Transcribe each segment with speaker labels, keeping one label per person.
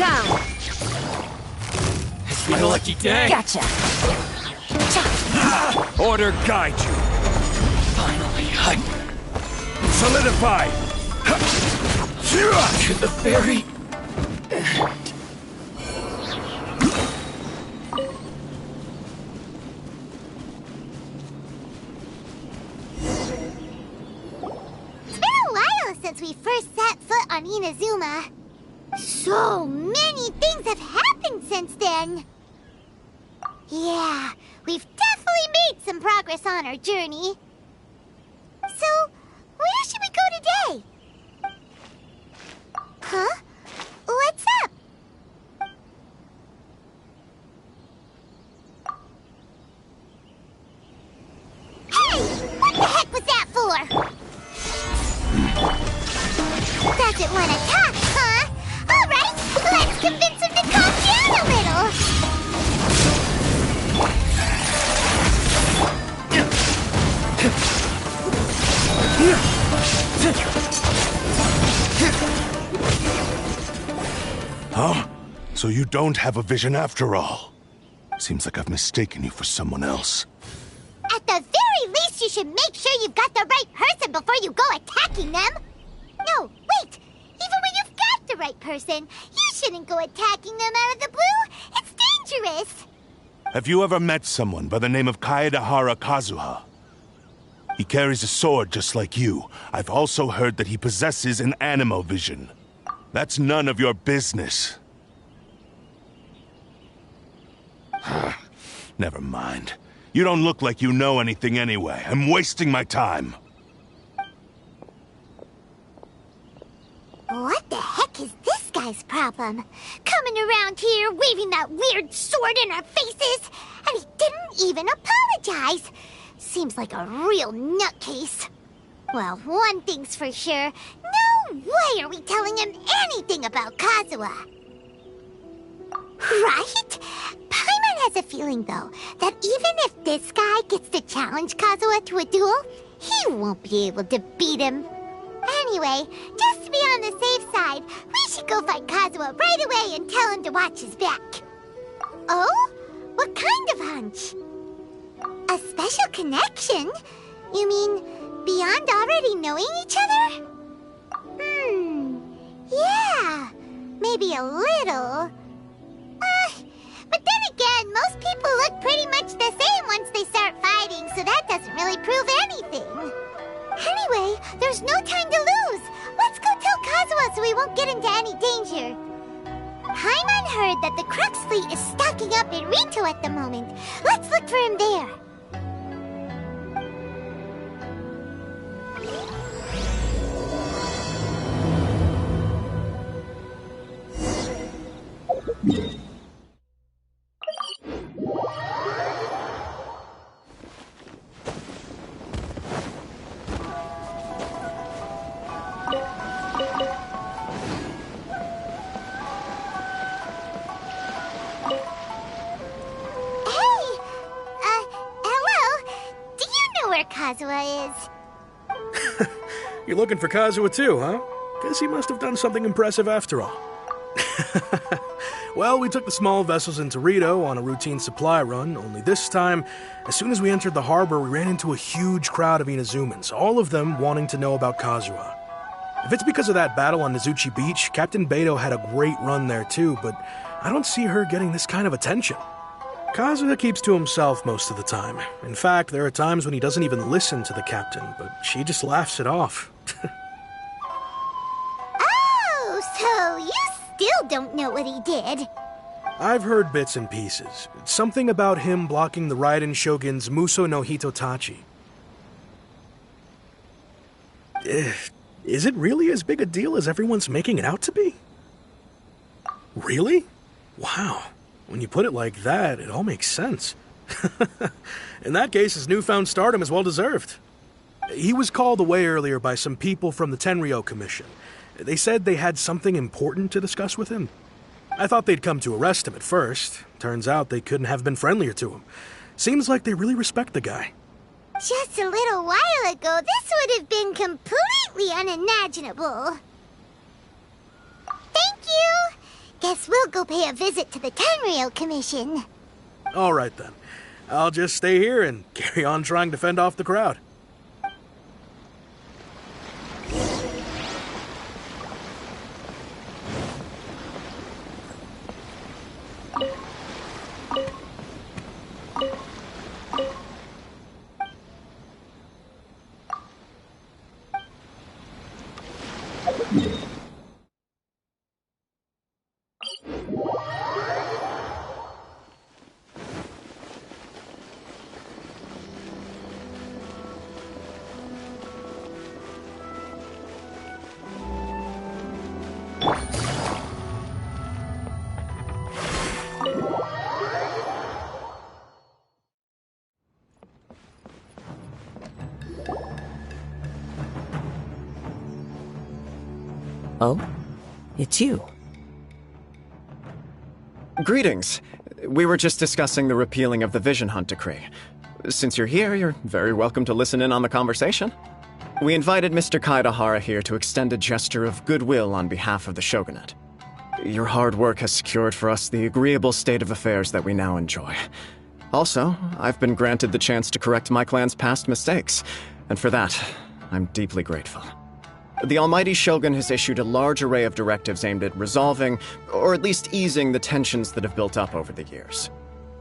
Speaker 1: down.
Speaker 2: It's my lucky day.
Speaker 1: Gotcha.
Speaker 3: Order guide you.
Speaker 2: Finally,
Speaker 3: Solidify.
Speaker 2: to the very
Speaker 4: It's been a while since we first set foot on Inazuma. So many things have happened since then. Yeah, we've definitely made some progress on our journey. So, where should we go today? Huh? What's up? Hey! What the heck was that for? Doesn't want to talk, huh? Alright, let's convince him to calm down a little.
Speaker 3: Huh? So you don't have a vision after all. Seems like I've mistaken you for someone else.
Speaker 4: At the very least, you should make sure you've got the right person before you go attacking them. No, wait. Even when you've got the right person, you shouldn't go attacking them out of the blue. It's dangerous.
Speaker 3: Have you ever met someone by the name of Kazuha? He carries a sword just like you. I've also heard that he possesses an animo vision. That's none of your business. Never mind. You don't look like you know anything anyway. I'm wasting my time.
Speaker 4: What the heck is this guy's problem? Coming around here, waving that weird sword in our faces, and he didn't even apologize. Seems like a real nutcase. Well, one thing's for sure. No way are we telling him anything about Kazuha. Right? Paimon has a feeling, though, that even if this guy gets to challenge Kazuha to a duel, he won't be able to beat him. Anyway, just to be on the safe side, we should go find Kazuha right away and tell him to watch his back. Oh? What kind of hunch? A special connection? You mean beyond already knowing each other? Yeah, maybe a little. But then again, most people look pretty much the same once they start fighting, so that doesn't really prove anything. Anyway, there's no time to lose. Let's go tell Kazuha so we won't get into any danger. Paimon heard that the Crux fleet is stocking up in Rito at the moment. Let's look for him there. Kazuha is.
Speaker 5: You're looking for Kazuha too, huh? Guess he must have done something impressive after all. Well, we took the small vessels into Rito on a routine supply run, only this time, as soon as we entered the harbor, we ran into a huge crowd of Inazumans, all of them wanting to know about Kazuha. If it's because of that battle on Nizuchi Beach, Captain Beidou had a great run there too, but I don't see her getting this kind of attention. Kazuha keeps to himself most of the time. In fact, there are times when he doesn't even listen to the captain, but she just laughs it off.
Speaker 4: Oh, so you still don't know what he did?
Speaker 5: I've heard bits and pieces. Something about him blocking the Raiden Shogun's Muso no Hitotachi. Is it really as big a deal as everyone's making it out to be? Really? Wow. When you put it like that, it all makes sense. In that case, his newfound stardom is well deserved. He was called away earlier by some people from the Tenryou Commission. They said they had something important to discuss with him. I thought they'd come to arrest him at first. Turns out they couldn't have been friendlier to him. Seems like they really respect the guy.
Speaker 4: Just a little while ago, this would have been completely unimaginable. Thank you! Guess we'll go pay a visit to the Tenryo Commission.
Speaker 5: All right then. I'll just stay here and carry on trying to fend off the crowd.
Speaker 1: Oh? It's you.
Speaker 6: Greetings. We were just discussing the repealing of the Vision Hunt Decree. Since you're here, you're very welcome to listen in on the conversation. We invited Mr. Kaedahara here to extend a gesture of goodwill on behalf of the Shogunate. Your hard work has secured for us the agreeable state of affairs that we now enjoy. Also, I've been granted the chance to correct my clan's past mistakes, and for that, I'm deeply grateful. The Almighty Shogun has issued a large array of directives aimed at resolving, or at least easing, the tensions that have built up over the years.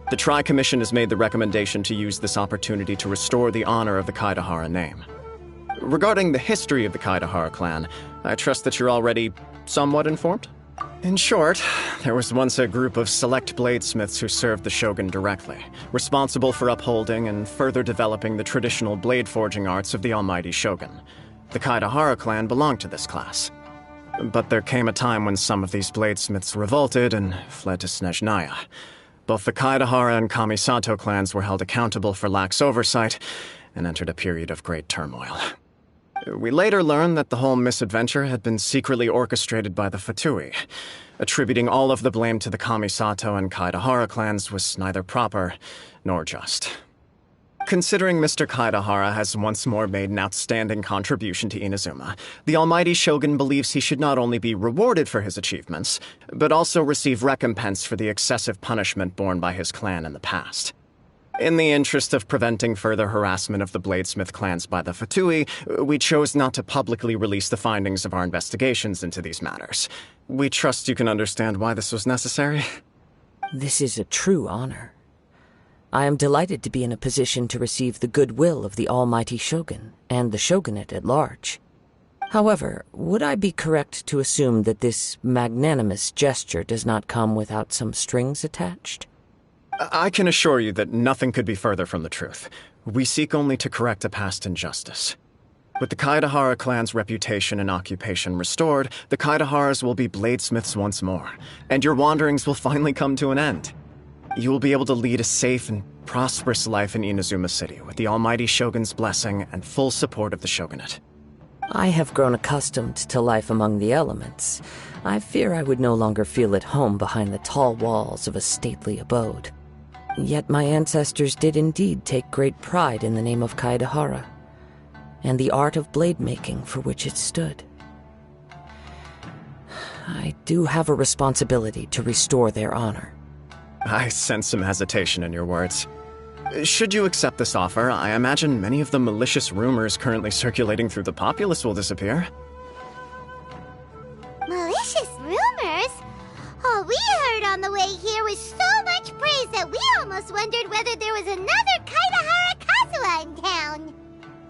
Speaker 6: The Tri-Commission has made the recommendation to use this opportunity to restore the honor of the Kaedahara name. Regarding the history of the Kaedahara clan, I trust that you're already somewhat informed? In short, there was once a group of select bladesmiths who served the Shogun directly, responsible for upholding and further developing the traditional blade forging arts of the Almighty Shogun. The Kaedahara clan belonged to this class. But there came a time when some of these bladesmiths revolted and fled to Snezhnaya. Both the Kaedahara and Kamisato clans were held accountable for lax oversight and entered a period of great turmoil. We later learned that the whole misadventure had been secretly orchestrated by the Fatui. Attributing all of the blame to the Kamisato and Kaedahara clans was neither proper nor just. Considering Mr. Kaedahara has once more made an outstanding contribution to Inazuma, the Almighty Shogun believes he should not only be rewarded for his achievements, but also receive recompense for the excessive punishment borne by his clan in the past. In the interest of preventing further harassment of the Bladesmith clans by the Fatui, we chose not to publicly release the findings of our investigations into these matters. We trust you can understand why this was necessary.
Speaker 1: This is a true honor. I am delighted to be in a position to receive the goodwill of the Almighty Shogun and the Shogunate at large. However, would I be correct to assume that this magnanimous gesture does not come without some strings attached?
Speaker 6: I can assure you that nothing could be further from the truth. We seek only to correct a past injustice. With the Kaedahara clan's reputation and occupation restored, the Kaedaharas will be bladesmiths once more, and your wanderings will finally come to an end. You will be able to lead a safe and prosperous life in Inazuma City with the Almighty Shogun's blessing and full support of the Shogunate.
Speaker 1: I have grown accustomed to life among the elements. I fear I would no longer feel at home behind the tall walls of a stately abode. Yet my ancestors did indeed take great pride in the name of Kaedahara, and the art of blade making for which it stood. I do have a responsibility to restore their honor.
Speaker 6: I sense some hesitation in your words. Should you accept this offer, I imagine many of the malicious rumors currently circulating through the populace will disappear.
Speaker 4: Malicious rumors? All we heard on the way here was so much praise that we almost wondered whether there was another Kaedahara Kazuha in town.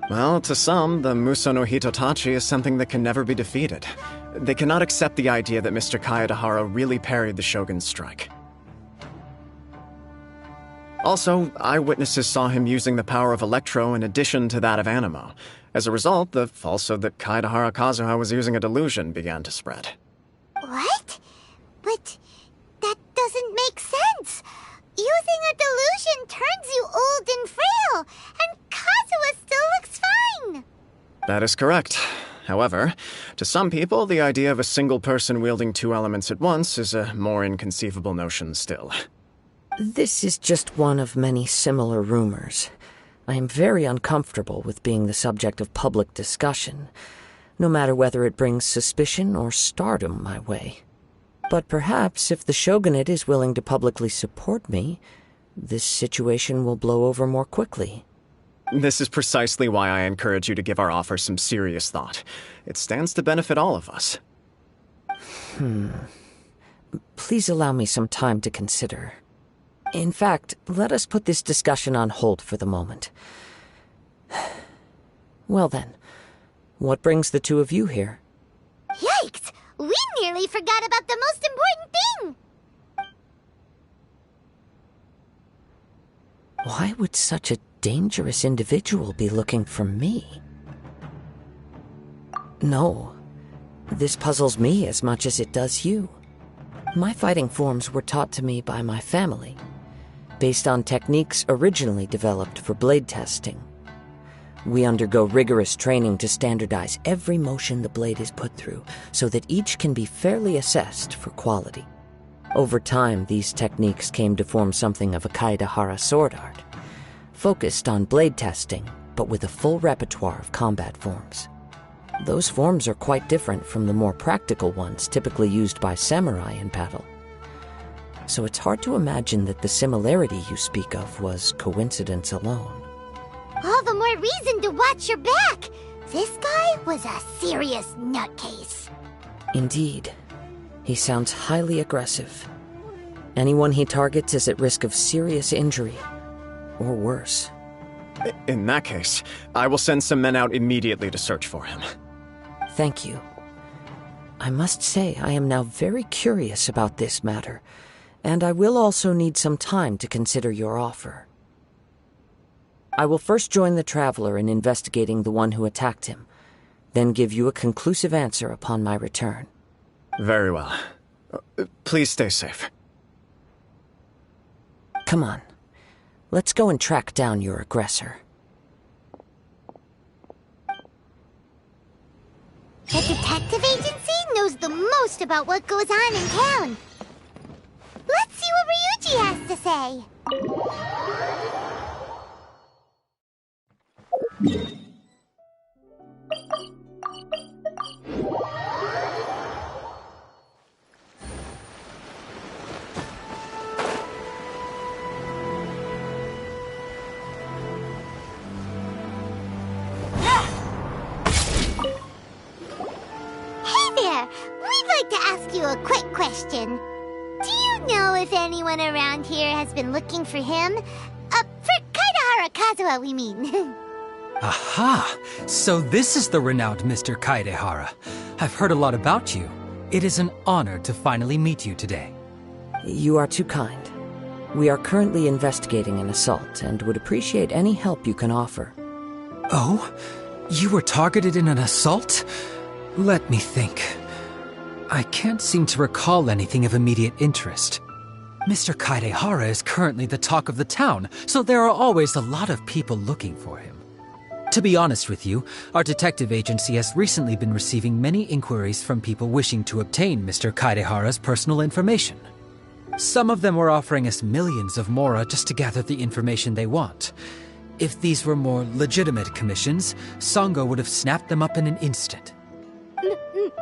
Speaker 6: Well, to some, the Muso no Hitotachi is something that can never be defeated. They cannot accept the idea that Mr. Kaedahara really parried the Shogun's strike. Also, eyewitnesses saw him using the power of Electro in addition to that of Animo. As a result, the falsehood that Kaedahara Kazuha was using a delusion began to spread.
Speaker 4: What? But that doesn't make sense. Using a delusion turns you old and frail, and Kazuha still looks fine.
Speaker 6: That is correct. However, to some people, the idea of a single person wielding two elements at once is a more inconceivable notion still.
Speaker 1: This is just one of many similar rumors. I am very uncomfortable with being the subject of public discussion, no matter whether it brings suspicion or stardom my way. But perhaps if the shogunate is willing to publicly support me, this situation will blow over more quickly.
Speaker 6: This is precisely why I encourage you to give our offer some serious thought. It stands to benefit all of us.
Speaker 1: Please allow me some time to consider. In fact, let us put this discussion on hold for the moment. Well then, what brings the two of you here?
Speaker 4: Yikes! We nearly forgot about the most important thing!
Speaker 1: Why would such a dangerous individual be looking for me? No, this puzzles me as much as it does you. My fighting forms were taught to me by my family, based on techniques originally developed for blade testing. We undergo rigorous training to standardize every motion the blade is put through, so that each can be fairly assessed for quality. Over time, these techniques came to form something of a Kaedahara sword art, focused on blade testing, but with a full repertoire of combat forms. Those forms are quite different from the more practical ones typically used by samurai in battle. So it's hard to imagine that the similarity you speak of was coincidence alone.
Speaker 4: All the more reason to watch your back! This guy was a serious nutcase.
Speaker 1: Indeed. He sounds highly aggressive. Anyone he targets is at risk of serious injury, or worse.
Speaker 6: In that case, I will send some men out immediately to search for him.
Speaker 1: Thank you. I must say I am now very curious about this matter, and I will also need some time to consider your offer. I will first join the traveler in investigating the one who attacked him, then give you a conclusive answer upon my return.
Speaker 6: Very well. Please stay safe.
Speaker 1: Come on. Let's go and track down your aggressor.
Speaker 4: The detective agency knows the most about what goes on in town. Let's see what Ryuji has to say. We'd like to ask you a quick question. Do you know if anyone around here has been looking for him? For Kaedahara Kazuha, we mean.
Speaker 7: Aha! So this is the renowned Mr. Kaedahara. I've heard a lot about you. It is an honor to finally meet you today.
Speaker 1: You are too kind. We are currently investigating an assault and would appreciate any help you can offer.
Speaker 7: Oh? You were targeted in an assault? Let me think. I can't seem to recall anything of immediate interest. Mr. Kaedahara is currently the talk of the town, so there are always a lot of people looking for him. To be honest with you, our detective agency has recently been receiving many inquiries from people wishing to obtain Mr. Kaedahara's personal information. Some of them were offering us millions of mora just to gather the information they want. If these were more legitimate commissions, Sango would have snapped them up in an instant.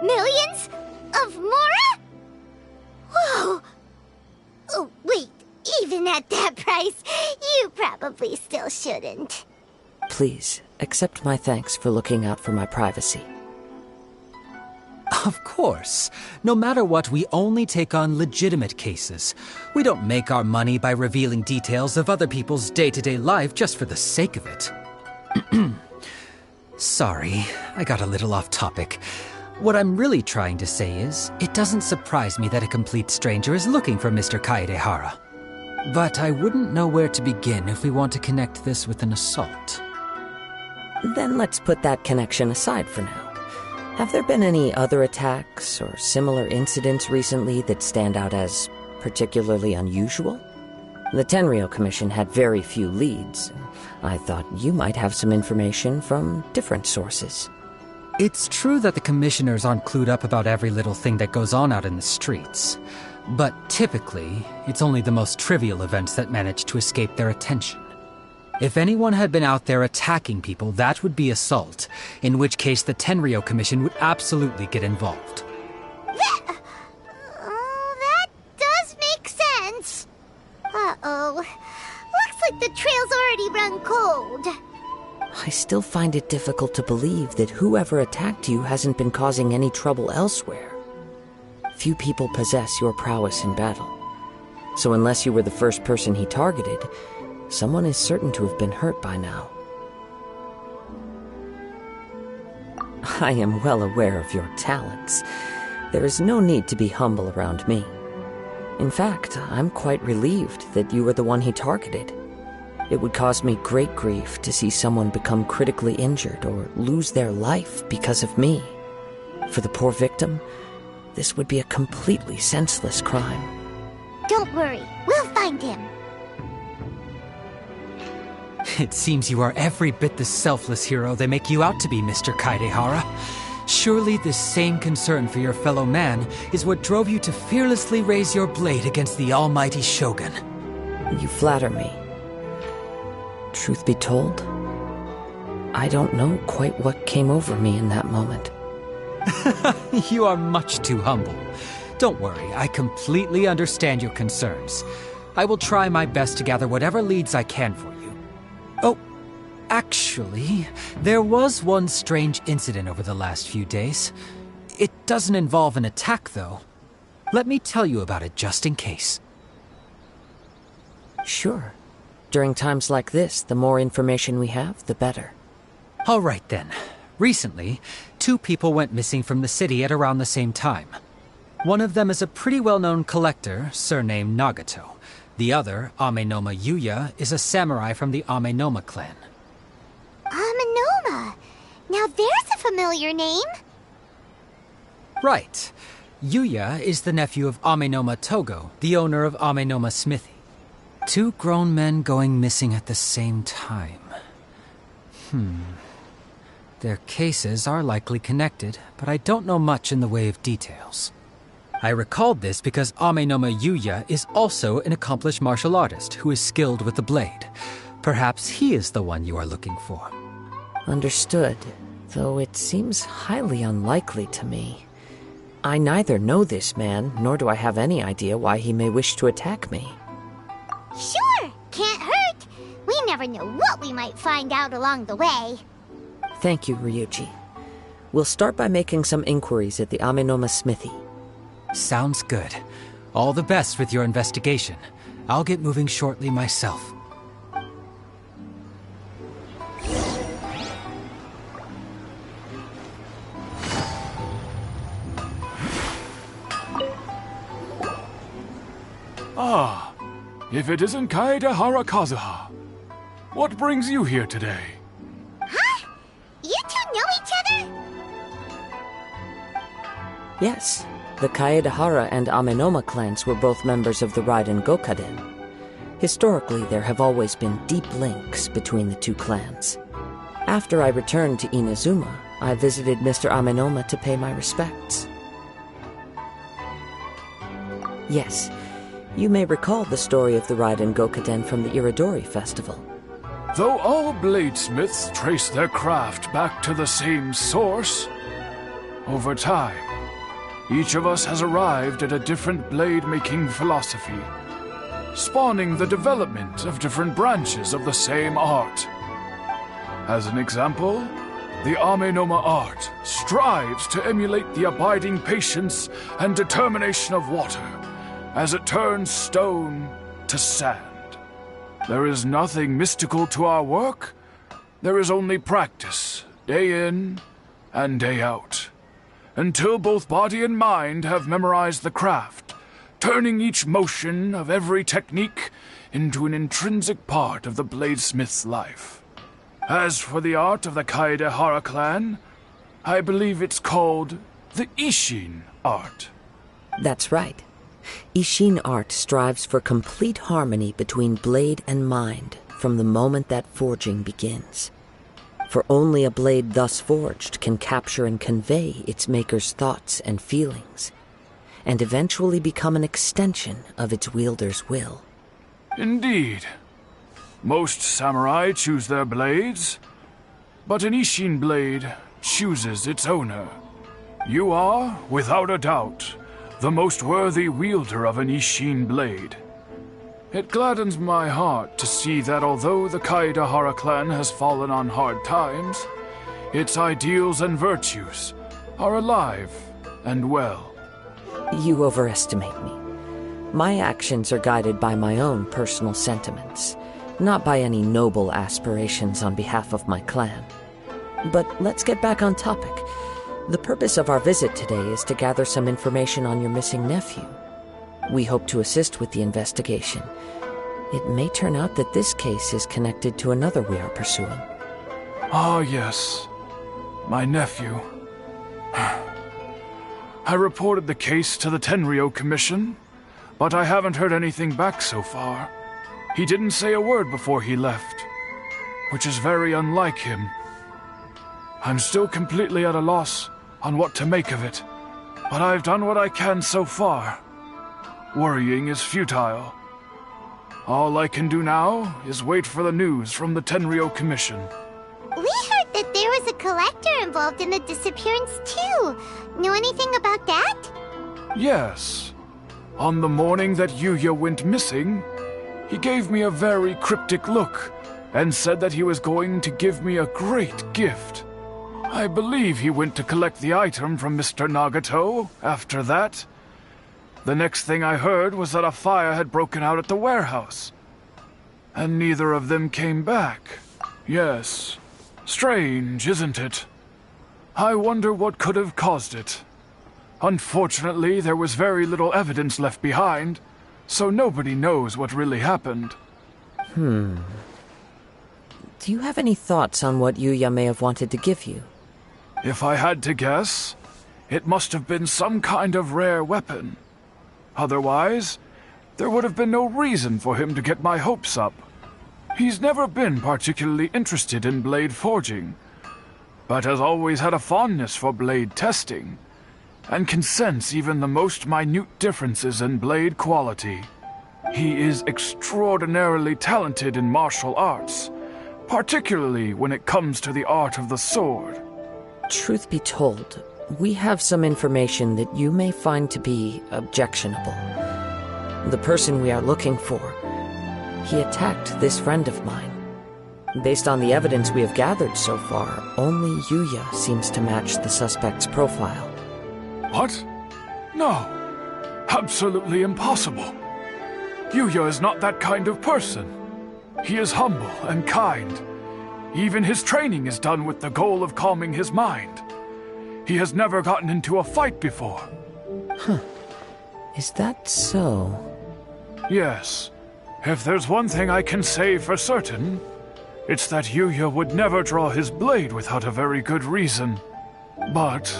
Speaker 4: Millions? Of mora? Whoa! Oh, wait, even at that price, you probably still shouldn't.
Speaker 1: Please, accept my thanks for looking out for my privacy.
Speaker 7: Of course. No matter what, we only take on legitimate cases. We don't make our money by revealing details of other people's day-to-day life just for the sake of it. Sorry, I got a little off topic. What I'm really trying to say is, it doesn't surprise me that a complete stranger is looking for Mr. Kaedahara. But I wouldn't know where to begin if we want to connect this with an assault.
Speaker 1: Then let's put that connection aside for now. Have there been any other attacks or similar incidents recently that stand out as particularly unusual? The Tenryou Commission had very few leads. I thought you might have some information from different sources.
Speaker 7: It's true that the commissioners aren't clued up about every little thing that goes on out in the streets. But typically, it's only the most trivial events that manage to escape their attention. If anyone had been out there attacking people, that would be assault, in which case the Tenryou Commission would absolutely get involved.
Speaker 4: like the trail's already run cold.
Speaker 1: I still find it difficult to believe that whoever attacked you hasn't been causing any trouble elsewhere. Few people possess your prowess in battle. So unless you were the first person he targeted, someone is certain to have been hurt by now. I am well aware of your talents. There is no need to be humble around me. In fact, I'm quite relieved that you were the one he targeted. It would cause me great grief to see someone become critically injured or lose their life because of me. For the poor victim, this would be a completely senseless crime.
Speaker 4: Don't worry, we'll find him.
Speaker 7: It seems you are every bit the selfless hero they make you out to be, Mr. Kaidehara. Surely this same concern for your fellow man is what drove you to fearlessly raise your blade against the almighty Shogun.
Speaker 1: You flatter me. Truth be told, I don't know quite what came over me in that moment.
Speaker 7: You are much too humble. Don't worry, I completely understand your concerns. I will try my best to gather whatever leads I can for you. Oh, actually, there was one strange incident over the last few days. It doesn't involve an attack, though. Let me tell you about it just in case.
Speaker 1: Sure. During times like this, the more information we have, the better.
Speaker 7: All right, then. Recently, 2 people went missing from the city at around the same time. One of them is a pretty well-known collector, surnamed Nagato. The other, Amenoma Yuya, is a samurai from the Amenoma clan.
Speaker 4: Amenoma! Now there's a familiar name!
Speaker 7: Right. Yuya is the nephew of Amenoma Togo, the owner of Amenoma Smithy. 2 grown men going missing at the same time. Their cases are likely connected, but I don't know much in the way of details. I recalled this because Amenoma Yuya is also an accomplished martial artist who is skilled with the blade. Perhaps he is the one you are looking for.
Speaker 1: Understood, though it seems highly unlikely to me. I neither know this man, nor do I have any idea why he may wish to attack me.
Speaker 4: Sure, can't hurt. We never know what we might find out along the way.
Speaker 1: Thank you, Ryuji. We'll start by making some inquiries at the Amenoma Smithy.
Speaker 7: Sounds good. All the best with your investigation. I'll get moving shortly myself.
Speaker 8: Ah, if it isn't Kaedehara Kazuha. What brings you here today?
Speaker 4: Huh? You 2 know each other?
Speaker 1: Yes, the Kaedehara and Amenoma clans were both members of the Raiden Gokaden. Historically, there have always been deep links between the 2 clans. After I returned to Inazuma, I visited Mr. Amenoma to pay my respects. Yes, you may recall the story of the Raiden Gokaden from the Iridori Festival.
Speaker 8: Though all bladesmiths trace their craft back to the same source, over time, each of us has arrived at a different blade-making philosophy, spawning the development of different branches of the same art. As an example, the Amenoma art strives to emulate the abiding patience and determination of water as it turns stone to sand. There is nothing mystical to our work. There is only practice, day in and day out, until both body and mind have memorized the craft, turning each motion of every technique into an intrinsic part of the bladesmith's life. As for the art of the Kaedehara clan, I believe it's called the Ishin art.
Speaker 1: That's right. Ishin art strives for complete harmony between blade and mind from the moment that forging begins. For only a blade thus forged can capture and convey its maker's thoughts and feelings, and eventually become an extension of its wielder's will.
Speaker 8: Indeed. Most samurai choose their blades, but an Ishin blade chooses its owner. You are, without a doubt, the most worthy wielder of an Ishin blade. It gladdens my heart to see that although the Kaedahara clan has fallen on hard times, its ideals and virtues are alive and well.
Speaker 1: You overestimate me. My actions are guided by my own personal sentiments, not by any noble aspirations on behalf of my clan. But let's get back on topic. The purpose of our visit today is to gather some information on your missing nephew. We hope to assist with the investigation. It may turn out that this case is connected to another we are pursuing.
Speaker 8: Ah, yes. My nephew. I reported the case to the Tenryo Commission, but I haven't heard anything back so far. He didn't say a word before he left, which is very unlike him. I'm still completely at a loss on what to make of it, but I've done what I can so far. Worrying is futile. All I can do now is wait for the news from the Tenryo Commission.
Speaker 4: We heard that there was a collector involved in the disappearance too. Know anything about that?
Speaker 8: Yes. On the morning that Yuya went missing, he gave me a very cryptic look and said that he was going to give me a great gift. I believe he went to collect the item from Mr. Nagato after that. The next thing I heard was that a fire had broken out at the warehouse. And neither of them came back. Yes. Strange, isn't it? I wonder what could have caused it. Unfortunately, there was very little evidence left behind, so nobody knows what really happened.
Speaker 1: Do you have any thoughts on what Yuya may have wanted to give you?
Speaker 8: If I had to guess, it must have been some kind of rare weapon. Otherwise, there would have been no reason for him to get my hopes up. He's never been particularly interested in blade forging, but has always had a fondness for blade testing, and can sense even the most minute differences in blade quality. He is extraordinarily talented in martial arts, particularly when it comes to the art of the sword.
Speaker 1: Truth be told, we have some information that you may find to be objectionable. The person we are looking for, he attacked this friend of mine. Based on the evidence we have gathered so far, only Yuya seems to match the suspect's profile.
Speaker 8: What? No. Absolutely impossible. Yuya is not that kind of person. He is humble and kind. Even his training is done with the goal of calming his mind. He has never gotten into a fight before.
Speaker 1: Is that so?
Speaker 8: Yes. If there's one thing I can say for certain, it's that Yuya would never draw his blade without a very good reason. But,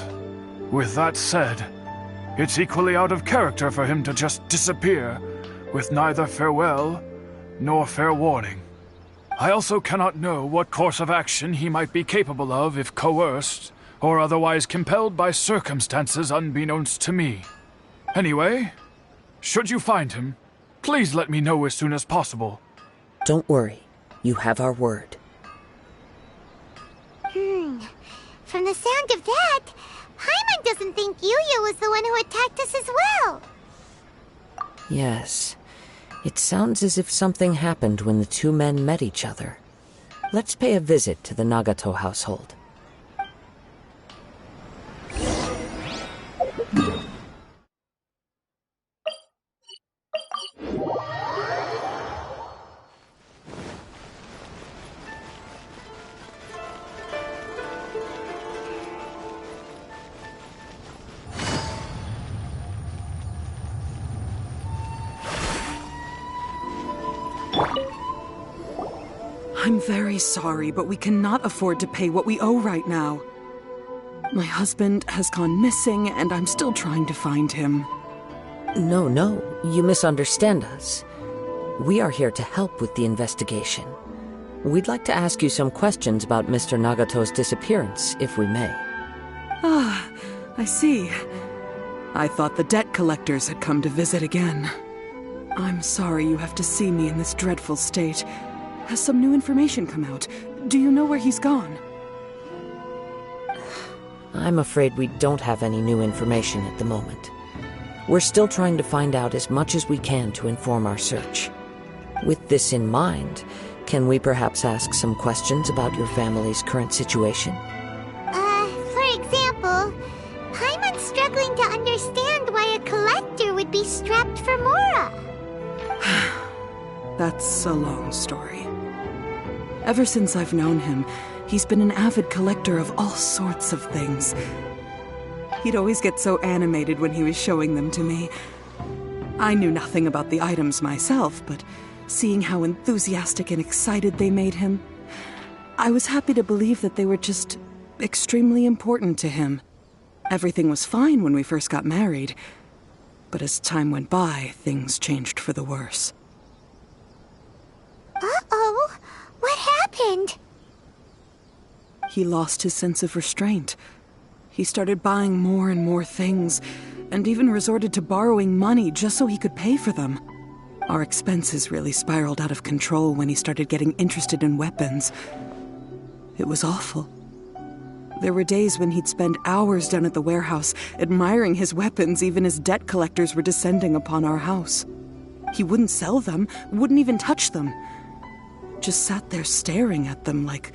Speaker 8: with that said, it's equally out of character for him to just disappear, with neither farewell nor fair warning. I also cannot know what course of action he might be capable of if coerced, or otherwise compelled by circumstances unbeknownst to me. Anyway, should you find him, please let me know as soon as possible.
Speaker 1: Don't worry. You have our word.
Speaker 4: From the sound of that, Paimon doesn't think Yuya was the one who attacked us as well.
Speaker 1: Yes. It sounds as if something happened when the two men met each other. Let's pay a visit to the Nagato household.
Speaker 9: I'm very sorry, but we cannot afford to pay what we owe right now. My husband has gone missing, and I'm still trying to find him.
Speaker 1: No, you misunderstand us. We are here to help with the investigation. We'd like to ask you some questions about Mr. Nagato's disappearance, if we may.
Speaker 9: Ah, I see. I thought the debt collectors had come to visit again. I'm sorry you have to see me in this dreadful state. Has some new information come out? Do you know where he's gone?
Speaker 1: I'm afraid we don't have any new information at the moment. We're still trying to find out as much as we can to inform our search. With this in mind, can we perhaps ask some questions about your family's current situation?
Speaker 4: For example, Paimon's struggling to understand why a collector would be strapped for Mora.
Speaker 9: That's a long story. Ever since I've known him, he's been an avid collector of all sorts of things. He'd always get so animated when he was showing them to me. I knew nothing about the items myself, but seeing how enthusiastic and excited they made him, I was happy to believe that they were just extremely important to him. Everything was fine when we first got married, but as time went by, things changed for the worse.
Speaker 4: Uh-oh, what happened?
Speaker 9: He lost his sense of restraint. He started buying more and more things, and even resorted to borrowing money just so he could pay for them. Our expenses really spiraled out of control when he started getting interested in weapons. It was awful. There were days when he'd spend hours down at the warehouse, admiring his weapons even as debt collectors were descending upon our house. He wouldn't sell them, wouldn't even touch them. Just sat there staring at them like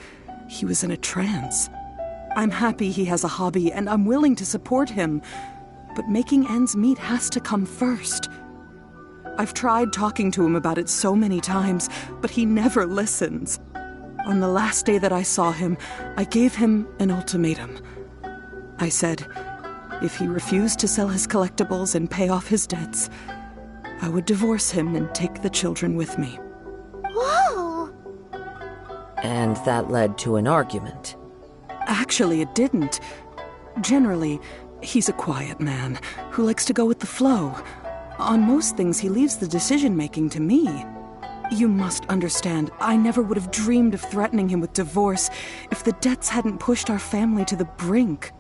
Speaker 9: he was in a trance. I'm happy he has a hobby, and I'm willing to support him, but making ends meet has to come first. I've tried talking to him about it so many times, but he never listens. On the last day that I saw him, I gave him an ultimatum. I said, if he refused to sell his collectibles and pay off his debts, I would divorce him and take the children with me.
Speaker 4: Whoa!
Speaker 1: And that led to an argument.
Speaker 9: Actually, it didn't. Generally, he's a quiet man who likes to go with the flow. On most things, he leaves the decision-making to me. You must understand, I never would have dreamed of threatening him with divorce if the debts hadn't pushed our family to the brink.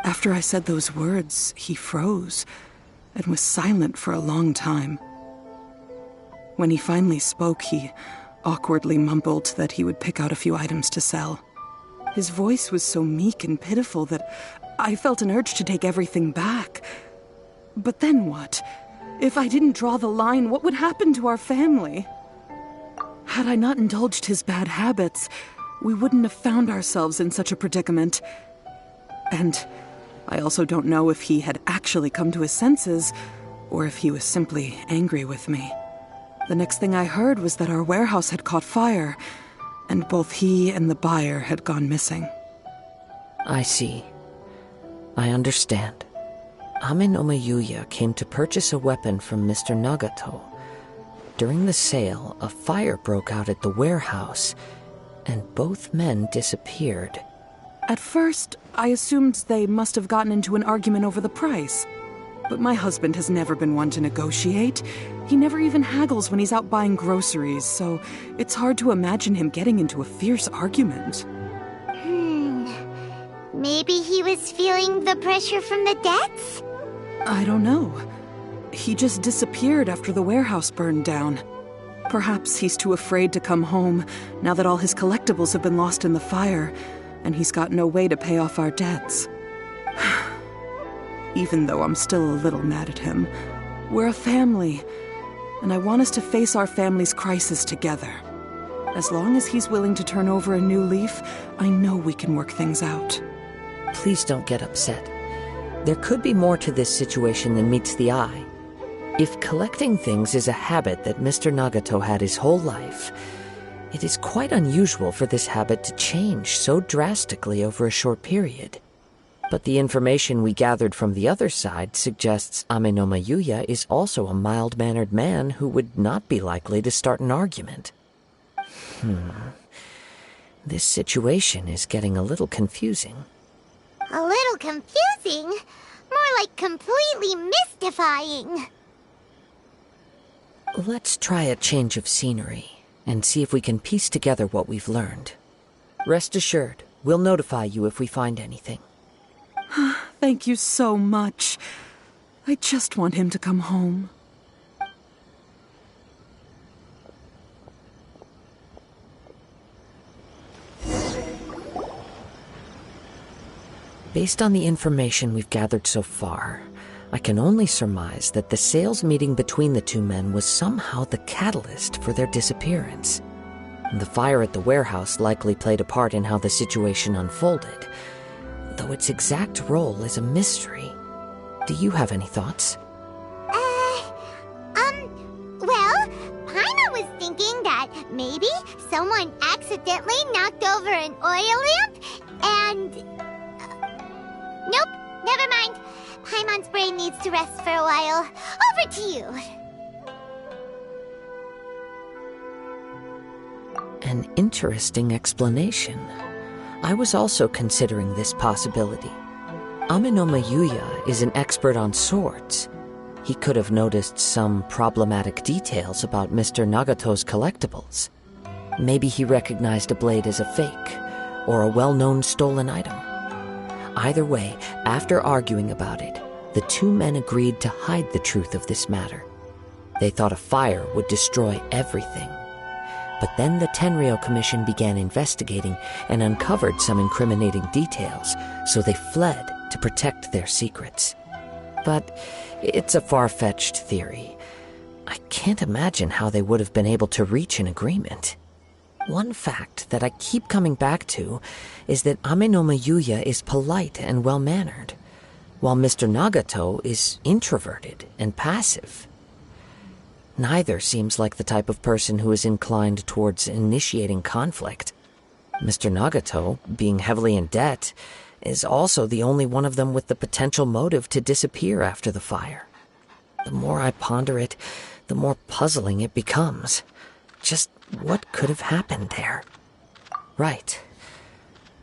Speaker 9: After I said those words, he froze and was silent for a long time. When he finally spoke, he awkwardly mumbled that he would pick out a few items to sell. His voice was so meek and pitiful that I felt an urge to take everything back. But then what? If I didn't draw the line, what would happen to our family? Had I not indulged his bad habits, we wouldn't have found ourselves in such a predicament. And I also don't know if he had actually come to his senses, or if he was simply angry with me. The next thing I heard was that our warehouse had caught fire, and both he and the buyer had gone missing.
Speaker 1: I see. I understand. Amin Omayuya came to purchase a weapon from Mr. Nagato. During the sale, a fire broke out at the warehouse, and both men disappeared.
Speaker 9: At first, I assumed they must have gotten into an argument over the price. But my husband has never been one to negotiate. He never even haggles when he's out buying groceries, so it's hard to imagine him getting into a fierce argument.
Speaker 4: Maybe he was feeling the pressure from the debts?
Speaker 9: I don't know. He just disappeared after the warehouse burned down. Perhaps he's too afraid to come home now that all his collectibles have been lost in the fire, and he's got no way to pay off our debts. Even though I'm still a little mad at him, we're a family, and I want us to face our family's crisis together. As long as he's willing to turn over a new leaf, I know we can work things out.
Speaker 1: Please don't get upset. There could be more to this situation than meets the eye. If collecting things is a habit that Mr. Nagato had his whole life, it is quite unusual for this habit to change so drastically over a short period. But the information we gathered from the other side suggests Amenoma Yuya is also a mild-mannered man who would not be likely to start an argument. This situation is getting a little confusing.
Speaker 4: A little confusing? More like completely mystifying.
Speaker 1: Let's try a change of scenery and see if we can piece together what we've learned. Rest assured, we'll notify you if we find anything.
Speaker 9: Thank you so much. I just want him to come home.
Speaker 1: Based on the information we've gathered so far, I can only surmise that the sales meeting between the two men was somehow the catalyst for their disappearance. The fire at the warehouse likely played a part in how the situation unfolded, though its exact role is a mystery. Do you have any thoughts?
Speaker 4: Well, Paimon was thinking that maybe someone accidentally knocked over an oil lamp and... nope, never mind. Paimon's brain needs to rest for a while. Over to you.
Speaker 1: An interesting explanation. I was also considering this possibility. Amenoma Yuya is an expert on swords. He could have noticed some problematic details about Mr. Nagato's collectibles. Maybe he recognized a blade as a fake, or a well-known stolen item. Either way, after arguing about it, the two men agreed to hide the truth of this matter. They thought a fire would destroy everything. But then the Tenryo Commission began investigating and uncovered some incriminating details, so they fled to protect their secrets. But it's a far-fetched theory. I can't imagine how they would have been able to reach an agreement. One fact that I keep coming back to is that Amenoma Yuya is polite and well-mannered, while Mr. Nagato is introverted and passive. Neither seems like the type of person who is inclined towards initiating conflict. Mr. Nagato, being heavily in debt, is also the only one of them with the potential motive to disappear after the fire. The more I ponder it, the more puzzling it becomes. Just what could have happened there? Right.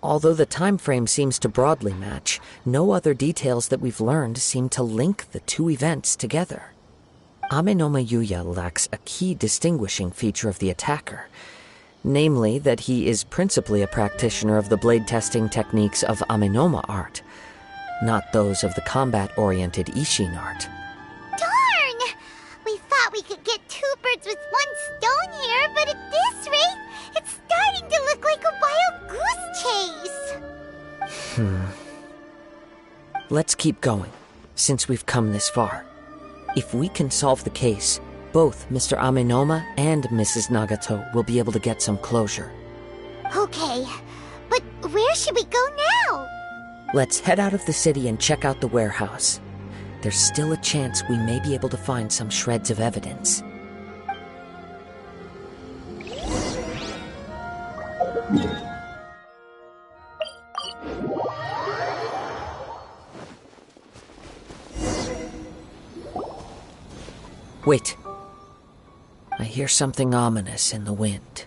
Speaker 1: Although the time frame seems to broadly match, no other details that we've learned seem to link the two events together. Amenoma Yuya lacks a key distinguishing feature of the attacker, namely that he is principally a practitioner of the blade testing techniques of Amenoma art, not those of the combat-oriented Ishin art.
Speaker 4: Darn! We thought we could get two birds with one stone here, but at this rate, it's starting to look like a wild goose chase.
Speaker 1: Let's keep going, since we've come this far. If we can solve the case, both Mr. Amenoma and Mrs. Nagato will be able to get some closure.
Speaker 4: Okay, but where should we go now?
Speaker 1: Let's head out of the city and check out the warehouse. There's still a chance we may be able to find some shreds of evidence. Wait. I hear something ominous in the wind.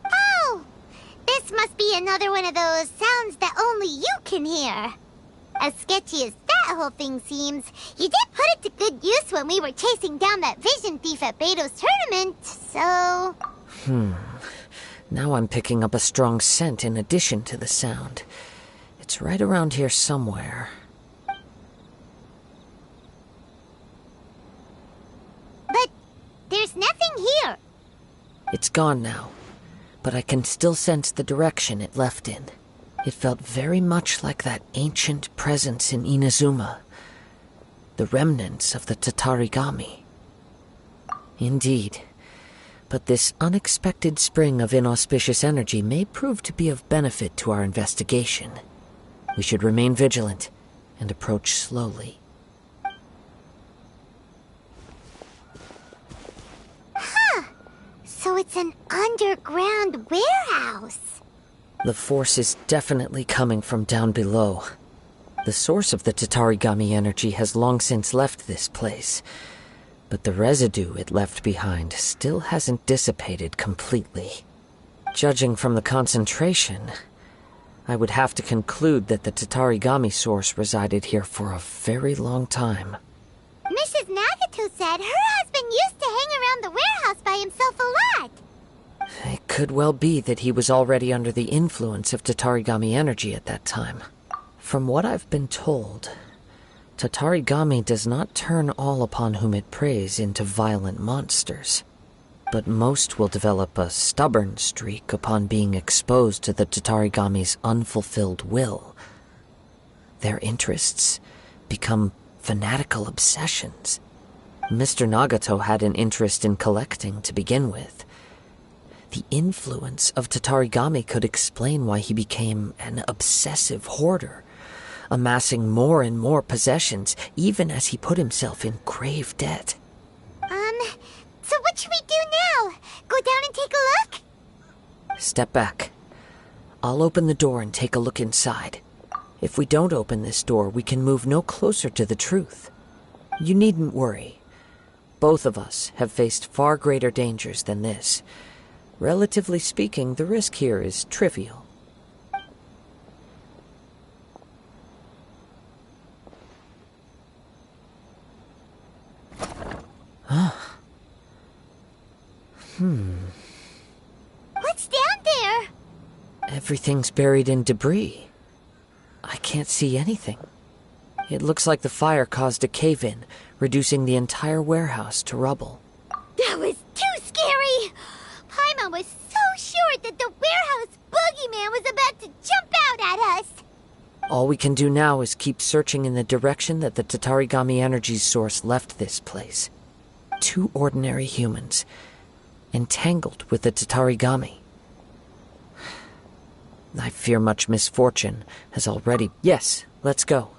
Speaker 4: Oh! This must be another one of those sounds that only you can hear. As sketchy as that whole thing seems, you did put it to good use when we were chasing down that vision thief at Beto's tournament, so...
Speaker 1: Now I'm picking up a strong scent in addition to the sound. It's right around here somewhere.
Speaker 4: But there's nothing here.
Speaker 1: It's gone now, but I can still sense the direction it left in. It felt very much like that ancient presence in Inazuma, the remnants of the Tatarigami. Indeed, but this unexpected spring of inauspicious energy may prove to be of benefit to our investigation. We should remain vigilant and approach slowly.
Speaker 4: So it's an underground warehouse.
Speaker 1: The force is definitely coming from down below. The source of the Tatarigami energy has long since left this place, but the residue it left behind still hasn't dissipated completely. Judging from the concentration, I would have to conclude that the Tatarigami source resided here for a very long time.
Speaker 4: Mrs. Nagato said her husband used to hang around the warehouse by himself a lot.
Speaker 1: It could well be that he was already under the influence of Tatarigami energy at that time. From what I've been told, Tatarigami does not turn all upon whom it preys into violent monsters, but most will develop a stubborn streak upon being exposed to the Tatarigami's unfulfilled will. Their interests become fanatical obsessions. Mr. Nagato had an interest in collecting to begin with. The influence of Tatarigami could explain why he became an obsessive hoarder, amassing more and more possessions even as he put himself in grave debt.
Speaker 4: So what should we do now? Go down and take a look?
Speaker 1: Step back. I'll open the door and take a look inside. If we don't open this door, we can move no closer to the truth. You needn't worry. Both of us have faced far greater dangers than this. Relatively speaking, the risk here is trivial.
Speaker 4: What's down there?
Speaker 1: Everything's buried in debris. I can't see anything. It looks like the fire caused a cave-in, reducing the entire warehouse to rubble.
Speaker 4: That was too scary! Paimon was so sure that the warehouse boogeyman was about to jump out at us!
Speaker 1: All we can do now is keep searching in the direction that the Tatarigami energy source left this place. 2 ordinary humans, entangled with the Tatarigami. I fear much misfortune has already... Yes, let's go.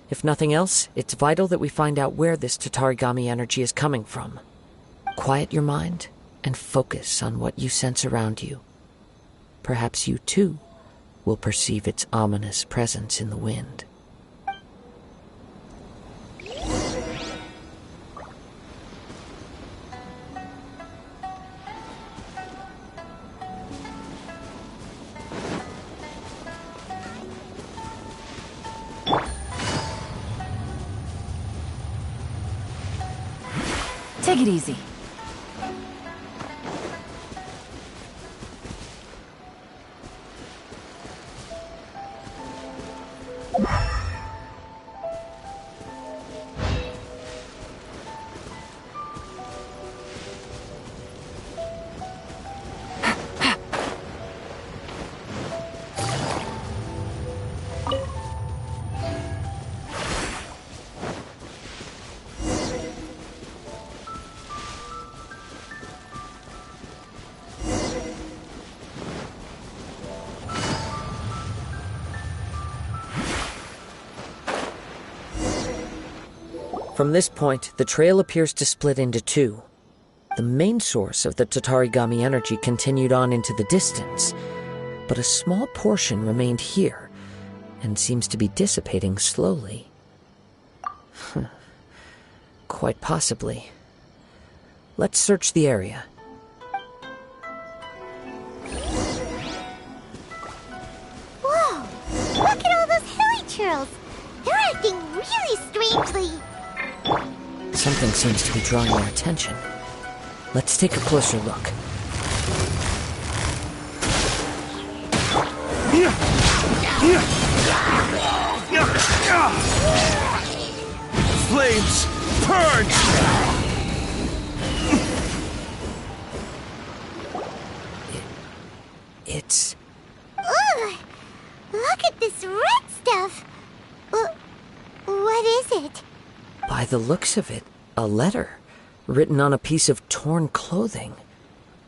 Speaker 1: If nothing else, it's vital that we find out where this Tatarigami energy is coming from. Quiet your mind and focus on what you sense around you. Perhaps you, too, will perceive its ominous presence in the wind.
Speaker 10: Take it easy.
Speaker 1: From this point, the trail appears to split into 2. The main source of the Tatarigami energy continued on into the distance, but a small portion remained here, and seems to be dissipating slowly. Quite possibly. Let's search the area.
Speaker 4: Whoa! Look at all those hilly churls! They're acting really strangely!
Speaker 1: Something seems to be drawing our attention. Let's take a closer look.
Speaker 3: Flames! Purge!
Speaker 1: It's...
Speaker 4: Ugh! Look at this red stuff! What is it?
Speaker 1: By the looks of it, a letter, written on a piece of torn clothing.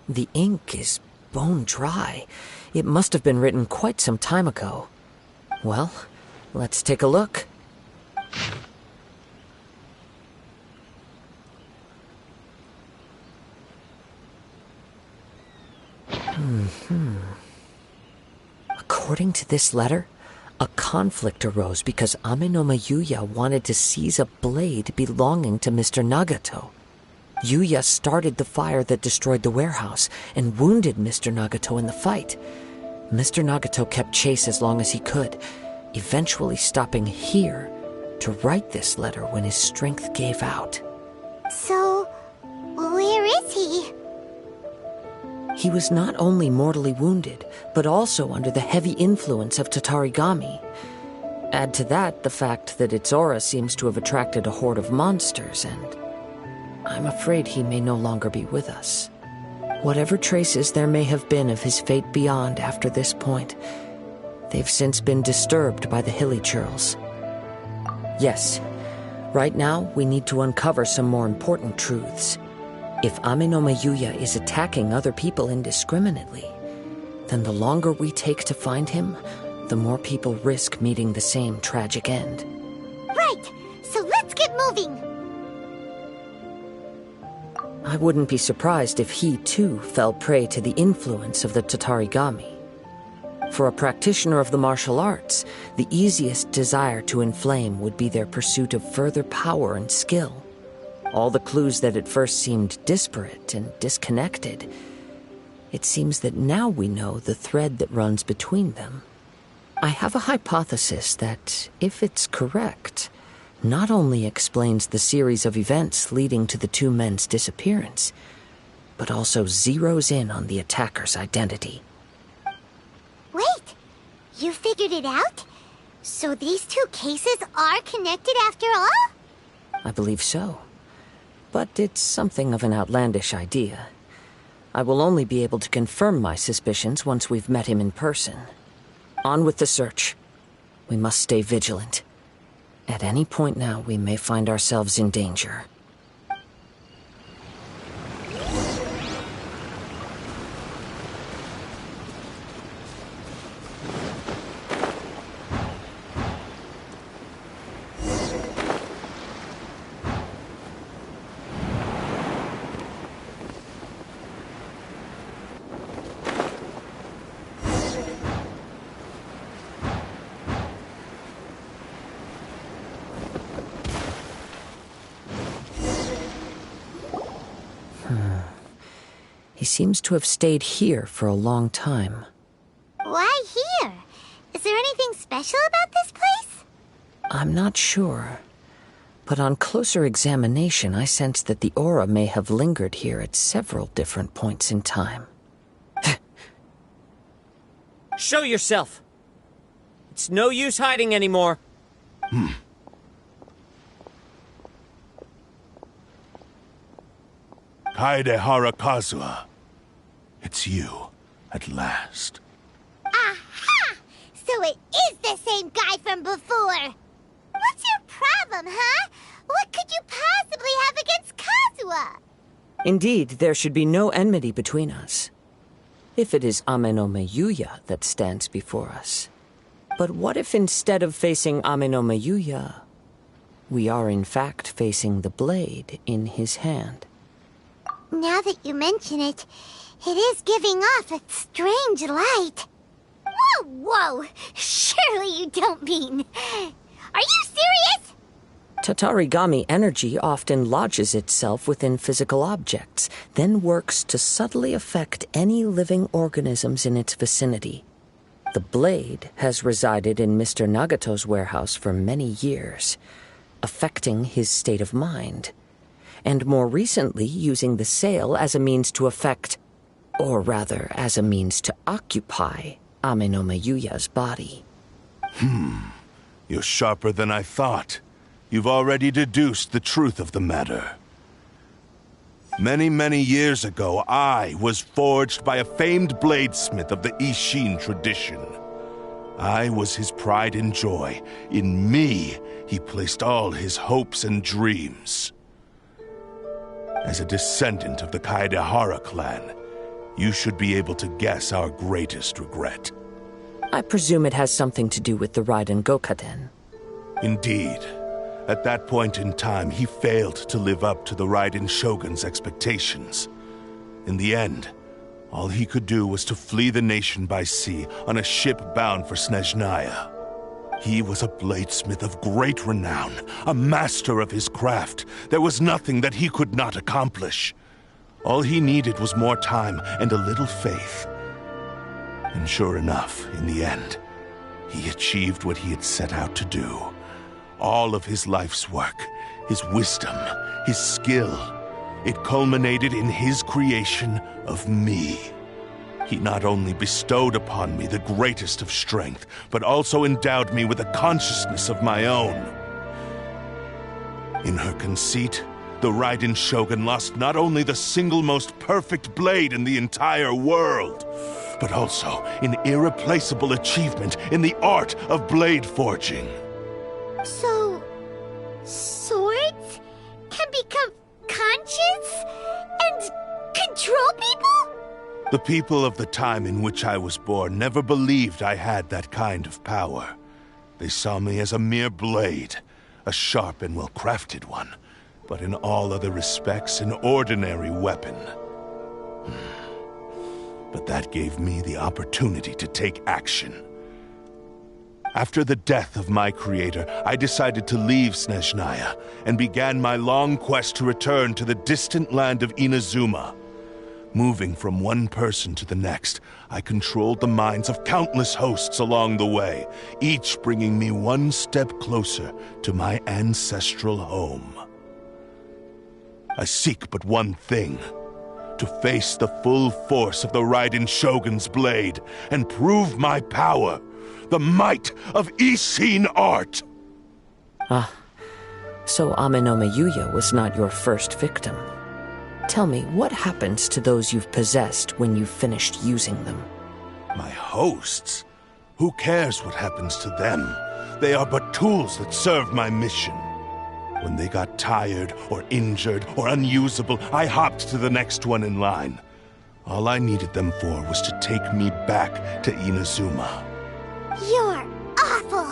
Speaker 1: The ink is bone dry. It must have been written quite some time ago. Well, let's take a look. According to this letter, a conflict arose because Amenoma Yuya wanted to seize a blade belonging to Mr. Nagato. Yuya started the fire that destroyed the warehouse and wounded Mr. Nagato in the fight. Mr. Nagato kept chase as long as he could, eventually stopping here to write this letter when his strength gave out.
Speaker 4: So, where is he?
Speaker 1: He was not only mortally wounded, but also under the heavy influence of Tatarigami. Add to that the fact that its aura seems to have attracted a horde of monsters, and I'm afraid he may no longer be with us. Whatever traces there may have been of his fate beyond after this point, they've since been disturbed by the hilly churls. Yes, Right now, we need to uncover some more important truths. If Ame no Mayuya is attacking other people indiscriminately, then the longer we take to find him, the more people risk meeting the same tragic end.
Speaker 4: Right! So let's get moving!
Speaker 1: I wouldn't be surprised if he, too, fell prey to the influence of the Tatarigami. For a practitioner of the martial arts, the easiest desire to inflame would be their pursuit of further power and skill. All the clues that at first seemed disparate and disconnected, it seems that now we know the thread that runs between them. I have a hypothesis that, if it's correct, not only explains the series of events leading to the two men's disappearance, but also zeroes in on the attacker's identity.
Speaker 4: Wait! You figured it out? So these two cases are connected after all?
Speaker 1: I believe so. But it's something of an outlandish idea. I will only be able to confirm my suspicions once we've met him in person. On with the search. We must stay vigilant. At any point now, we may find ourselves in danger. He seems to have stayed here for a long time.
Speaker 4: Why here? Is there anything special about this place?
Speaker 1: I'm not sure. But on closer examination, I sense that the aura may have lingered here at several different points in time.
Speaker 10: Show yourself! It's no use hiding anymore.
Speaker 3: Kaedehara Kazuha. It's you, at last.
Speaker 4: Aha! So it is the same guy from before! What's your problem, huh? What could you possibly have against Kazuha?
Speaker 1: Indeed, there should be no enmity between us. If it is Ame no Mayuya that stands before us. But what if instead of facing Ame no Mayuya, we are in fact facing the blade in his hand?
Speaker 4: Now that you mention it, it is giving off a strange light. Whoa, whoa! Surely you don't mean... Are you serious?
Speaker 1: Tatarigami energy often lodges itself within physical objects, then works to subtly affect any living organisms in its vicinity. The blade has resided in Mr. Nagato's warehouse for many years, affecting his state of mind, and more recently using the sale as a means to affect, or rather as a means to occupy, Ame no Mayuya's body.
Speaker 3: You're sharper than I thought. You've already deduced the truth of the matter. Many, many years ago, I was forged by a famed bladesmith of the Ishin tradition. I was his pride and joy. In me, he placed all his hopes and dreams. As a descendant of the Kaedehara clan, you should be able to guess our greatest regret.
Speaker 1: I presume it has something to do with the Raiden Gokaden.
Speaker 3: Indeed. At that point in time, he failed to live up to the Raiden Shogun's expectations. In the end, all he could do was to flee the nation by sea on a ship bound for Snezhnaya. He was a bladesmith of great renown, a master of his craft. There was nothing that he could not accomplish. All he needed was more time and a little faith. And sure enough, in the end, he achieved what he had set out to do. All of his life's work, his wisdom, his skill, it culminated in his creation of me. He not only bestowed upon me the greatest of strength, but also endowed me with a consciousness of my own. In her conceit, the Raiden Shogun lost not only the single most perfect blade in the entire world, but also an irreplaceable achievement in the art of blade forging.
Speaker 4: So Troll people?
Speaker 3: The people of the time in which I was born never believed I had that kind of power. They saw me as a mere blade, a sharp and well-crafted one, but in all other respects an ordinary weapon. But that gave me the opportunity to take action. After the death of my creator, I decided to leave Snezhnaya and began my long quest to return to the distant land of Inazuma. Moving from one person to the next, I controlled the minds of countless hosts along the way, each bringing me one step closer to my ancestral home. I seek but one thing: to face the full force of the Raiden Shogun's blade and prove my power, the might of Ishin art.
Speaker 1: Ah, so Amenome Yuya was not your first victim. Tell me, what happens to those you've possessed when you've finished using them?
Speaker 3: My hosts? Who cares what happens to them? They are but tools that serve my mission. When they got tired, or injured, or unusable, I hopped to the next one in line. All I needed them for was to take me back to Inazuma.
Speaker 4: You're awful!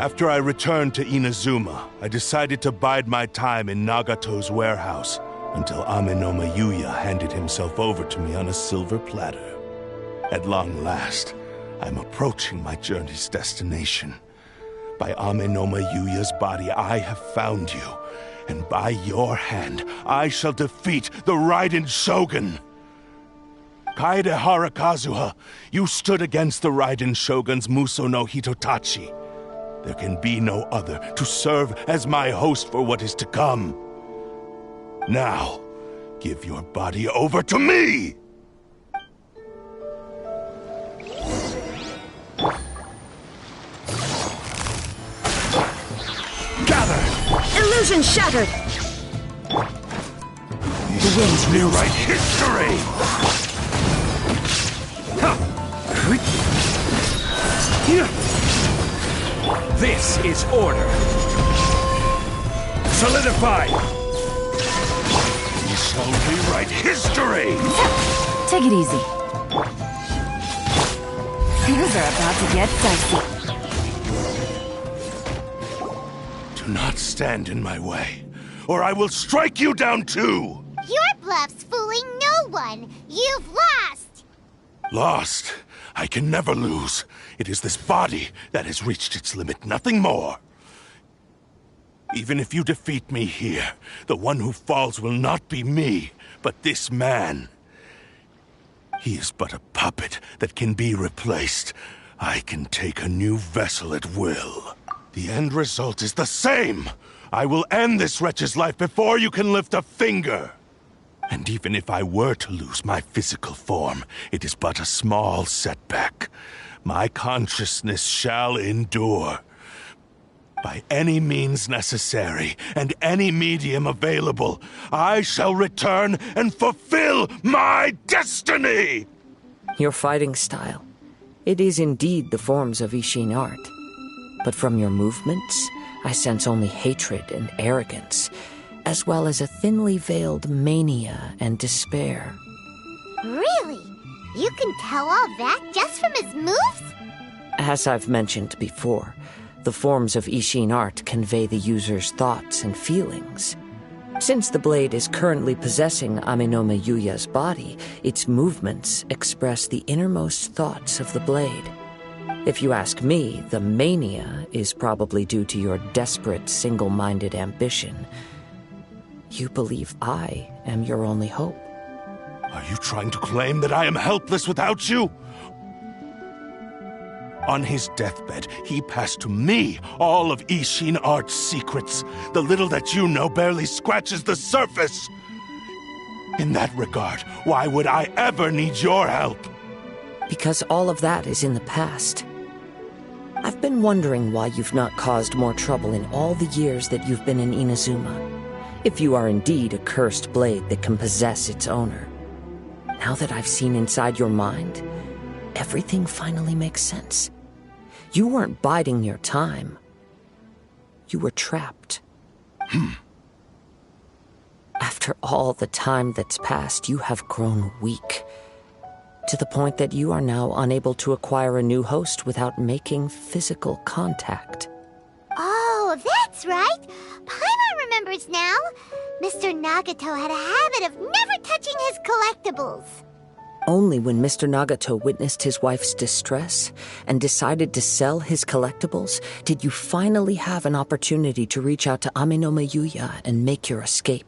Speaker 3: After I returned to Inazuma, I decided to bide my time in Nagato's warehouse until Amenome Yuya handed himself over to me on a silver platter. At long last, I'm approaching my journey's destination. By Amenome Yuya's body, I have found you, and by your hand, I shall defeat the Raiden Shogun. Kaedehara Kazuha, you stood against the Raiden Shogun's Muso no Hitotachi. There can be no other to serve as my host for what is to come. Now, give your body over to me! Gather!
Speaker 11: Illusion shattered!
Speaker 3: The winds rewrite history!
Speaker 12: This is order. Solidify!
Speaker 3: We shall rewrite history!
Speaker 11: Take it easy. Things are about to get dicey.
Speaker 3: Do not stand in my way, or I will strike you down too!
Speaker 4: Your bluff's fooling no one! You've lost!
Speaker 3: Lost? I can never lose. It is this body that has reached its limit, nothing more. Even if you defeat me here, the one who falls will not be me, but this man. He is but a puppet that can be replaced. I can take a new vessel at will. The end result is the same! I will end this wretch's life before you can lift a finger! And even if I were to lose my physical form, it is but a small setback. My consciousness shall endure. By any means necessary, and any medium available, I shall return and fulfill my destiny!
Speaker 1: Your fighting style. It is indeed the forms of Ishin art. But from your movements, I sense only hatred and arrogance, as well as a thinly veiled mania and despair.
Speaker 4: Really? You can tell all that just from his moves?
Speaker 1: As I've mentioned before, the forms of Ishin art convey the user's thoughts and feelings. Since the blade is currently possessing Amenome Yuya's body, its movements express the innermost thoughts of the blade. If you ask me, the mania is probably due to your desperate, single-minded ambition. You believe I am your only hope.
Speaker 3: Are you trying to claim that I am helpless without you? On his deathbed, he passed to me all of Ishin art's secrets. The little that you know barely scratches the surface. In that regard, why would I ever need your help?
Speaker 1: Because all of that is in the past. I've been wondering why you've not caused more trouble in all the years that you've been in Inazuma. If you are indeed a cursed blade that can possess its owner. Now that I've seen inside your mind, everything finally makes sense. You weren't biding your time. You were trapped. After all the time that's passed, you have grown weak. To the point that you are now unable to acquire a new host without making physical contact.
Speaker 4: Oh, that's right. Paimon remembers now. Mr. Nagato had a habit of never touching his collectibles.
Speaker 1: Only when Mr. Nagato witnessed his wife's distress and decided to sell his collectibles did you finally have an opportunity to reach out to Ame-no-me Yuya and make your escape.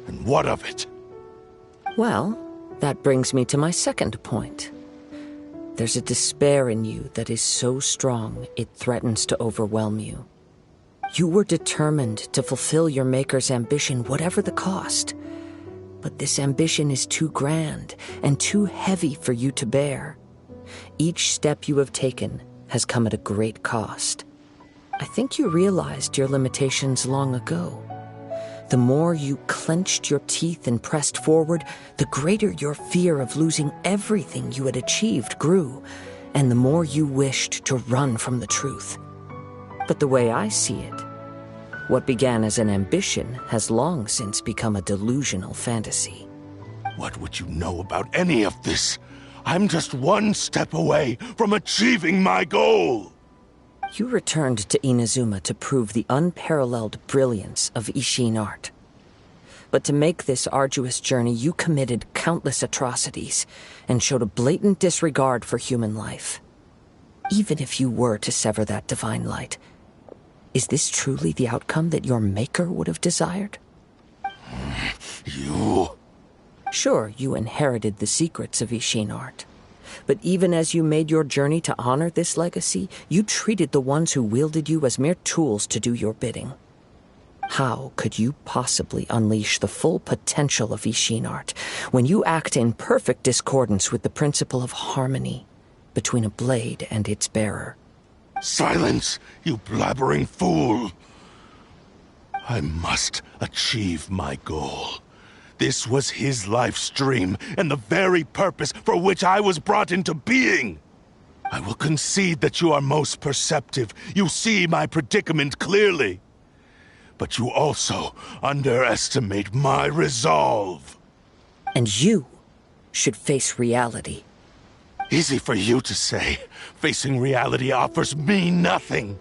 Speaker 3: And what of it?
Speaker 1: Well, that brings me to my second point. There's a despair in you that is so strong it threatens to overwhelm you. You were determined to fulfill your maker's ambition, whatever the cost. But this ambition is too grand and too heavy for you to bear. Each step you have taken has come at a great cost. I think you realized your limitations long ago. The more you clenched your teeth and pressed forward, the greater your fear of losing everything you had achieved grew, and the more you wished to run from the truth. But the way I see it, what began as an ambition has long since become a delusional fantasy.
Speaker 3: What would you know about any of this? I'm just one step away from achieving my goal!
Speaker 1: You returned to Inazuma to prove the unparalleled brilliance of Ishin art. But to make this arduous journey, you committed countless atrocities and showed a blatant disregard for human life. Even if you were to sever that divine light, is this truly the outcome that your maker would have desired?
Speaker 3: You...
Speaker 1: Sure, you inherited the secrets of Ishin art. But even as you made your journey to honor this legacy, you treated the ones who wielded you as mere tools to do your bidding. How could you possibly unleash the full potential of Ishin art when you act in perfect discordance with the principle of harmony between a blade and its bearer?
Speaker 3: Silence, you blabbering fool! I must achieve my goal. This was his life's dream, and the very purpose for which I was brought into being. I will concede that you are most perceptive. You see my predicament clearly. But you also underestimate my resolve.
Speaker 1: And you should face reality.
Speaker 3: Easy for you to say. Facing reality offers me nothing.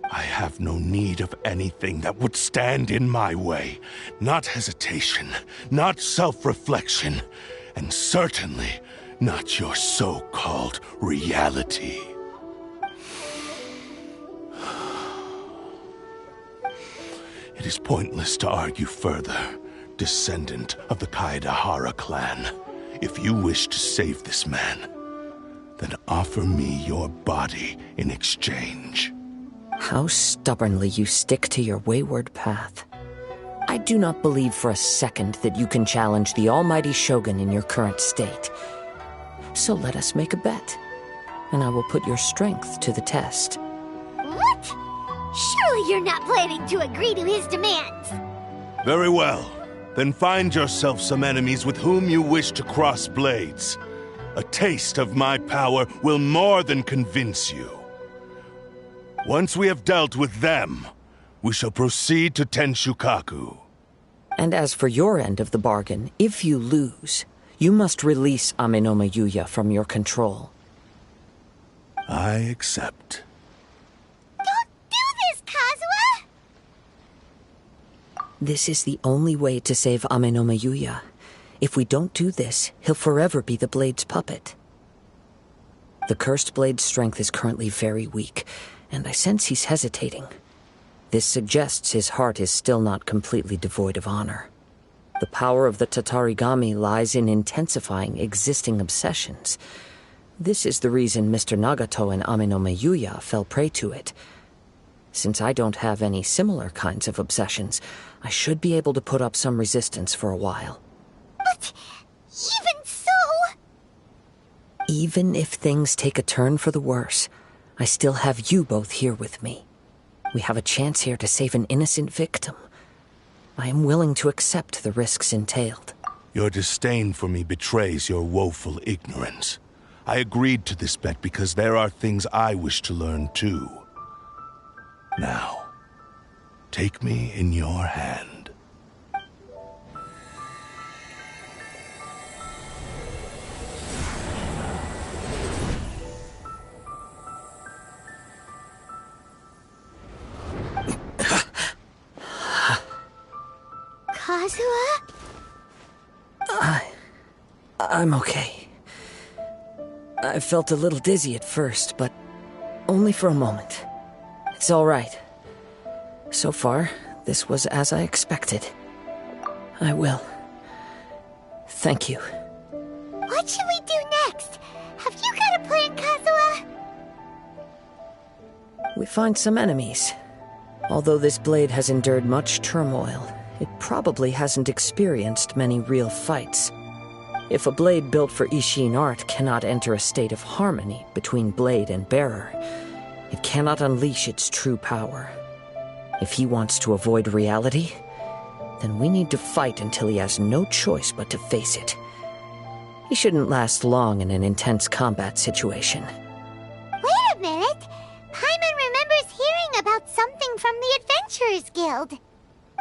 Speaker 3: I have no need of anything that would stand in my way. Not hesitation, not self-reflection, and certainly not your so-called reality. It is pointless to argue further, descendant of the Kaedahara clan. If you wish to save this man, then offer me your body in exchange.
Speaker 1: How stubbornly you stick to your wayward path. I do not believe for a second that you can challenge the almighty Shogun in your current state. So let us make a bet, and I will put your strength to the test.
Speaker 4: What? Surely you're not planning to agree to his demands.
Speaker 3: Very well. Then find yourself some enemies with whom you wish to cross blades. A taste of my power will more than convince you. Once we have dealt with them, we shall proceed to Tenshukaku.
Speaker 1: And as for your end of the bargain, if you lose, you must release Ame-no-me Yuya from your control.
Speaker 3: I accept.
Speaker 4: Don't do this, Kazuha!
Speaker 1: This is the only way to save Ame-no-me Yuya. If we don't do this, he'll forever be the Blade's puppet. The Cursed Blade's strength is currently very weak, and I sense he's hesitating. This suggests his heart is still not completely devoid of honor. The power of the Tatarigami lies in intensifying existing obsessions. This is the reason Mr. Nagato and Ame-no-me Yuya fell prey to it. Since I don't have any similar kinds of obsessions, I should be able to put up some resistance for a while.
Speaker 4: But even so...
Speaker 1: Even if things take a turn for the worse, I still have you both here with me. We have a chance here to save an innocent victim. I am willing to accept the risks entailed.
Speaker 3: Your disdain for me betrays your woeful ignorance. I agreed to this bet because there are things I wish to learn too. Now, Take me in your hand.
Speaker 4: Kazuha?
Speaker 1: I'm okay. I felt a little dizzy at first, but only for a moment. It's all right. So far, this was as I expected. I will. Thank you.
Speaker 4: What should we do next? Have you got a plan, Kazuha?
Speaker 1: We find some enemies. Although this blade has endured much turmoil, it probably hasn't experienced many real fights. If a blade built for Ishin art cannot enter a state of harmony between blade and bearer, it cannot unleash its true power. If he wants to avoid reality, then we need to fight until he has no choice but to face it. He shouldn't last long in an intense combat situation.
Speaker 4: Wait a minute! Paimon remembers hearing about something from the Adventurers Guild.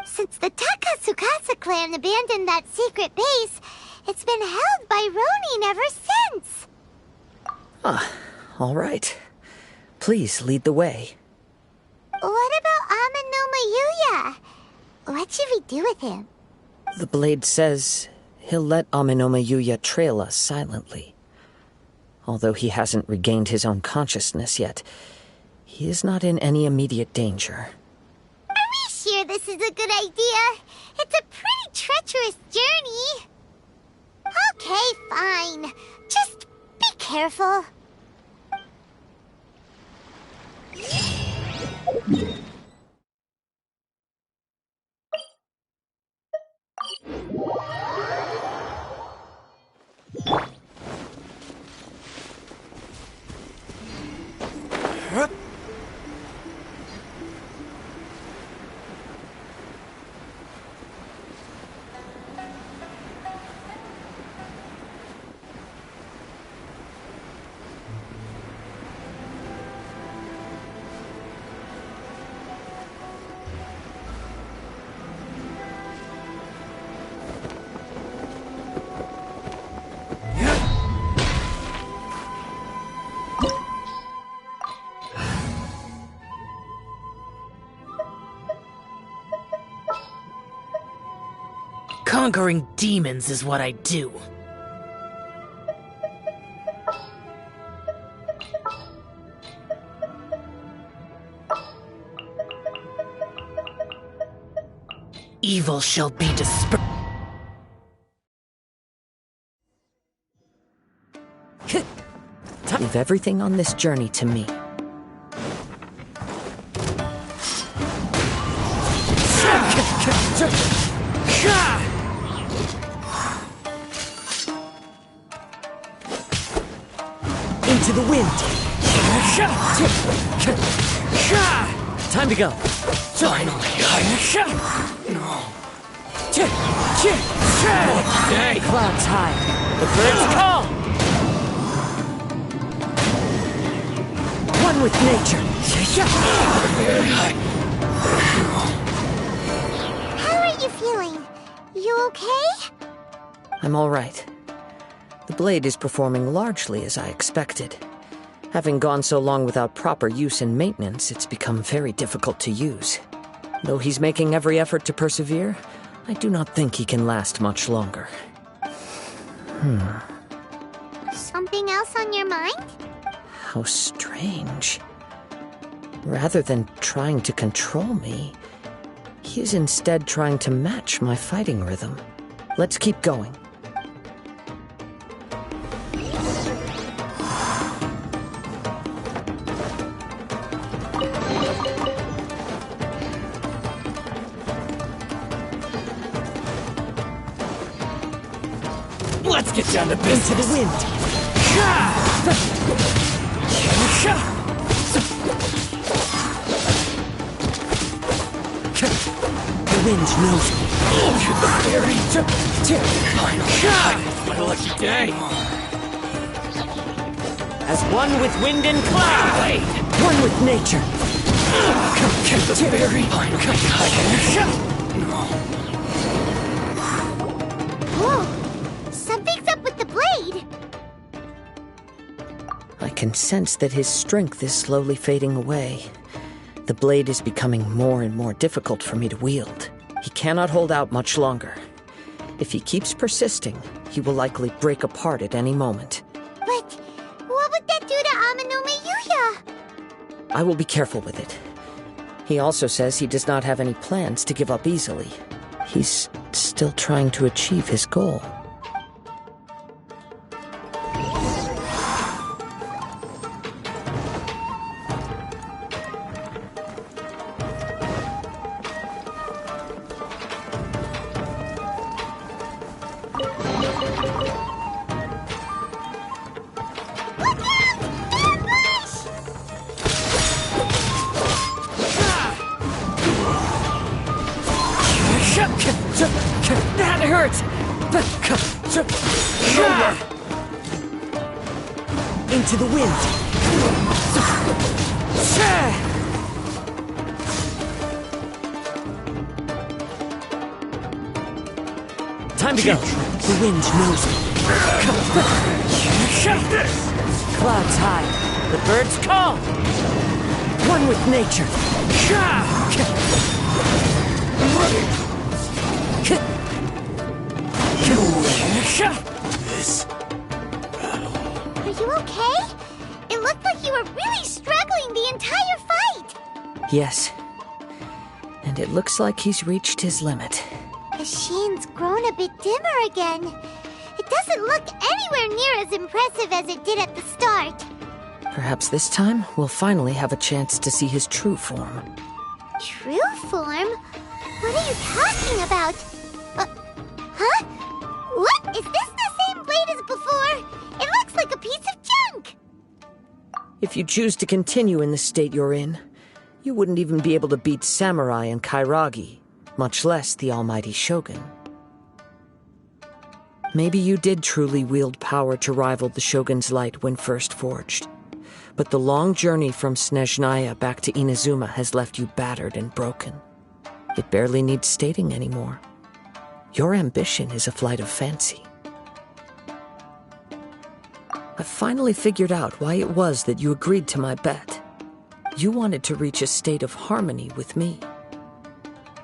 Speaker 4: Since the Takasukasa clan abandoned that secret base, it's been held by Ronin ever since.
Speaker 1: All right. Please lead the way.
Speaker 4: What about Amino Mayuya? What should we do with him?
Speaker 1: The blade says he'll let Aminoma Yuya trail us silently. Although he hasn't regained his own consciousness yet, he is not in any immediate danger.
Speaker 4: Are we sure this is a good idea? It's a pretty treacherous journey. Okay, fine. Just be careful.
Speaker 2: Conquering demons is what I do. Evil shall be dispersed.
Speaker 1: Leave everything on this journey to me. Into the wind. Time to go.
Speaker 2: Finally,
Speaker 1: Day. Clouds high. The birds call. One with nature.
Speaker 4: How are you feeling? You okay?
Speaker 1: I'm all right. The blade is performing largely as I expected. Having gone so long without proper use and maintenance, it's become very difficult to use. Though he's making every effort to persevere, I do not think he can last much longer.
Speaker 4: Something else on your mind?
Speaker 1: How strange. Rather than trying to control me, he is instead trying to match my fighting rhythm. Let's keep going.
Speaker 2: Let's get down to business.
Speaker 1: Into the wind. The wind knows me.
Speaker 2: The fairy. Finally, what a lucky day.
Speaker 1: As one with wind and cloud. One with nature.
Speaker 2: Get the berry.
Speaker 4: Whoa! Something's up with the blade!
Speaker 1: I can sense that his strength is slowly fading away. The blade is becoming more and more difficult for me to wield. He cannot hold out much longer. If he keeps persisting, he will likely break apart at any moment.
Speaker 4: But what would that do to Amanome Yuya?
Speaker 1: I will be careful with it. He also says he does not have any plans to give up easily. He's still trying to achieve his goal.
Speaker 10: That hurts! Into the wind! Time to go! The wind knows me. Clouds high, the birds call! One with nature!
Speaker 2: This battle.
Speaker 4: Are you okay? It looked like you were really struggling the entire fight!
Speaker 1: Yes. And it looks like he's reached his limit.
Speaker 4: The sheen's grown a bit dimmer again. It doesn't look anywhere near as impressive as it did at the start.
Speaker 1: Perhaps this time, we'll finally have a chance to see his true form.
Speaker 4: True form? What are you talking about? Huh? What? Is this the same blade as before? It looks like a piece of junk!
Speaker 1: If you choose to continue in the state you're in, you wouldn't even be able to beat Samurai and Kairagi, much less the almighty Shogun. Maybe you did truly wield power to rival the Shogun's light when first forged. But the long journey from Snezhnaya back to Inazuma has left you battered and broken. It barely needs stating anymore. Your ambition is a flight of fancy. I've finally figured out why it was that you agreed to my bet. You wanted to reach a state of harmony with me.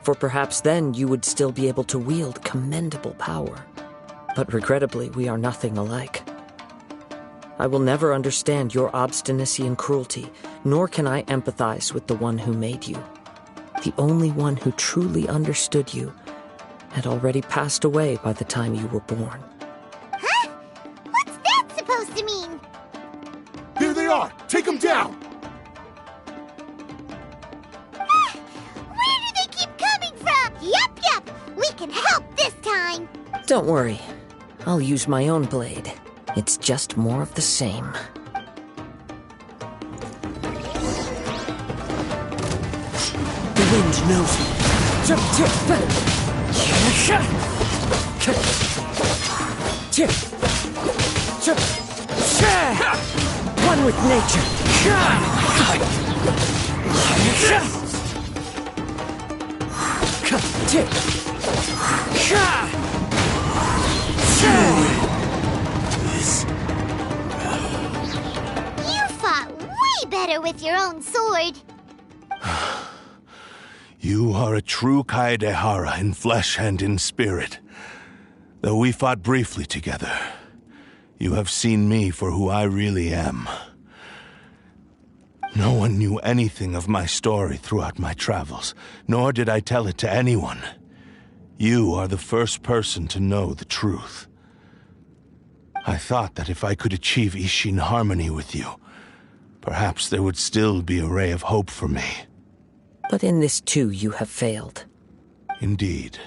Speaker 1: For perhaps then you would still be able to wield commendable power. But regrettably, we are nothing alike. I will never understand your obstinacy and cruelty, nor can I empathize with the one who made you. The only one who truly understood you had already passed away by the time you were born.
Speaker 4: Huh? What's that supposed to mean?
Speaker 3: There they are! Take them down!
Speaker 4: Where do they keep coming from? Yup! We can help this time!
Speaker 1: Don't worry. I'll use my own blade. It's just more of the same.
Speaker 10: The wind knows me. One with nature.
Speaker 4: You fought way better with your own sword.
Speaker 3: You are a true Kaedehara in flesh and in spirit. Though we fought briefly together, you have seen me for who I really am. No one knew anything of my story throughout my travels, nor did I tell it to anyone. You are the first person to know the truth. I thought that if I could achieve Ishin harmony with you, perhaps there would still be a ray of hope for me.
Speaker 1: But in this too, you have failed.
Speaker 3: Indeed.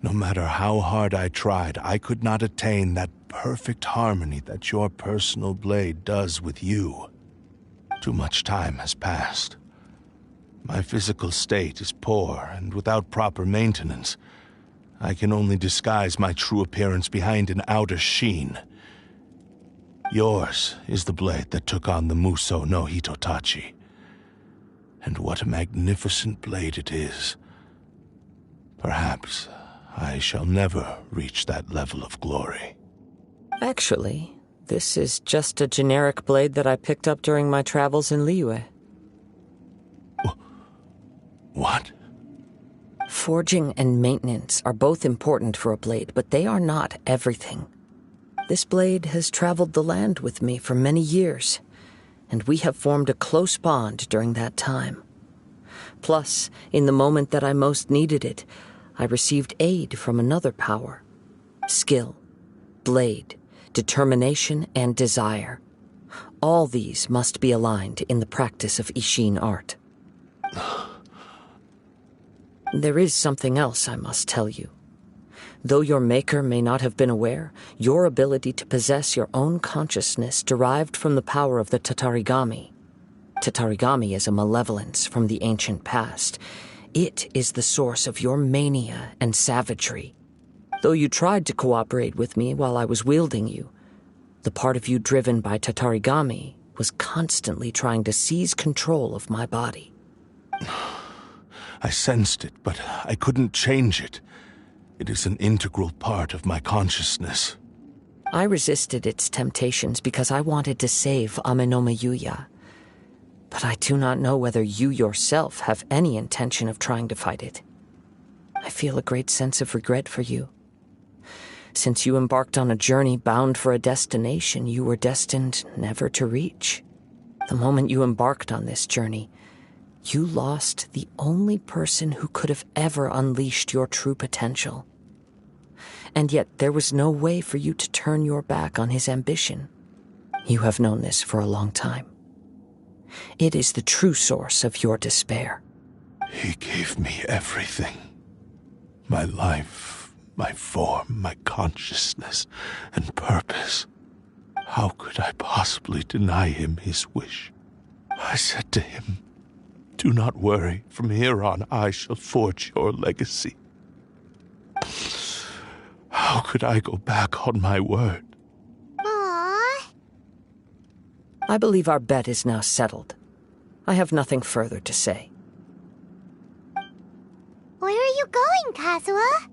Speaker 3: No matter how hard I tried, I could not attain that perfect harmony that your personal blade does with you. Too much time has passed. My physical state is poor, and without proper maintenance, I can only disguise my true appearance behind an outer sheen. Yours is the blade that took on the Muso no Hitotachi. And what a magnificent blade it is. Perhaps I shall never reach that level of glory.
Speaker 1: Actually, this is just a generic blade that I picked up during my travels in Liyue.
Speaker 3: What?
Speaker 1: Forging and maintenance are both important for a blade, but they are not everything. This blade has traveled the land with me for many years, and we have formed a close bond during that time. Plus, in the moment that I most needed it, I received aid from another power. Skill, blade, determination, and desire. All these must be aligned in the practice of Ishin art. There is something else I must tell you. Though your maker may not have been aware, your ability to possess your own consciousness derived from the power of the Tatarigami. Tatarigami is a malevolence from the ancient past. It is the source of your mania and savagery. Though you tried to cooperate with me while I was wielding you, the part of you driven by Tatarigami was constantly trying to seize control of my body.
Speaker 3: I sensed it, but I couldn't change it. It is an integral part of my consciousness.
Speaker 1: I resisted its temptations because I wanted to save Amenoma Yuya. But I do not know whether you yourself have any intention of trying to fight it. I feel a great sense of regret for you. Since you embarked on a journey bound for a destination you were destined never to reach. The moment you embarked on this journey, you lost the only person who could have ever unleashed your true potential. And yet there was no way for you to turn your back on his ambition. You have known this for a long time. It is the true source of your despair.
Speaker 3: He gave me everything. My life, my form, my consciousness, and purpose. How could I possibly deny him his wish? I said to him, "Do not worry. From here on, I shall forge your legacy." How could I go back on my word?
Speaker 4: Aww.
Speaker 1: I believe our bet is now settled. I have nothing further to say.
Speaker 4: Where are you going, Kazuha?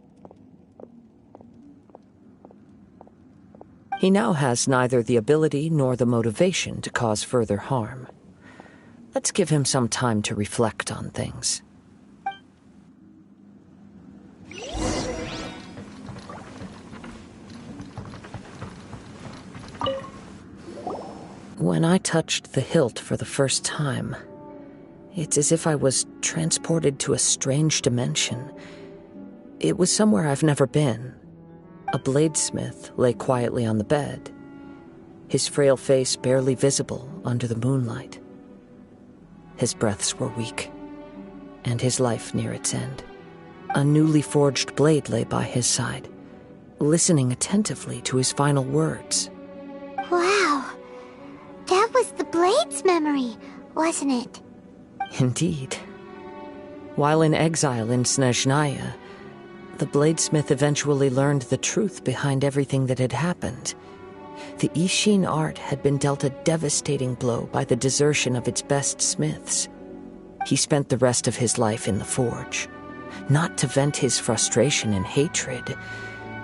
Speaker 1: He now has neither the ability nor the motivation to cause further harm. Let's give him some time to reflect on things. When I touched the hilt for the first time, it's as if I was transported to a strange dimension. It was somewhere I've never been. A bladesmith lay quietly on the bed, his frail face barely visible under the moonlight. His breaths were weak, and his life near its end. A newly forged blade lay by his side, listening attentively to his final words.
Speaker 4: Wow. That was the blade's memory, wasn't it?
Speaker 1: Indeed. While in exile in Snezhnaya, the bladesmith eventually learned the truth behind everything that had happened. The Ishin art had been dealt a devastating blow by the desertion of its best smiths. He spent the rest of his life in the forge, not to vent his frustration and hatred,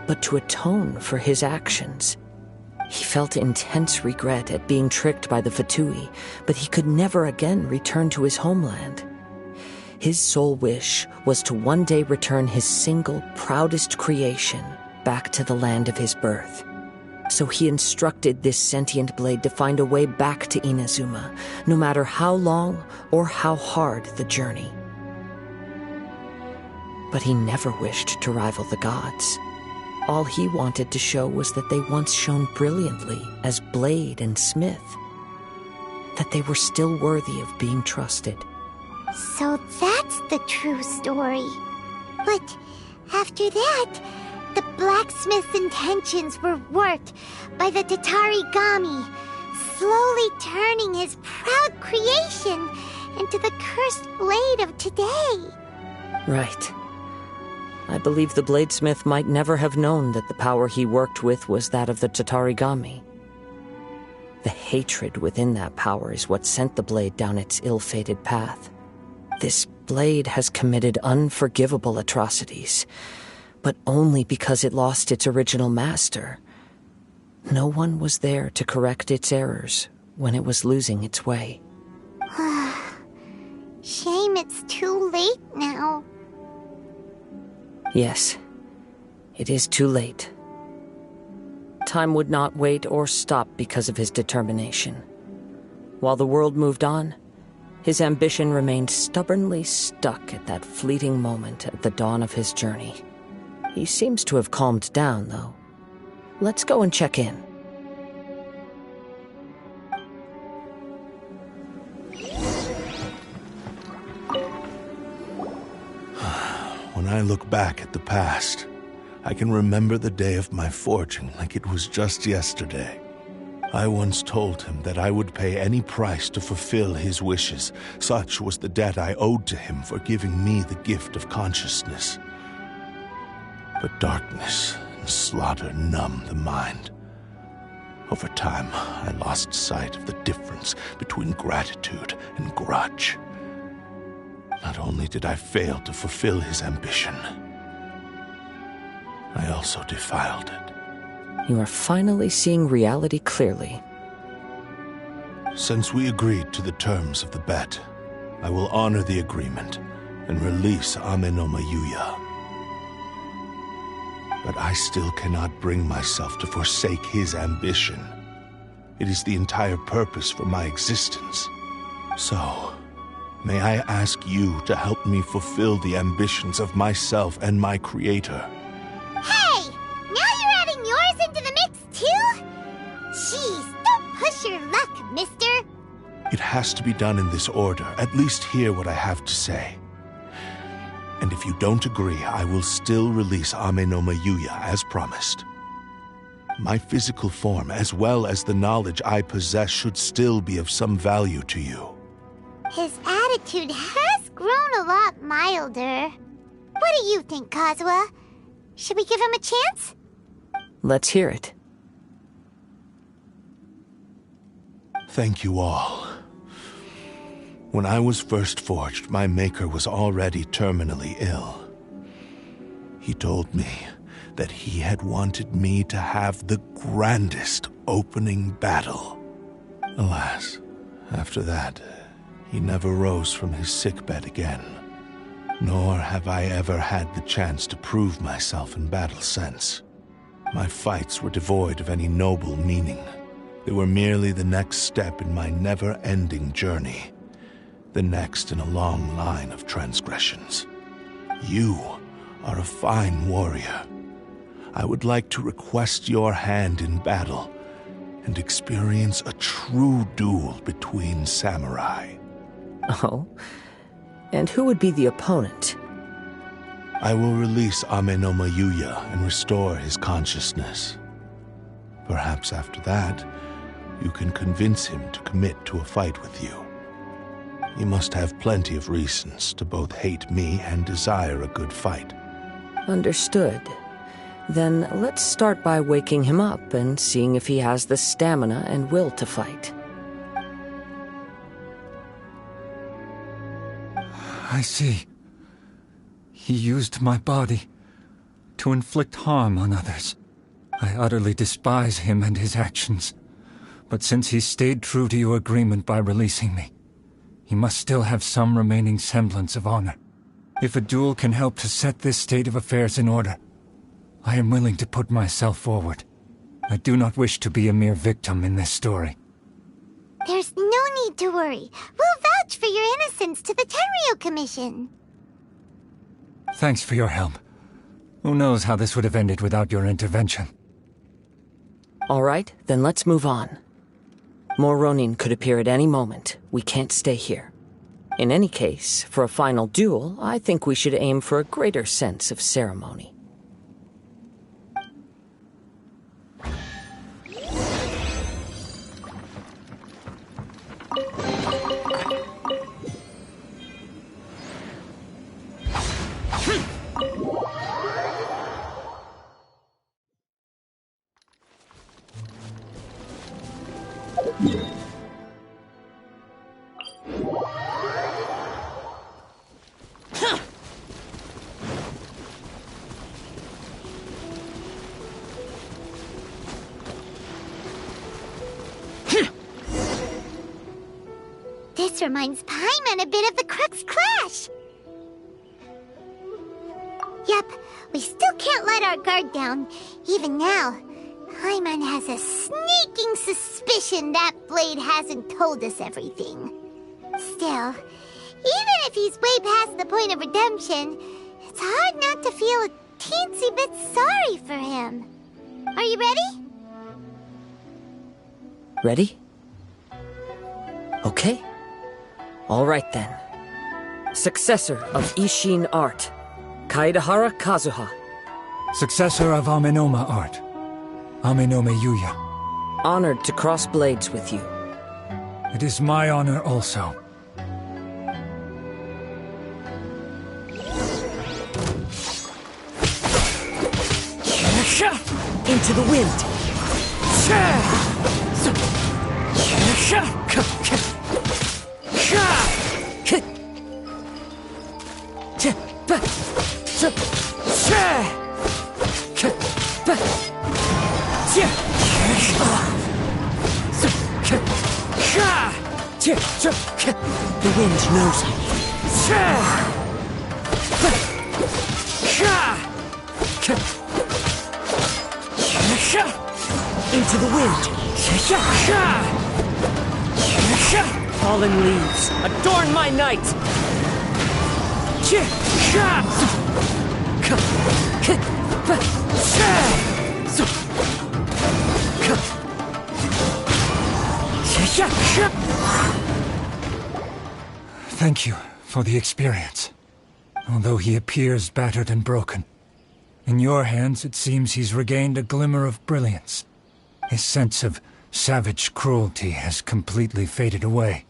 Speaker 1: but to atone for his actions. He felt intense regret at being tricked by the Fatui, but he could never again return to his homeland. His sole wish was to one day return his single, proudest creation back to the land of his birth. So he instructed this sentient blade to find a way back to Inazuma, no matter how long or how hard the journey. But he never wished to rival the gods. All he wanted to show was that they once shone brilliantly as blade and smith, that they were still worthy of being trusted.
Speaker 4: So that's the true story. But after that, the blacksmith's intentions were worked by the Tatarigami, slowly turning his proud creation into the cursed blade of today.
Speaker 1: Right. I believe the bladesmith might never have known that the power he worked with was that of the Tatarigami. The hatred within that power is what sent the blade down its ill-fated path. This blade has committed unforgivable atrocities, but only because it lost its original master. No one was there to correct its errors when it was losing its way.
Speaker 4: Shame it's too late now.
Speaker 1: Yes, it is too late. Time would not wait or stop because of his determination. While the world moved on, his ambition remained stubbornly stuck at that fleeting moment at the dawn of his journey. He seems to have calmed down, though. Let's go and check in.
Speaker 3: When I look back at the past, I can remember the day of my forging like it was just yesterday. I once told him that I would pay any price to fulfill his wishes. Such was the debt I owed to him for giving me the gift of consciousness. But darkness and slaughter numb the mind. Over time, I lost sight of the difference between gratitude and grudge. Not only did I fail to fulfill his ambition, I also defiled it.
Speaker 1: You are finally seeing reality clearly.
Speaker 3: Since we agreed to the terms of the bet, I will honor the agreement and release Ame no Mayuya. But I still cannot bring myself to forsake his ambition. It is the entire purpose for my existence. So, may I ask you to help me fulfill the ambitions of myself and my creator?
Speaker 4: Hey! Now you're adding yours into the mix, too? Jeez, don't push your luck, mister.
Speaker 3: It has to be done in this order. At least hear what I have to say. And if you don't agree, I will still release Ame no Mayuya as promised. My physical form, as well as the knowledge I possess, should still be of some value to you.
Speaker 4: His attitude has grown a lot milder. What do you think, Kazuha? Should we give him a chance?
Speaker 1: Let's hear it.
Speaker 3: Thank you all. When I was first forged, my maker was already terminally ill. He told me that he had wanted me to have the grandest opening battle. Alas, after that, he never rose from his sickbed again. Nor have I ever had the chance to prove myself in battle since. My fights were devoid of any noble meaning. They were merely the next step in my never-ending journey. The next in a long line of transgressions. You are a fine warrior. I would like to request your hand in battle and experience a true duel between samurai.
Speaker 1: Oh? And who would be the opponent?
Speaker 3: I will release Ame no Mayuya and restore his consciousness. Perhaps after that, you can convince him to commit to a fight with you. He must have plenty of reasons to both hate me and desire a good fight.
Speaker 1: Understood. Then let's start by waking him up and seeing if he has the stamina and will to fight.
Speaker 7: I see. He used my body to inflict harm on others. I utterly despise him and his actions. But since he stayed true to your agreement by releasing me, he must still have some remaining semblance of honor. If a duel can help to set this state of affairs in order, I am willing to put myself forward. I do not wish to be a mere victim in this story.
Speaker 4: There's no need to worry. We'll vouch for your innocence to the Tenryo Commission.
Speaker 7: Thanks for your help. Who knows how this would have ended without your intervention?
Speaker 1: All right, then let's move on. More Ronin could appear at any moment. We can't stay here. In any case, for a final duel, I think we should aim for a greater sense of ceremony.
Speaker 4: This reminds Paimon a bit of the Crux Clash. Yep, we still can't let our guard down. Even now, Paimon has a sneaking suspicion that Blade hasn't told us everything. Still, even if he's way past the point of redemption, it's hard not to feel a teensy bit sorry for him. Are you ready?
Speaker 1: Ready? Okay. All right then. Successor of Ishin art, Kaedahara Kazuha.
Speaker 7: Successor of Amenoma art, Amenome Yuya.
Speaker 1: Honored to cross blades with you.
Speaker 7: It is my honor also.
Speaker 10: Into the wind.
Speaker 1: The wind knows me.
Speaker 10: Into the wind. Fallen leaves, adorn my night.
Speaker 7: Thank you for the experience. Although he appears battered and broken, in your hands it seems he's regained a glimmer of brilliance. His sense of savage cruelty has completely faded away.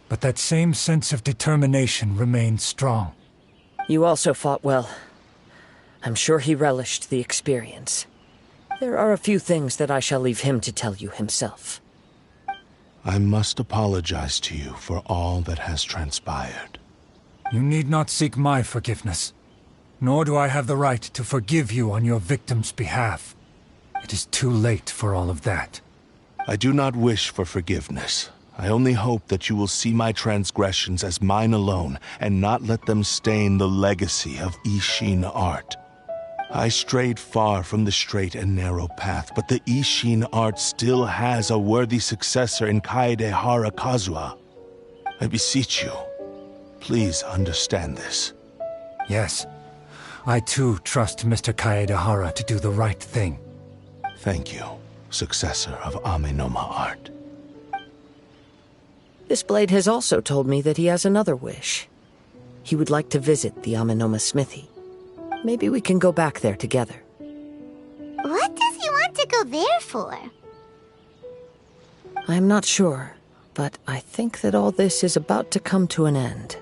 Speaker 7: But that same sense of determination remains strong.
Speaker 1: You also fought well. I'm sure he relished the experience. There are a few things that I shall leave him to tell you himself.
Speaker 3: I must apologize to you for all that has transpired.
Speaker 7: You need not seek my forgiveness. Nor do I have the right to forgive you on your victim's behalf. It is too late for all of that.
Speaker 3: I do not wish for forgiveness. I only hope that you will see my transgressions as mine alone and not let them stain the legacy of Ishin art. I strayed far from the straight and narrow path, but the Ishin art still has a worthy successor in Kaedahara Kazuha. I beseech you, please understand this.
Speaker 7: Yes, I too trust Mr. Kaedahara to do the right thing.
Speaker 3: Thank you, successor of Amenoma art.
Speaker 1: This blade has also told me that he has another wish. He would like to visit the Amenoma smithy. Maybe we can go back there together.
Speaker 4: What does he want to go there for?
Speaker 1: I'm not sure, but I think that all this is about to come to an end.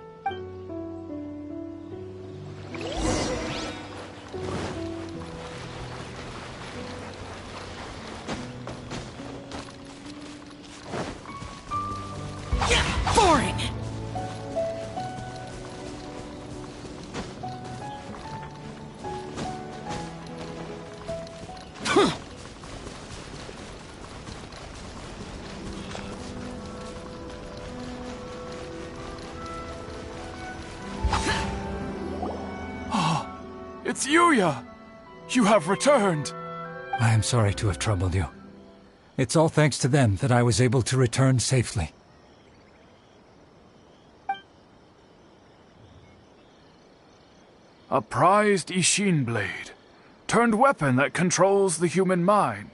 Speaker 10: Boring!
Speaker 8: It's Yuya! You have returned!
Speaker 7: I am sorry to have troubled you. It's all thanks to them that I was able to return safely.
Speaker 8: A prized Ishin blade, turned weapon that controls the human mind.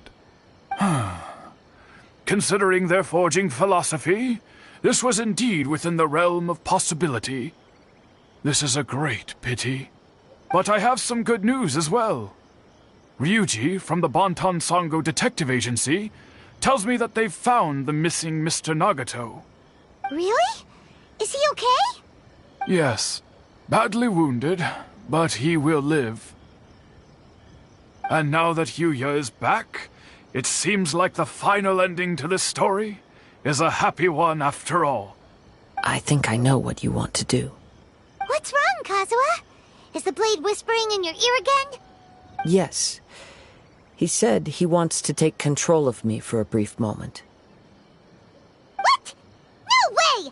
Speaker 8: Considering their forging philosophy, this was indeed within the realm of possibility. This is a great pity. But I have some good news as well. Ryuji, from the Bonton Sango Detective Agency, tells me that they've found the missing Mr. Nagato.
Speaker 4: Really? Is he okay?
Speaker 8: Yes, badly wounded, but he will live. And now that Yuya is back, it seems like the final ending to this story is a happy one after all.
Speaker 1: I think I know what you want to do.
Speaker 4: What's wrong, Kazuha? Is the blade whispering in your ear again?
Speaker 1: Yes. He said he wants to take control of me for a brief moment.
Speaker 4: What? No way!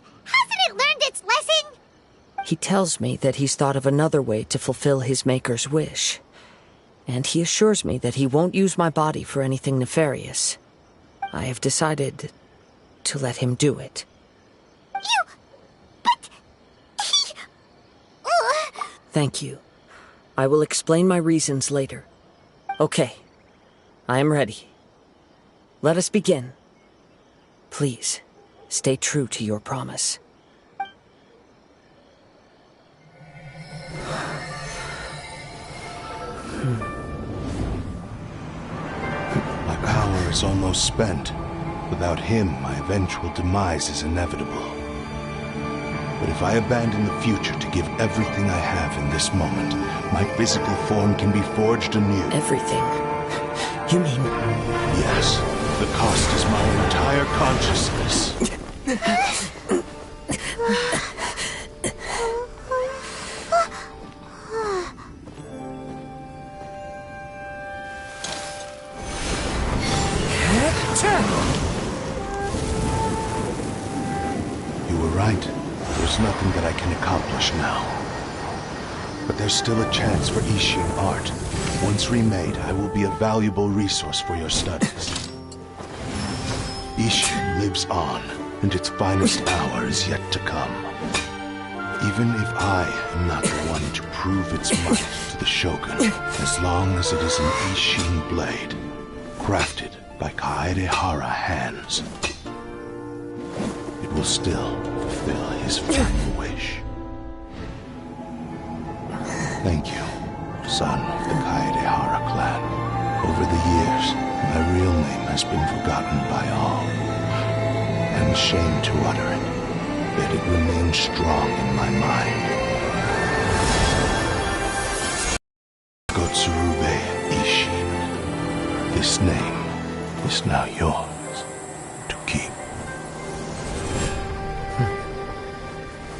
Speaker 1: He tells me that he's thought of another way to fulfill his maker's wish. And he assures me that he won't use my body for anything nefarious. I have decided to let him do it.
Speaker 4: But he...
Speaker 1: Thank you. I will explain my reasons later. Okay. I am ready. Let us begin. Please, stay true to your promise.
Speaker 3: My power is almost spent. Without him, my eventual demise is inevitable. But if I abandon the future to give everything I have in this moment, my physical form can be forged anew.
Speaker 1: Everything? You mean...
Speaker 3: Yes. The cost is my entire consciousness. You were right. There's nothing that I can accomplish now. But there's still a chance for Ishin art. Once remade, I will be a valuable resource for your studies. Ishin lives on, and its finest hour is yet to come. Even if I am not the one to prove its might to the Shogun, as long as it is an Ishin blade, crafted by Kaedehara hands, it will still fulfill his final wish. Thank you, son of the Kaedehara clan. Over the years, my real name has been forgotten by all. I'm ashamed to utter it, yet it remains strong in my mind. Gotsurube Ishin. This name is now yours to keep.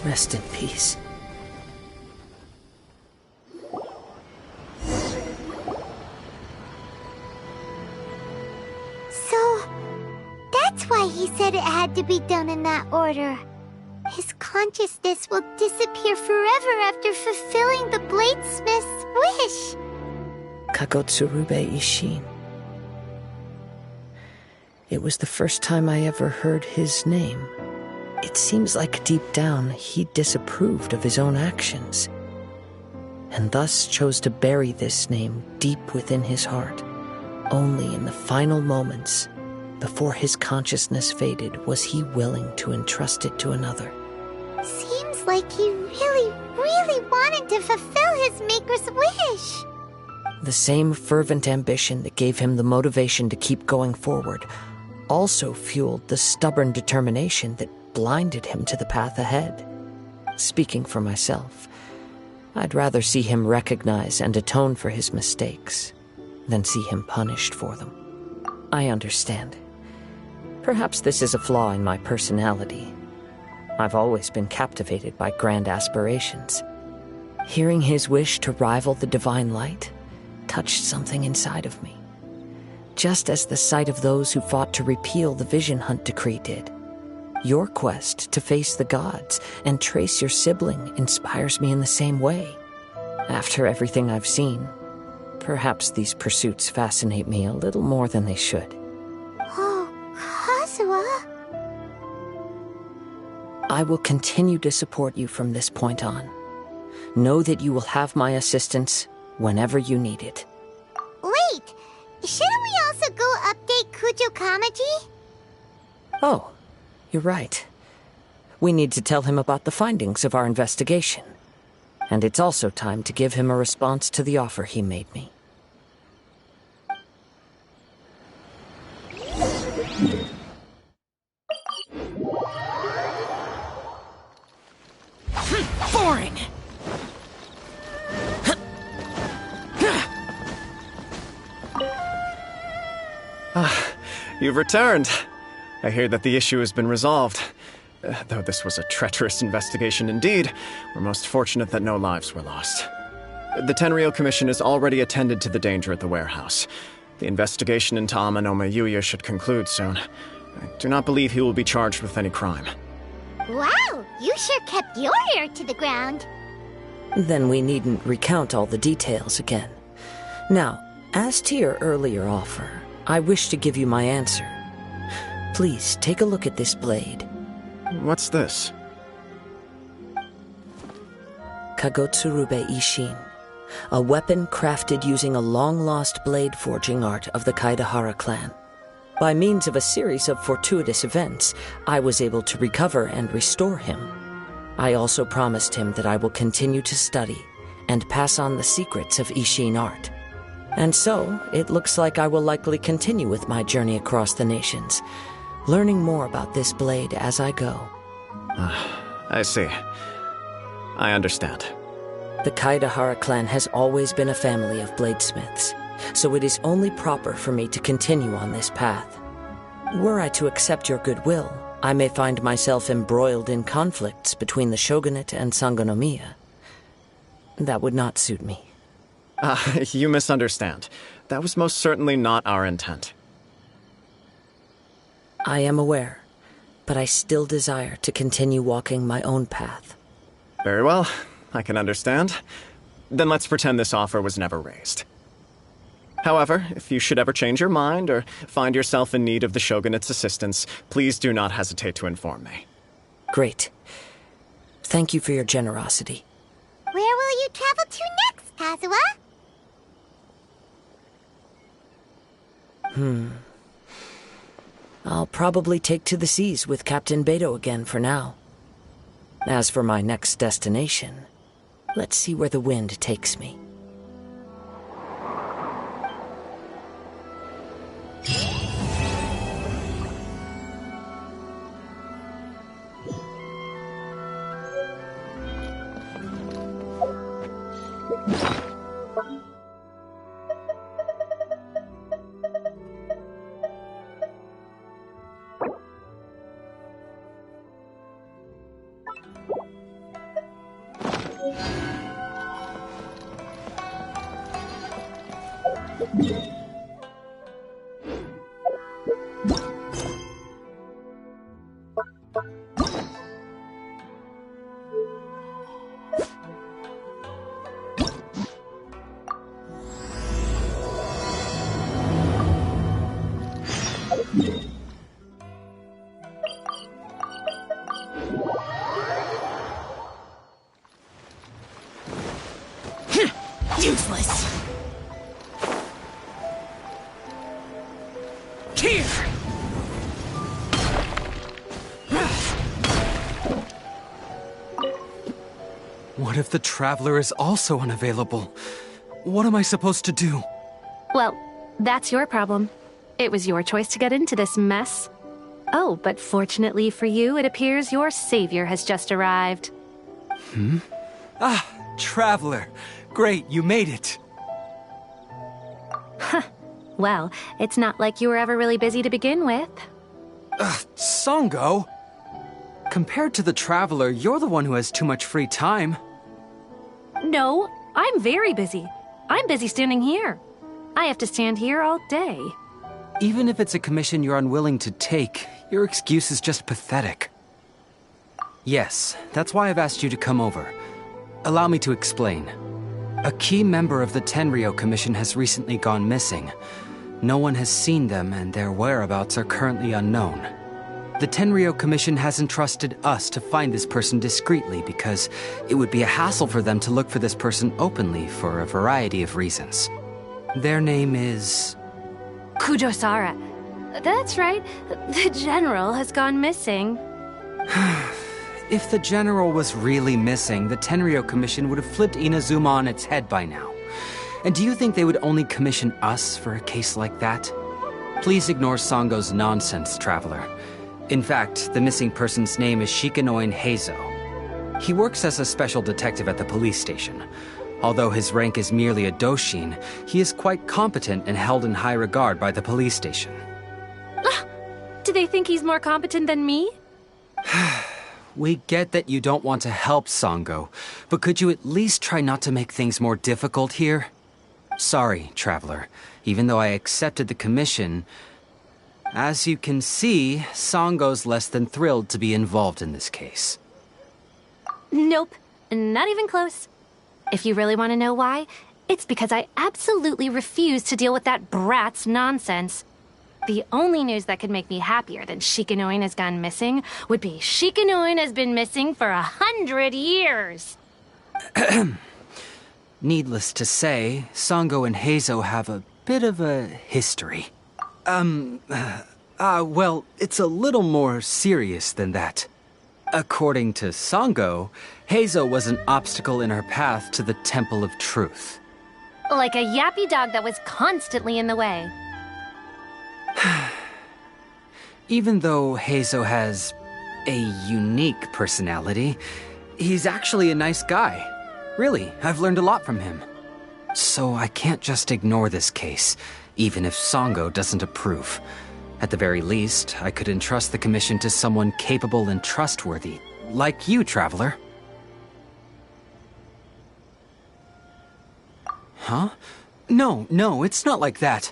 Speaker 1: Rest in peace.
Speaker 4: So, that's why he said it had to be done in that order. His consciousness will disappear forever after fulfilling the bladesmith's wish.
Speaker 1: Kagotsurube Ishin. It was the first time I ever heard his name. It seems like deep down he disapproved of his own actions, and thus chose to bury this name deep within his heart. Only in the final moments, before his consciousness faded, was he willing to entrust it to another.
Speaker 4: Seems like he really, really wanted to fulfill his maker's wish.
Speaker 1: The same fervent ambition that gave him the motivation to keep going forward also fueled the stubborn determination that blinded him to the path ahead. Speaking for myself, I'd rather see him recognize and atone for his mistakes than see him punished for them. I understand. Perhaps this is a flaw in my personality. I've always been captivated by grand aspirations. Hearing his wish to rival the divine light touched something inside of me, just as the sight of those who fought to repeal the Vision Hunt Decree did. Your quest to face the gods and trace your sibling inspires me in the same way. After everything I've seen, perhaps these pursuits fascinate me a little more than they should.
Speaker 4: Oh, Kazuha.
Speaker 1: I will continue to support you from this point on. Know that you will have my assistance whenever you need it.
Speaker 4: Wait! Shouldn't we also go update Kujo Kamaji?
Speaker 1: Oh, you're right. We need to tell him about the findings of our investigation. And it's also time to give him a response to the offer he made me.
Speaker 10: Boring!
Speaker 6: You've returned. I hear that the issue has been resolved. Though this was a treacherous investigation indeed, we're most fortunate that no lives were lost. The Tenryou Commission has already attended to the danger at the warehouse. The investigation into Ama no Mayuya should conclude soon. I do not believe he will be charged with any crime.
Speaker 4: Wow, you sure kept your ear to the ground.
Speaker 1: Then we needn't recount all the details again. Now, as to your earlier offer, I wish to give you my answer. Please take a look at this blade.
Speaker 6: What's this?
Speaker 1: Kagotsurube Ishin, a weapon crafted using a long-lost blade forging art of the Kaidahara clan. By means of a series of fortuitous events, I was able to recover and restore him. I also promised him that I will continue to study and pass on the secrets of Ishin art. And so, it looks like I will likely continue with my journey across the nations, learning more about this blade as I go.
Speaker 6: I see. I understand.
Speaker 1: The Kaidahara clan has always been a family of bladesmiths, so it is only proper for me to continue on this path. Were I to accept your goodwill, I may find myself embroiled in conflicts between the shogunate and Sangonomiya. That would not suit me.
Speaker 6: You misunderstand. That was most certainly not our intent.
Speaker 1: I am aware, but I still desire to continue walking my own path.
Speaker 6: Very well. I can understand. Then let's pretend this offer was never raised. However, if you should ever change your mind or find yourself in need of the Shogunate's assistance, please do not hesitate to inform me.
Speaker 1: Great. Thank you for your generosity.
Speaker 4: Where will you travel to next, Kazuha?
Speaker 1: I'll probably take to the seas with Captain Beto again for now. As for my next destination, let's see where the wind takes me.
Speaker 11: Useless. Here.
Speaker 7: What if the Traveler is also unavailable? What am I supposed to do?
Speaker 13: Well, that's your problem. It was your choice to get into this mess. Oh, but fortunately for you, it appears your savior has just arrived.
Speaker 7: Ah, Traveler. Great, you made it.
Speaker 13: Well, it's not like you were ever really busy to begin with.
Speaker 7: Sango? Compared to the Traveler, you're the one who has too much free time.
Speaker 13: No, I'm very busy. I'm busy standing here. I have to stand here all day.
Speaker 7: Even if it's a commission you're unwilling to take, your excuse is just pathetic. Yes, that's why I've asked you to come over. Allow me to explain. A key member of the Tenryo Commission has recently gone missing. No one has seen them, and their whereabouts are currently unknown. The Tenryo Commission has entrusted us to find this person discreetly because it would be a hassle for them to look for this person openly for a variety of reasons. Their name is...
Speaker 13: Kujosara. That's right. The General has gone missing.
Speaker 7: If the General was really missing, the Tenryo Commission would have flipped Inazuma on its head by now. And do you think they would only commission us for a case like that? Please ignore Sango's nonsense, Traveler. In fact, the missing person's name is Shikanoin Heizou. He works as a special detective at the police station. Although his rank is merely a doshin, he is quite competent and held in high regard by the police station.
Speaker 13: Do they think he's more competent than me?
Speaker 7: We get that you don't want to help Sango, but could you at least try not to make things more difficult here? Sorry, Traveler. Even though I accepted the commission, As you can see, Sango's less than thrilled to be involved in this case.
Speaker 13: Nope, not even close. If you really want to know why, it's because I absolutely refuse to deal with that brat's nonsense. The only news that could make me happier than Shikanoin has gone missing would be Shikanoin has been missing for 100 years.
Speaker 7: Needless to say, Sango and Heizou have a bit of a history. Well, it's a little more serious than that. According to Sango, Heizou was an obstacle in her path to the Temple of Truth.
Speaker 13: Like a yappy dog that was constantly in the way.
Speaker 7: Even though Heizou has a unique personality, he's actually a nice guy. Really, I've learned a lot from him. So I can't just ignore this case, even if Sango doesn't approve. At the very least, I could entrust the commission to someone capable and trustworthy, like you, Traveler. Huh? No, it's not like that.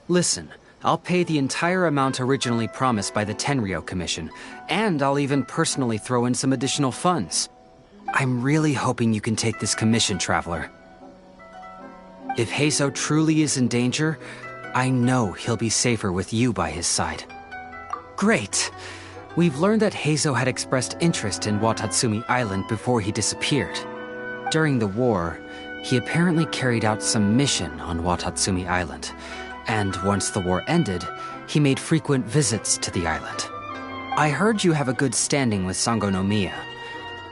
Speaker 7: Listen, I'll pay the entire amount originally promised by the Tenryou Commission, and I'll even personally throw in some additional funds. I'm really hoping you can take this commission, Traveler. If Heizou truly is in danger, I know he'll be safer with you by his side. Great! We've learned that Heizou had expressed interest in Watatsumi Island before he disappeared. During the war, he apparently carried out some mission on Watatsumi Island, and once the war ended, he made frequent visits to the island. I heard you have a good standing with Sango no Miya.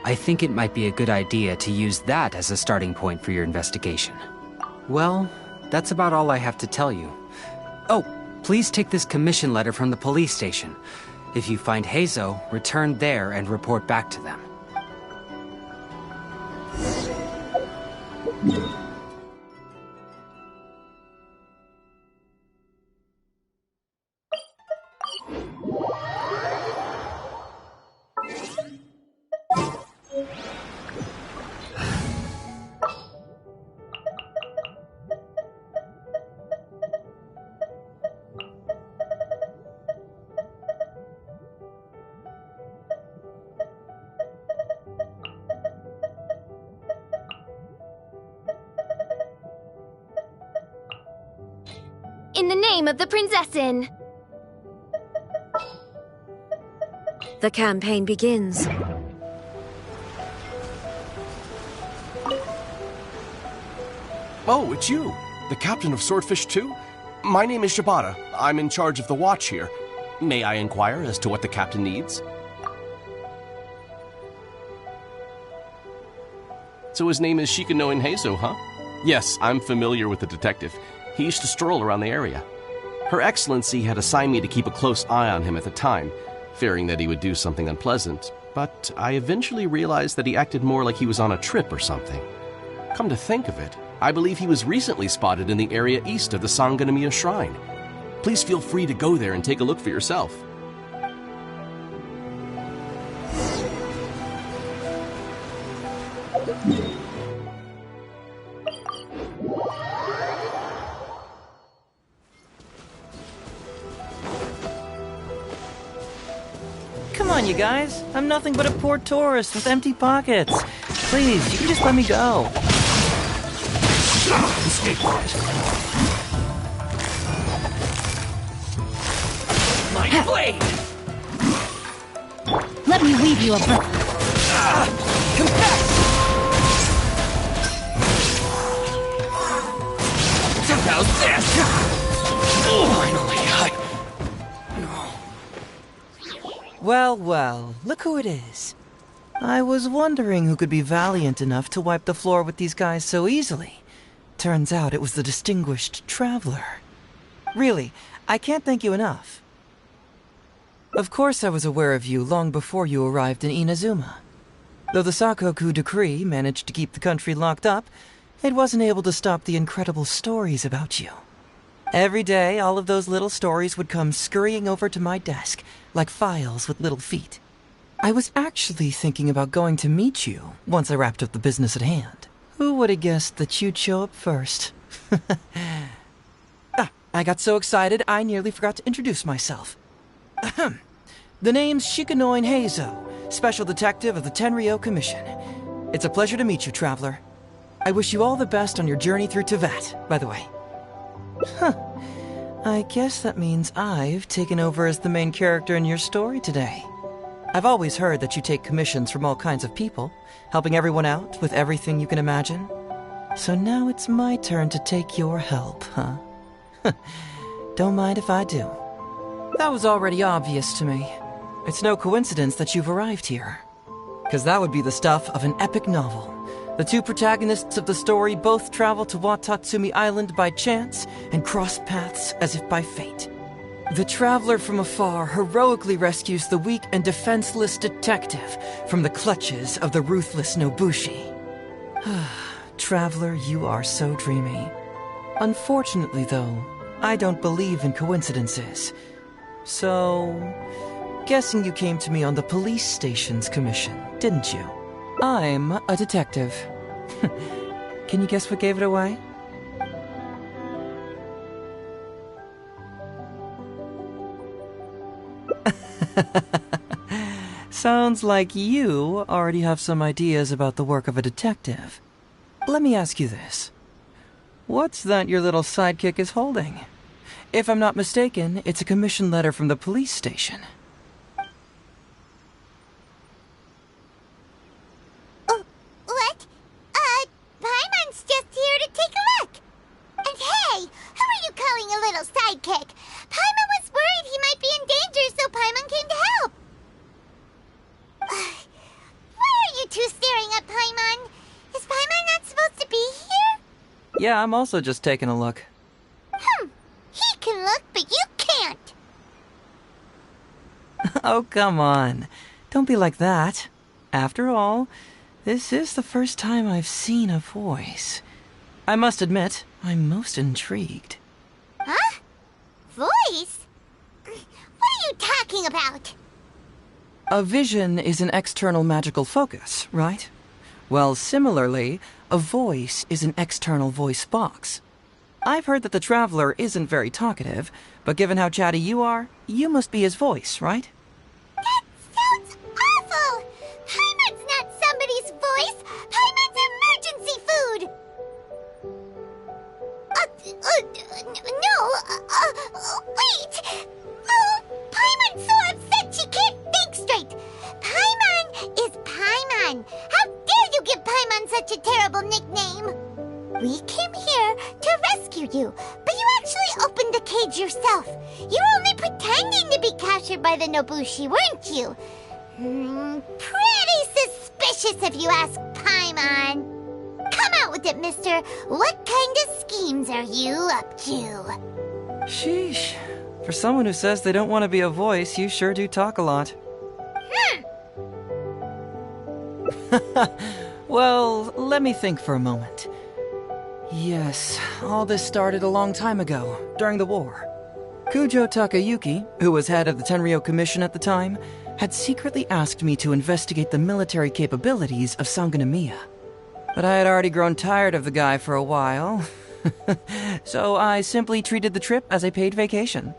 Speaker 7: I think it might be a good idea to use that as a starting point for your investigation. Well, that's about all I have to tell you. Oh, please take this commission letter from the police station. If you find Heizou, return there and report back to them.
Speaker 14: In the name of the Prinzessin!
Speaker 11: The campaign begins.
Speaker 15: Oh, it's you! The captain of Swordfish 2? My name is Shibata. I'm in charge of the watch here. May I inquire as to what the captain needs? So his name is Shikanoin Heizou, huh? Yes, I'm familiar with the detective. He used to stroll around the area. Her Excellency had assigned me to keep a close eye on him at the time, fearing that he would do something unpleasant, but I eventually realized that he acted more like he was on a trip or something. Come to think of it, I believe he was recently spotted in the area east of the Sangonomiya Shrine. Please feel free to go there and take a look for yourself.
Speaker 10: Come on, you guys. I'm nothing but a poor tourist with empty pockets. Please, you can just let me go.
Speaker 2: My blade!
Speaker 11: Let me weave you a bird.
Speaker 2: Confess! How's this? Finally,
Speaker 10: Well, look who it is. I was wondering who could be valiant enough to wipe the floor with these guys so easily. Turns out it was the distinguished traveler. Really, I can't thank you enough. Of course I was aware of you long before you arrived in Inazuma. Though the Sakoku decree managed to keep the country locked up, it wasn't able to stop the incredible stories about you. Every day, all of those little stories would come scurrying over to my desk, like files with little feet. I was actually thinking about going to meet you once I wrapped up the business at hand. Who would have guessed that you'd show up first? I got so excited I nearly forgot to introduce myself. Ahem. The name's Shikanoin Heizou, Special Detective of the Tenryou Commission. It's a pleasure to meet you, Traveler. I wish you all the best on your journey through Teyvat, by the way. Huh. I guess that means I've taken over as the main character in your story today. I've always heard that you take commissions from all kinds of people, helping everyone out with everything you can imagine. So now it's my turn to take your help, huh? Don't mind if I do. That was already obvious to me. It's no coincidence that you've arrived here. Because that would be the stuff of an epic novel. The two protagonists of the story both travel to Watatsumi Island by chance and cross paths as if by fate. The traveler from afar heroically rescues the weak and defenseless detective from the clutches of the ruthless Nobushi. Traveler, you are so dreamy. Unfortunately, though, I don't believe in coincidences. So, guessing you came to me on the police station's commission, didn't you? I'm a detective. Can you guess what gave it away? Sounds like you already have some ideas about the work of a detective. Let me ask you this. What's that your little sidekick is holding? If I'm not mistaken, it's a commission letter from the police station.
Speaker 4: What? Paimon's just here to take a look. And hey, who are you calling a little sidekick? Paimon was worried he might be in danger, so Paimon came to help. Why are you two staring at Paimon? Is Paimon not supposed to be here?
Speaker 10: Yeah, I'm also just taking a look.
Speaker 4: He can look, but you can't.
Speaker 10: Oh, come on. Don't be like that. After all, this is the first time I've seen a voice. I must admit, I'm most intrigued.
Speaker 4: Huh? Voice? What are you talking about?
Speaker 10: A vision is an external magical focus, right? Well, similarly, a voice is an external voice box. I've heard that the Traveler isn't very talkative, but given how chatty you are, you must be his voice, right?
Speaker 4: That sounds awful! Paimon's not somebody's voice! Paimon's emergency food! Wait! Oh, Paimon's so upset she can't think straight! Paimon is Paimon! How dare you give Paimon such a terrible nickname? We came here to rescue you, but you actually opened the cage yourself. You were only pretending to be captured by the Nobushi, weren't you? Pretty suspicious if you ask Paimon. Come out with it, mister. What kind of schemes are you up to?
Speaker 10: Sheesh. For someone who says they don't want to be a voice, you sure do talk a lot. Well, let me think for a moment. Yes, all this started a long time ago, during the war. Kujo Takayuki, who was head of the Tenryou Commission at the time, had secretly asked me to investigate the military capabilities of Sangonomiya. But I had already grown tired of the guy for a while, so I simply treated the trip as a paid vacation.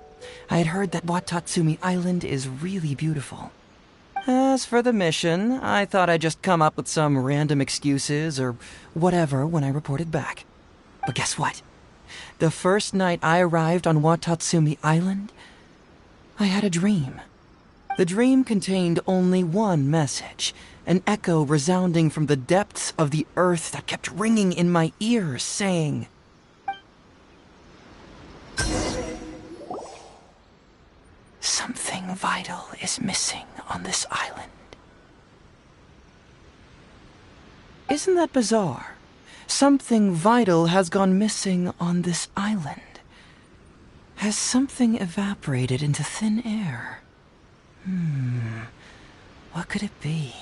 Speaker 10: I had heard that Watatsumi Island is really beautiful. As for the mission, I thought I'd just come up with some random excuses or whatever when I reported back. But guess what? The first night I arrived on Watatsumi Island, I had a dream. The dream contained only one message, an echo resounding from the depths of the earth that kept ringing in my ears, saying, "Something vital is missing on this island." Isn't that bizarre? Something vital has gone missing on this island. Has something evaporated into thin air? What could it be?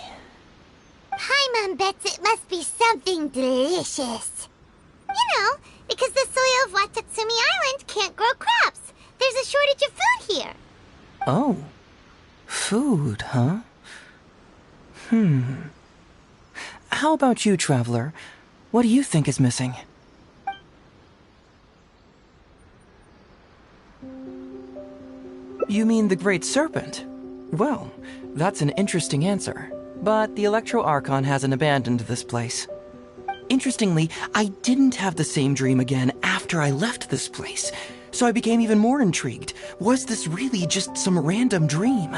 Speaker 4: Paimon bets it must be something delicious. You know, because the soil of Watatsumi Island can't grow crops. There's a shortage of food here.
Speaker 10: Oh, food, huh? How about you, Traveler? What do you think is missing? You mean the Great Serpent? Well, that's an interesting answer. But the Electro Archon hasn't abandoned this place. Interestingly, I didn't have the same dream again after I left this place. So I became even more intrigued. Was this really just some random dream?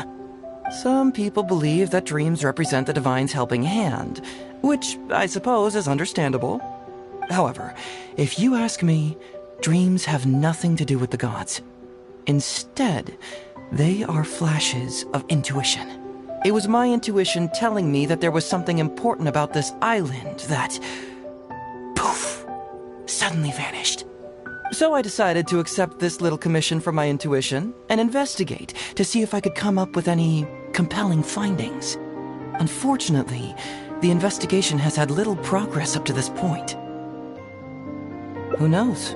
Speaker 10: Some people believe that dreams represent the Divine's helping hand, which I suppose is understandable. However, if you ask me, dreams have nothing to do with the gods. Instead, they are flashes of intuition. It was my intuition telling me that there was something important about this island that, poof, suddenly vanished. So I decided to accept this little commission from my intuition and investigate to see if I could come up with any compelling findings. Unfortunately, the investigation has had little progress up to this point. Who knows?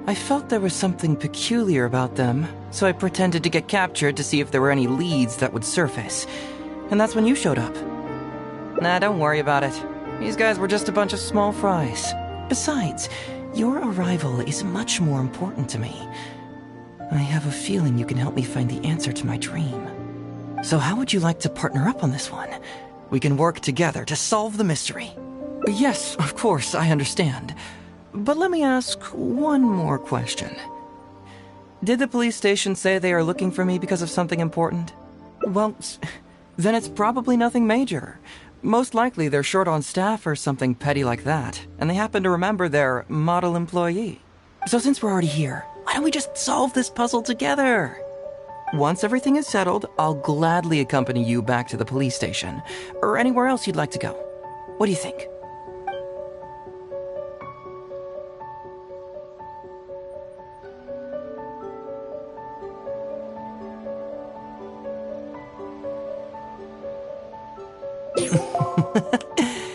Speaker 10: I felt there was something peculiar about them, so I pretended to get captured to see if there were any leads that would surface. And that's when you showed up. Nah, don't worry about it. These guys were just a bunch of small fries. Besides, your arrival is much more important to me. I have a feeling you can help me find the answer to my dream. So how would you like to partner up on this one? We can work together to solve the mystery. Yes, of course, I understand. But let me ask one more question. Did the police station say they are looking for me because of something important? Well, then it's probably nothing major. Most likely they're short on staff or something petty like that, and they happen to remember their model employee. So since we're already here, why don't we just solve this puzzle together? Once everything is settled, I'll gladly accompany you back to the police station, or anywhere else you'd like to go. What do you think?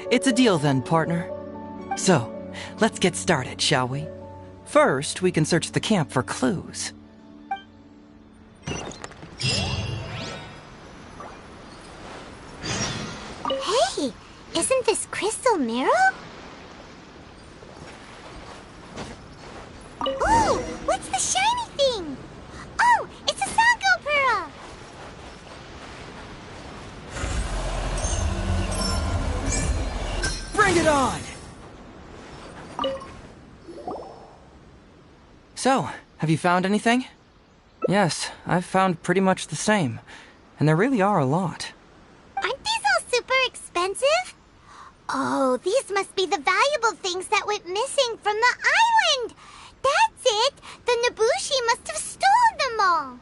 Speaker 10: It's a deal then, partner. So, let's get started, shall we? First, we can search the camp for clues.
Speaker 4: Hey, isn't this Crystal Marrow? Ooh, what's the shiny thing? Oh, it's a Sango Pearl!
Speaker 10: Bring it on! So, have you found anything? Yes, I've found pretty much the same. And there really are a lot.
Speaker 4: Aren't these all super expensive? Oh, these must be the valuable things that went missing from the island! That's it! The Nobushi must have stolen them all!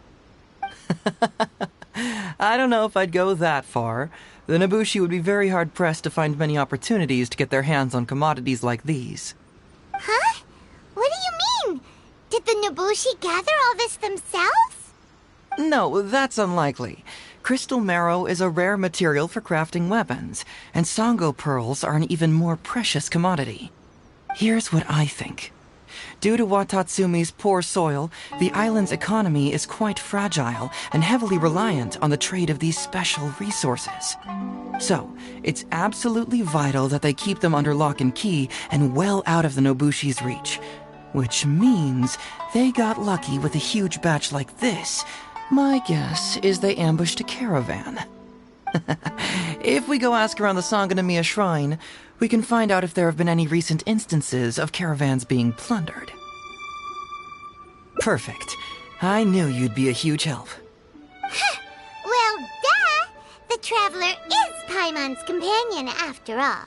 Speaker 10: I don't know if I'd go that far. The Nobushi would be very hard-pressed to find many opportunities to get their hands on commodities like these.
Speaker 4: Huh? What do you mean? Did the Nobushi gather all this themselves?
Speaker 10: No, that's unlikely. Crystal marrow is a rare material for crafting weapons, and Sango pearls are an even more precious commodity. Here's what I think. Due to Watatsumi's poor soil, the island's economy is quite fragile and heavily reliant on the trade of these special resources. So, it's absolutely vital that they keep them under lock and key and well out of the Nobushi's reach. Which means they got lucky with a huge batch like this. My guess is they ambushed a caravan. If we go ask around the Sangonomiya Shrine, we can find out if there have been any recent instances of caravans being plundered. Perfect. I knew you'd be a huge help.
Speaker 4: Well, duh! The Traveler is Paimon's companion after all.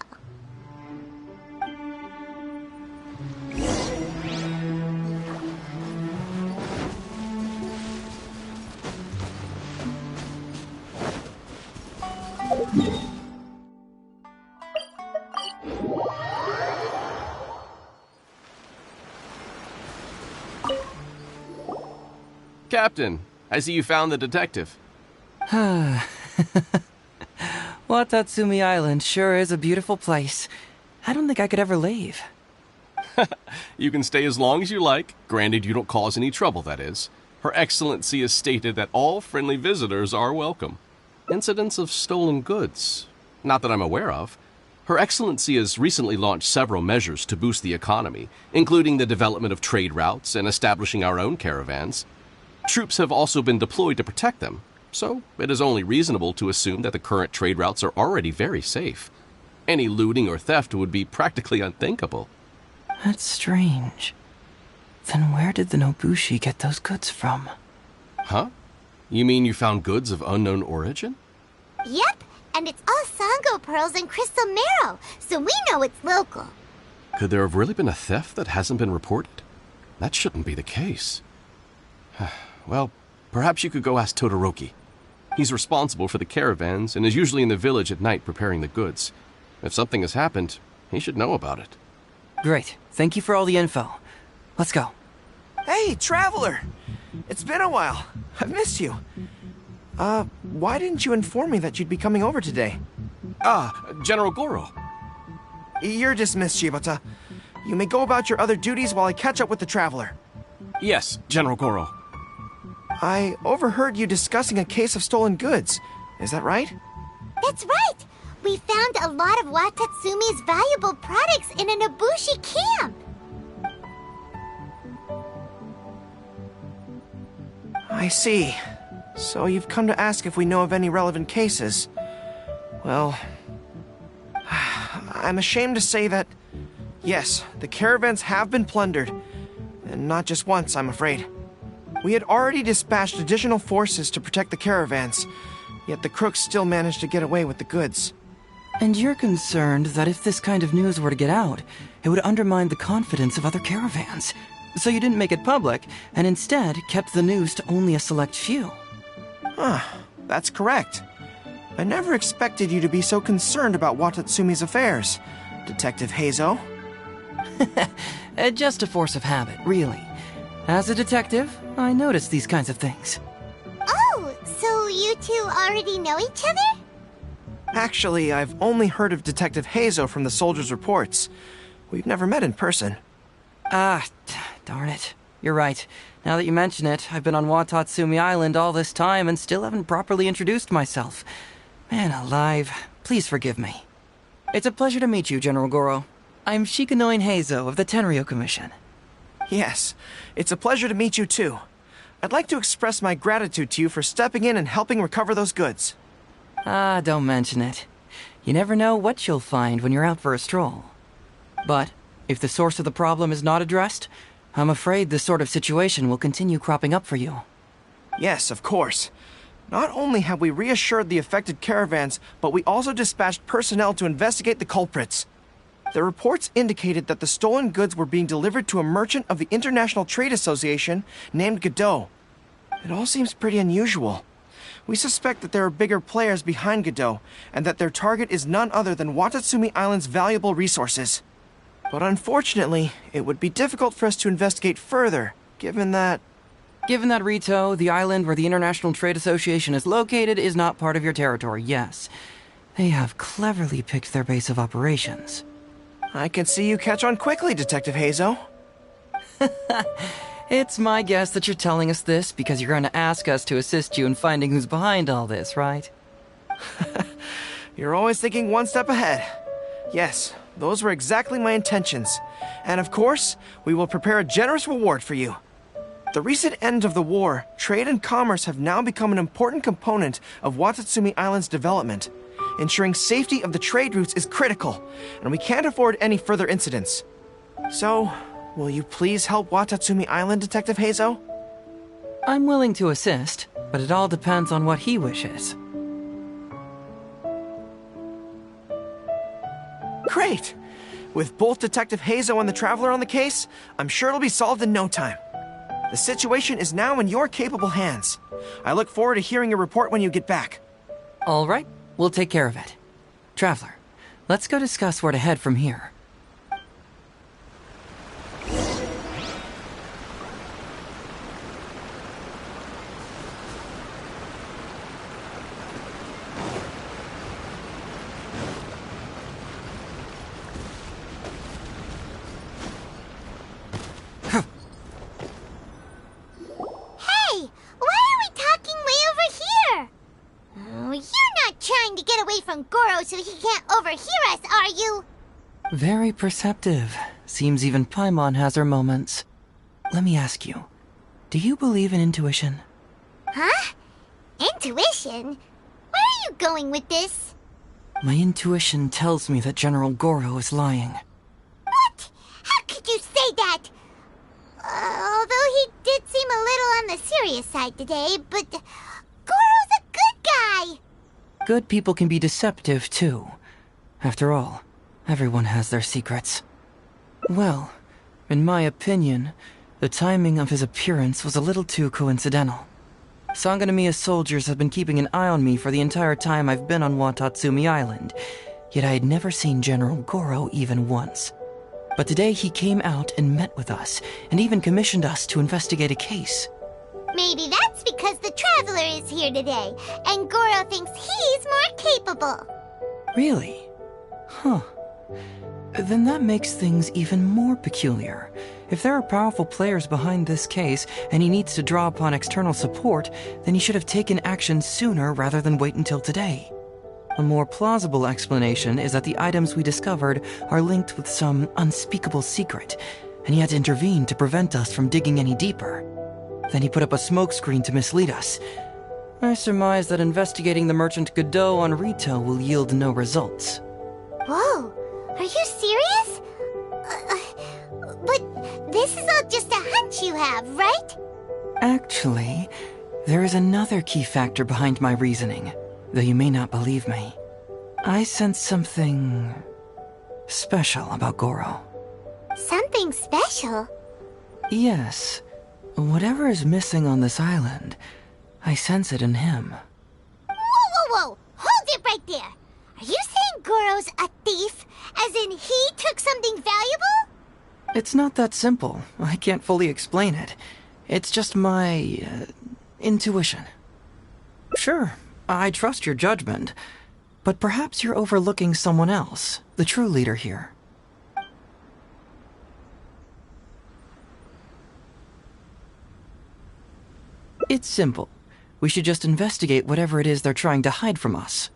Speaker 15: Captain, I see you found the detective.
Speaker 10: Watatsumi Island sure is a beautiful place. I don't think I could ever leave.
Speaker 15: You can stay as long as you like, granted you don't cause any trouble, that is. Her Excellency has stated that all friendly visitors are welcome. Incidents of stolen goods? Not that I'm aware of. Her Excellency has recently launched several measures to boost the economy, including the development of trade routes and establishing our own caravans. Troops have also been deployed to protect them, so it is only reasonable to assume that the current trade routes are already very safe. Any looting or theft would be practically unthinkable.
Speaker 10: That's strange. Then where did the Nobushi get those goods from?
Speaker 15: Huh? You mean you found goods of unknown origin?
Speaker 4: Yep, and it's all Sango pearls and crystal marrow, so we know it's local.
Speaker 15: Could there have really been a theft that hasn't been reported? That shouldn't be the case. Well, perhaps you could go ask Todoroki. He's responsible for the caravans and is usually in the village at night preparing the goods. If something has happened, he should know about it.
Speaker 10: Great. Thank you for all the info. Let's go.
Speaker 16: Hey, Traveler! It's been a while. I've missed you. Why didn't you inform me that you'd be coming over today?
Speaker 15: General Goro.
Speaker 16: You're dismissed, Shibata. You may go about your other duties while I catch up with the Traveler.
Speaker 15: Yes, General Goro.
Speaker 16: I overheard you discussing a case of stolen goods. Is that right?
Speaker 4: That's right! We found a lot of Watatsumi's valuable products in a Nobushi camp!
Speaker 16: I see. So you've come to ask if we know of any relevant cases. Well, I'm ashamed to say that, yes, the caravans have been plundered. And not just once, I'm afraid. We had already dispatched additional forces to protect the caravans, yet the crooks still managed to get away with the goods.
Speaker 10: And you're concerned that if this kind of news were to get out, it would undermine the confidence of other caravans. So you didn't make it public, and instead kept the news to only a select few.
Speaker 16: That's correct. I never expected you to be so concerned about Watatsumi's affairs, Detective Heizou.
Speaker 10: Just a force of habit, really. As a detective, I notice these kinds of things.
Speaker 4: Oh, so you two already know each other?
Speaker 16: Actually, I've only heard of Detective Heizou from the soldiers' reports. We've never met in person.
Speaker 10: Darn it. You're right. Now that you mention it, I've been on Watatsumi Island all this time and still haven't properly introduced myself. Man alive, please forgive me. It's a pleasure to meet you, General Goro. I'm Shikanoin Heizou of the Tenryo Commission.
Speaker 16: Yes, it's a pleasure to meet you too. I'd like to express my gratitude to you for stepping in and helping recover those goods.
Speaker 10: Don't mention it. You never know what you'll find when you're out for a stroll. But if the source of the problem is not addressed, I'm afraid this sort of situation will continue cropping up for you.
Speaker 16: Yes, of course. Not only have we reassured the affected caravans, but we also dispatched personnel to investigate the culprits. The reports indicated that the stolen goods were being delivered to a merchant of the International Trade Association named Godot. It all seems pretty unusual. We suspect that there are bigger players behind Godot, and that their target is none other than Watatsumi Island's valuable resources. But unfortunately, it would be difficult for us to investigate further, given that...
Speaker 10: Given that, Rito, the island where the International Trade Association is located is not part of your territory, yes. They have cleverly picked their base of operations.
Speaker 16: I can see you catch on quickly, Detective Heizou.
Speaker 10: It's my guess that you're telling us this because you're going to ask us to assist you in finding who's behind all this, right?
Speaker 16: You're always thinking one step ahead. Yes, those were exactly my intentions. And of course, we will prepare a generous reward for you. The recent end of the war, trade and commerce have now become an important component of Watatsumi Island's development. Ensuring safety of the trade routes is critical, and we can't afford any further incidents. So, will you please help Watatsumi Island, Detective Heizou?
Speaker 10: I'm willing to assist, but it all depends on what he wishes.
Speaker 16: Great! With both Detective Heizou and the Traveler on the case, I'm sure it'll be solved in no time. The situation is now in your capable hands. I look forward to hearing your report when you get back.
Speaker 10: All right, we'll take care of it. Traveler, let's go discuss where to head from here.
Speaker 4: Goro so he can't overhear us, are you?
Speaker 10: Very perceptive. Seems even Paimon has her moments. Let me ask you, do you believe in intuition?
Speaker 4: Huh? Intuition? Where are you going with this?
Speaker 10: My intuition tells me that General Goro is lying.
Speaker 4: What? How could you say that? Although he did seem a little on the serious side today, but Goro's a good guy.
Speaker 10: Good people can be deceptive, too. After all, everyone has their secrets. Well, in my opinion, the timing of his appearance was a little too coincidental. Sangonomiya soldiers have been keeping an eye on me for the entire time I've been on Watatsumi Island, yet I had never seen General Goro even once. But today he came out and met with us, and even commissioned us to investigate a case.
Speaker 4: Maybe that's because the Traveler is here today, and Goro thinks he's more capable.
Speaker 10: Really? Huh. Then that makes things even more peculiar. If there are powerful players behind this case, and he needs to draw upon external support, then he should have taken action sooner rather than wait until today. A more plausible explanation is that the items we discovered are linked with some unspeakable secret, and he had to intervene to prevent us from digging any deeper. Then he put up a smokescreen to mislead us. I surmise that investigating the merchant Godot on Rito will yield no results.
Speaker 4: Whoa, are you serious? But this is all just a hunch you have, right?
Speaker 10: Actually, there is another key factor behind my reasoning, though you may not believe me. I sense something special about Goro.
Speaker 4: Something special?
Speaker 10: Yes. Whatever is missing on this island, I sense it in him.
Speaker 4: Whoa! Hold it right there! Are you saying Goro's a thief? As in he took something valuable?
Speaker 10: It's not that simple. I can't fully explain it. It's just my intuition. Sure, I trust your judgment, but perhaps you're overlooking someone else, the true leader here. It's simple. We should just investigate whatever it is they're trying to hide from us.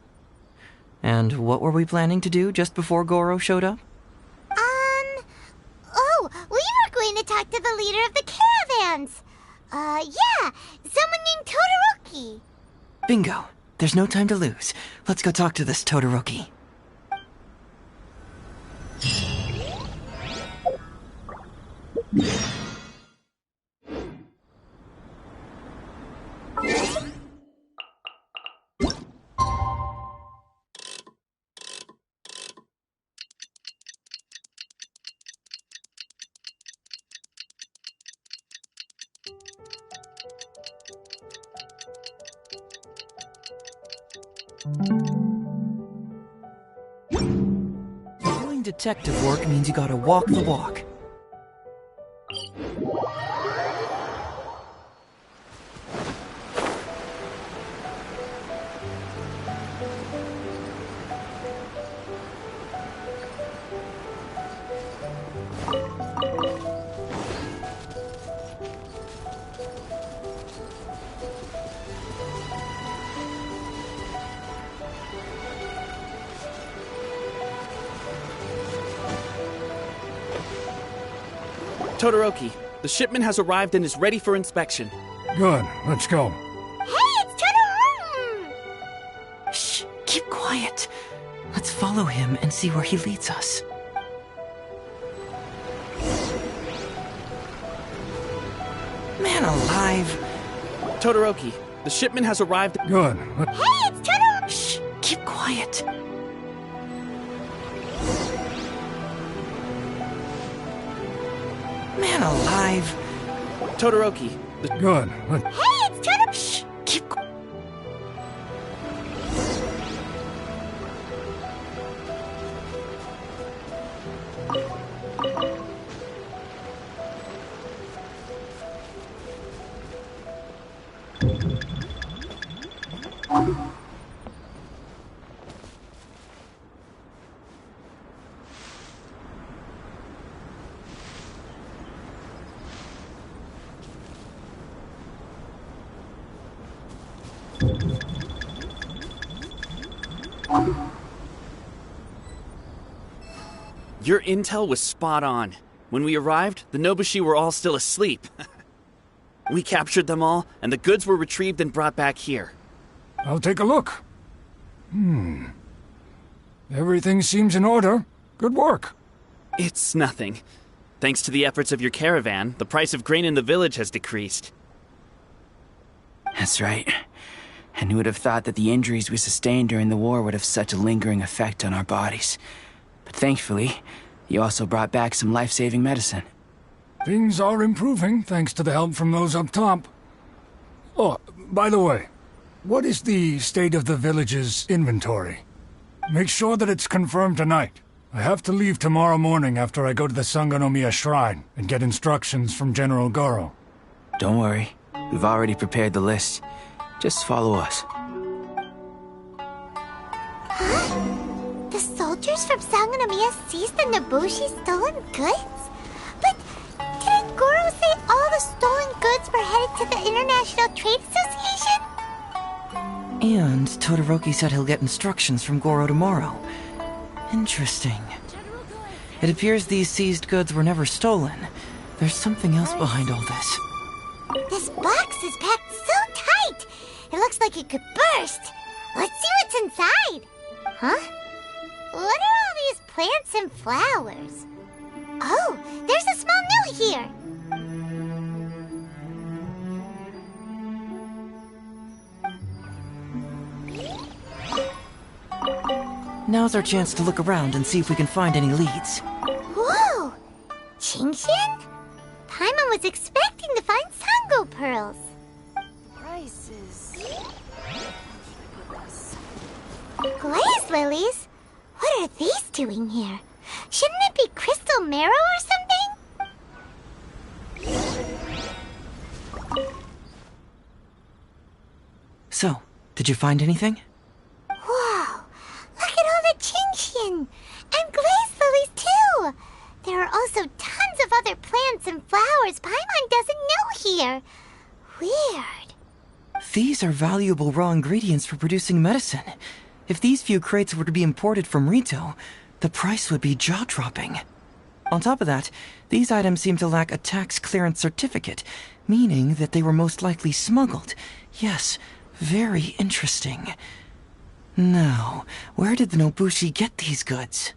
Speaker 10: And what were we planning to do just before Goro showed up?
Speaker 4: Oh, we were going to talk to the leader of the caravans. Yeah, someone named Todoroki.
Speaker 10: Bingo. There's no time to lose. Let's go talk to this Todoroki. Doing detective work means you gotta walk the walk.
Speaker 17: Todoroki, the shipment has arrived and is ready for inspection.
Speaker 8: Good, let's go.
Speaker 4: Hey, it's Todoroki!
Speaker 10: Shh, keep quiet. Let's follow him and see where he leads us. Man alive!
Speaker 17: Todoroki, the shipment has arrived.
Speaker 8: Good.
Speaker 4: Hey, it's Todoroki!
Speaker 10: Shh, keep quiet. Man alive!
Speaker 17: Todoroki, the...
Speaker 8: Good.
Speaker 4: Hey, it's Todoroki!
Speaker 10: Shh, keep quiet.
Speaker 17: Your intel was spot on. When we arrived, the Nobushi were all still asleep. We captured them all, and the goods were retrieved and brought back here.
Speaker 8: I'll take a look. Everything seems in order. Good work.
Speaker 17: It's nothing. Thanks to the efforts of your caravan, the price of grain in the village has decreased.
Speaker 18: That's right. And who would have thought that the injuries we sustained during the war would have such a lingering effect on our bodies? But thankfully, you also brought back some life-saving medicine.
Speaker 8: Things are improving, thanks to the help from those up top. Oh, by the way, what is the state of the village's inventory? Make sure that it's confirmed tonight. I have to leave tomorrow morning after I go to the Sangonomiya Shrine and get instructions from General Goro.
Speaker 18: Don't worry. We've already prepared the list. Just follow us.
Speaker 4: Huh? The soldiers from Sangonomiya seized the Nobushi's stolen goods? But didn't Goro say all the stolen goods were headed to the International Trade Association?
Speaker 10: And Todoroki said he'll get instructions from Goro tomorrow. Interesting. It appears these seized goods were never stolen. There's something else behind all this.
Speaker 4: This box is packed so tight! It looks like it could burst! Let's see what's inside! Huh? What are all these plants and flowers? Oh, there's a small note here!
Speaker 10: Now's our chance to look around and see if we can find any leads.
Speaker 4: Whoa! Qingxian? Paimon was expecting to find Sango pearls.
Speaker 11: Prices.
Speaker 4: Glaze lilies? What are these doing here? Shouldn't it be crystal marrow or something?
Speaker 10: So, did you find anything?
Speaker 4: Whoa! Look at all the Qingxian! And glaze lilies too! There are also tons of other plants and flowers Paimon doesn't know here. Weird.
Speaker 10: These are valuable raw ingredients for producing medicine. If these few crates were to be imported from Rito, the price would be jaw-dropping. On top of that, these items seem to lack a tax clearance certificate, meaning that they were most likely smuggled. Yes, very interesting. Now, where did the Nobushi get these goods?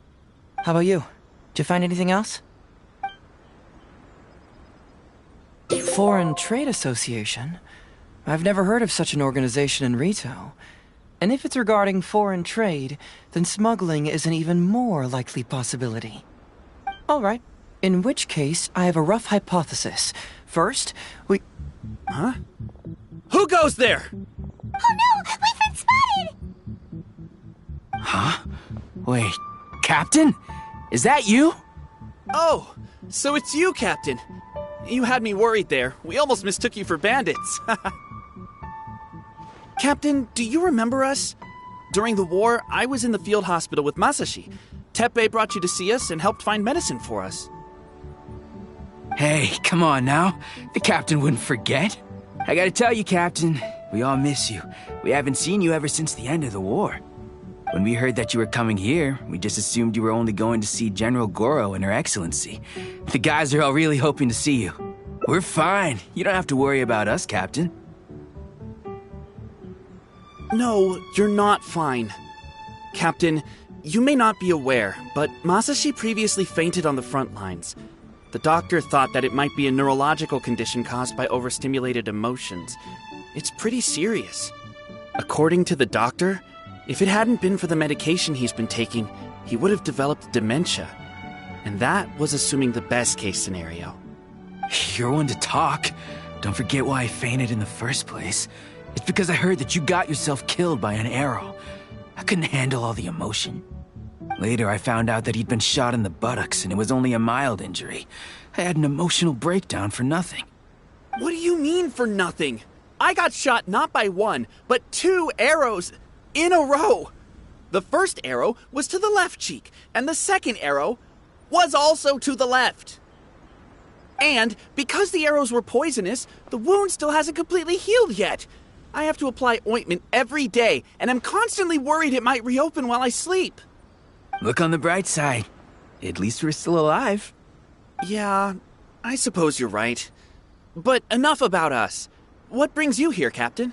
Speaker 10: How about you? Did you find anything else? Foreign Trade Association? I've never heard of such an organization in Rito. And if it's regarding foreign trade, then smuggling is an even more likely possibility. All right. In which case, I have a rough hypothesis. First, we...
Speaker 17: Huh? Who goes there?
Speaker 4: Oh no! We've been spotted!
Speaker 18: Huh? Wait, Captain? Is that you?
Speaker 17: Oh, so it's you, Captain. You had me worried there. We almost mistook you for bandits. Captain, do you remember us? During the war, I was in the field hospital with Masashi. Teppei brought you to see us and helped find medicine for us.
Speaker 18: Hey, come on now. The Captain wouldn't forget. I gotta tell you, Captain, we all miss you. We haven't seen you ever since the end of the war. When we heard that you were coming here, we just assumed you were only going to see General Goro and Her Excellency. The guys are all really hoping to see you. We're fine. You don't have to worry about us, Captain.
Speaker 17: No, you're not fine. Captain, you may not be aware, but Masashi previously fainted on the front lines. The doctor thought that it might be a neurological condition caused by overstimulated emotions. It's pretty serious. According to the doctor, if it hadn't been for the medication he's been taking, he would have developed dementia. And that was assuming the best case scenario.
Speaker 18: You're one to talk. Don't forget why I fainted in the first place. It's because I heard that you got yourself killed by an arrow. I couldn't handle all the emotion. Later, I found out that he'd been shot in the buttocks and it was only a mild injury. I had an emotional breakdown for nothing.
Speaker 17: What do you mean for nothing? I got shot not by one, but 2 arrows in a row. The first arrow was to the left cheek, and the second arrow was also to the left. And because the arrows were poisonous, the wound still hasn't completely healed yet. I have to apply ointment every day, and I'm constantly worried it might reopen while I sleep.
Speaker 18: Look on the bright side. At least we're still alive.
Speaker 17: Yeah, I suppose you're right. But enough about us. What brings you here, Captain?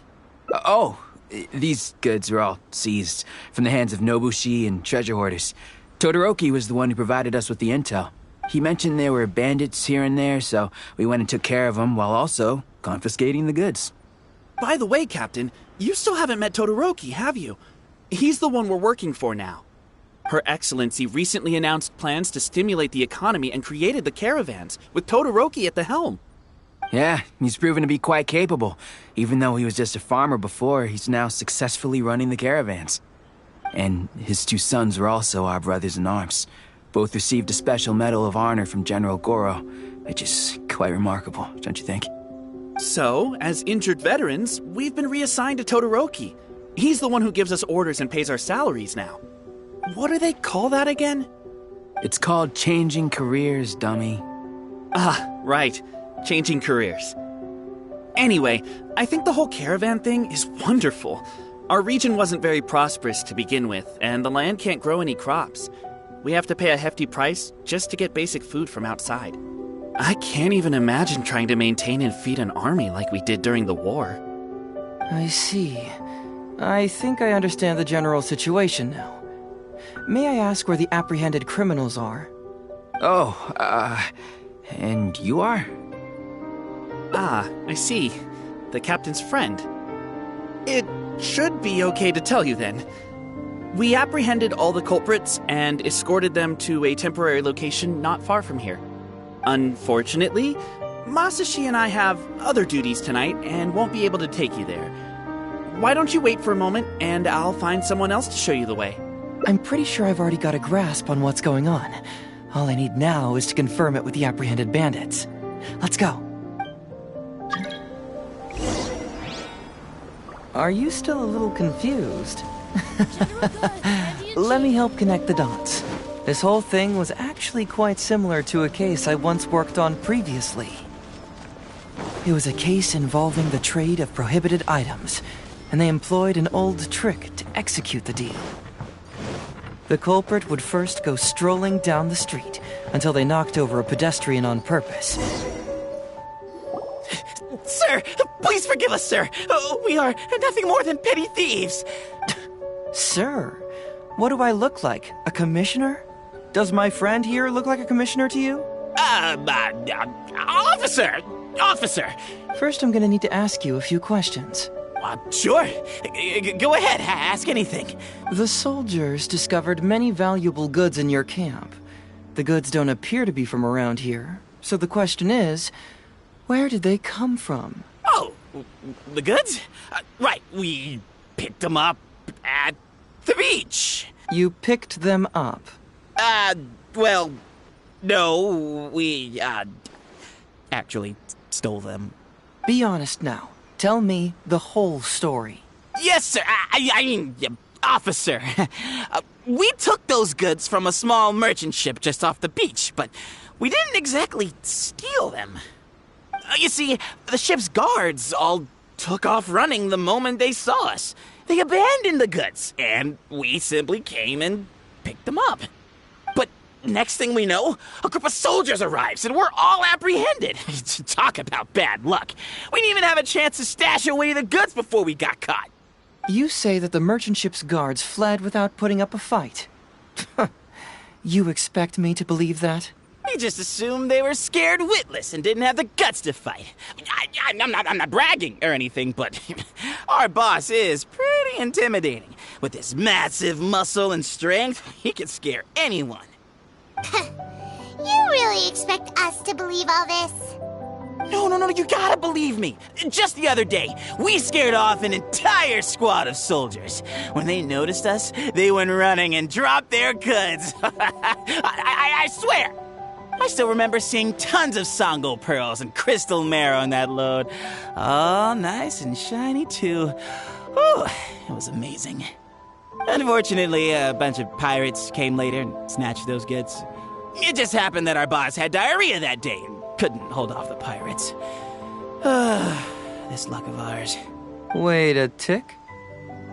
Speaker 18: These goods were all seized from the hands of Nobushi and treasure hoarders. Todoroki was the one who provided us with the intel. He mentioned there were bandits here and there, so we went and took care of them while also confiscating the goods.
Speaker 17: By the way, Captain, you still haven't met Todoroki, have you? He's the one we're working for now. Her Excellency recently announced plans to stimulate the economy and created the caravans, with Todoroki at the helm.
Speaker 18: Yeah, he's proven to be quite capable. Even though he was just a farmer before, he's now successfully running the caravans. And his two sons were also our brothers in arms. Both received a special medal of honor from General Goro, which is quite remarkable, don't you think?
Speaker 17: So, as injured veterans, we've been reassigned to Todoroki. He's the one who gives us orders and pays our salaries now. What do they call that again?
Speaker 18: It's called changing careers, dummy.
Speaker 17: Ah, right. Changing careers. Anyway, I think the whole caravan thing is wonderful. Our region wasn't very prosperous to begin with, and the land can't grow any crops. We have to pay a hefty price just to get basic food from outside. I can't even imagine trying to maintain and feed an army like we did during the war.
Speaker 10: I see. I think I understand the general situation now. May I ask where the apprehended criminals are?
Speaker 18: And you are?
Speaker 17: Ah, I see. The captain's friend. It should be okay to tell you then. We apprehended all the culprits and escorted them to a temporary location not far from here. Unfortunately, Masashi and I have other duties tonight and won't be able to take you there. Why don't you wait for a moment and I'll find someone else to show you the way.
Speaker 10: I'm pretty sure I've already got a grasp on what's going on. All I need now is to confirm it with the apprehended bandits. Let's go. Are you still a little confused? Let me help connect the dots. This whole thing was actually quite similar to a case I once worked on previously. It was a case involving the trade of prohibited items, and they employed an old trick to execute the deal. The culprit would first go strolling down the street until they knocked over a pedestrian on purpose.
Speaker 19: Sir, please forgive us, sir. We are nothing more than petty thieves.
Speaker 10: Sir, what do I look like? A commissioner? Does my friend here look like a commissioner to you?
Speaker 19: Officer! Officer!
Speaker 10: First, I'm gonna need to ask you a few questions.
Speaker 19: Sure. Go ahead, ask anything.
Speaker 10: The soldiers discovered many valuable goods in your camp. The goods don't appear to be from around here, so the question is, where did they come from?
Speaker 19: Oh, the goods? Right, we picked them up at the beach.
Speaker 10: You picked them up?
Speaker 19: Well, no, we, actually stole them.
Speaker 10: Be honest now. Tell me the whole story.
Speaker 19: Yes, sir. I mean, officer. We took those goods from a small merchant ship just off the beach, but we didn't exactly steal them. You see, the ship's guards all took off running the moment they saw us. They abandoned the goods, and we simply came and picked them up. But next thing we know, a group of soldiers arrives, and we're all apprehended. Talk about bad luck. We didn't even have a chance to stash away the goods before we got caught.
Speaker 10: You say that the merchant ship's guards fled without putting up a fight. You expect me to believe that?
Speaker 19: We just assumed they were scared witless and didn't have the guts to fight. I'm not bragging or anything, but our boss is pretty intimidating. With his massive muscle and strength, he could scare anyone.
Speaker 4: You really expect us to believe all this?
Speaker 19: No, you gotta believe me. Just the other day, we scared off an entire squad of soldiers. When they noticed us, they went running and dropped their goods. I swear. I still remember seeing tons of Sango pearls and crystal marrow in that load. All nice and shiny, too. Whew, it was amazing. Unfortunately, a bunch of pirates came later and snatched those goods. It just happened that our boss had diarrhea that day and couldn't hold off the pirates. This luck of ours.
Speaker 10: Wait a tick.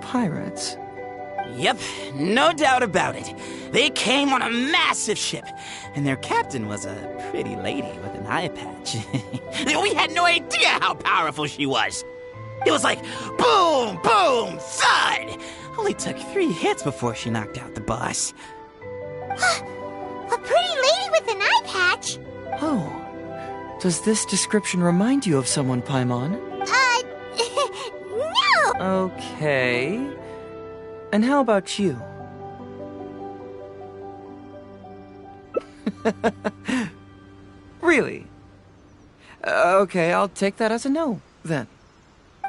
Speaker 10: Pirates?
Speaker 19: Yep, no doubt about it. They came on a massive ship, and their captain was a pretty lady with an eye patch. We had no idea how powerful she was. It was like boom, boom, thud. Only took 3 hits before she knocked out the boss.
Speaker 4: A pretty lady with an eye patch?
Speaker 10: Oh. Does this description remind you of someone, Paimon?
Speaker 4: No!
Speaker 10: Okay. And how about you? Really? Okay, I'll take that as a no, then.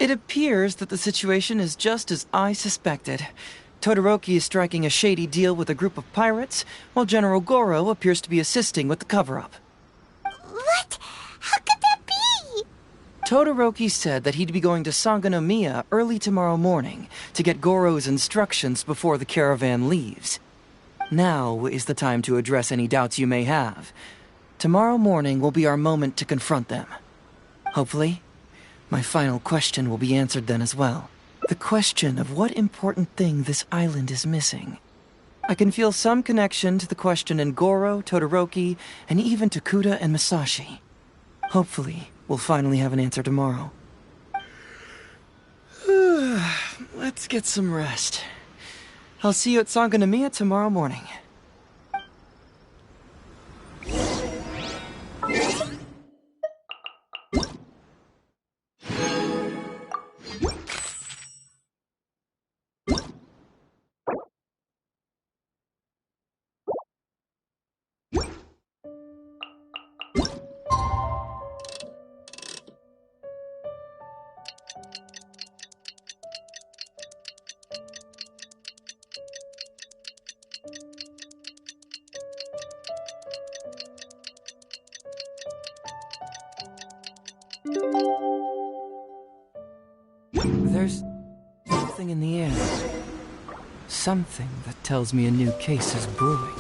Speaker 10: It appears that the situation is just as I suspected. Todoroki is striking a shady deal with a group of pirates, while General Goro appears to be assisting with the cover-up.
Speaker 4: What? How could that be?
Speaker 10: Todoroki said that he'd be going to Sangonomiya early tomorrow morning to get Goro's instructions before the caravan leaves. Now is the time to address any doubts you may have. Tomorrow morning will be our moment to confront them. Hopefully, my final question will be answered then as well. The question of what important thing this island is missing. I can feel some connection to the question in Goro, Todoroki, and even to Kuda and Masashi. Hopefully, we'll finally have an answer tomorrow. Let's get some rest. I'll see you at Sangonomiya tomorrow morning. There's something in the air. Something that tells me a new case is brewing.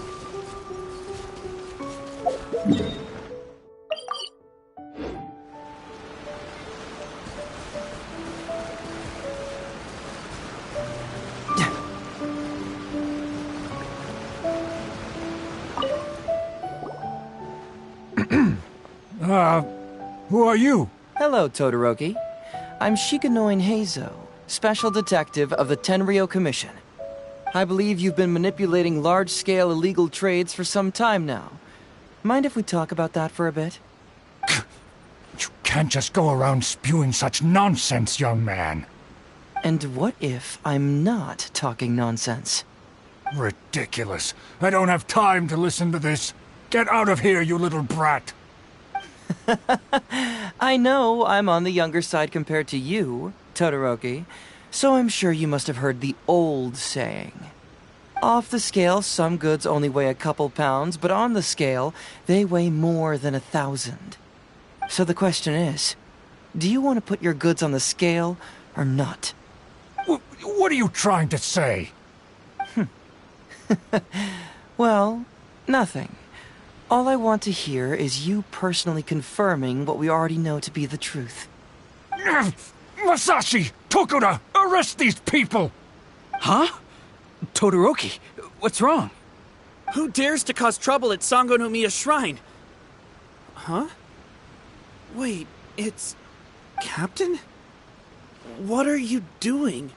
Speaker 8: Who are you?
Speaker 10: Hello, Todoroki. I'm Shikanoin Heizou, Special Detective of the Tenryou Commission. I believe you've been manipulating large-scale illegal trades for some time now. Mind if we talk about that for a bit?
Speaker 8: You can't just go around spewing such nonsense, young man.
Speaker 10: And what if I'm not talking nonsense?
Speaker 8: Ridiculous. I don't have time to listen to this. Get out of here, you little brat.
Speaker 10: I know I'm on the younger side compared to you, Todoroki, so I'm sure you must have heard the old saying. Off the scale, some goods only weigh a couple pounds, but on the scale, they weigh more than 1,000. So the question is, do you want to put your goods on the scale or not?
Speaker 8: What are you trying to say?
Speaker 10: Well, nothing. All I want to hear is you personally confirming what we already know to be the truth.
Speaker 8: Masashi! Tokuda! Arrest these people!
Speaker 18: Huh? Todoroki, what's wrong? Who dares to cause trouble at Sangonomiya Shrine? Huh? Wait, it's... Captain? What are you doing?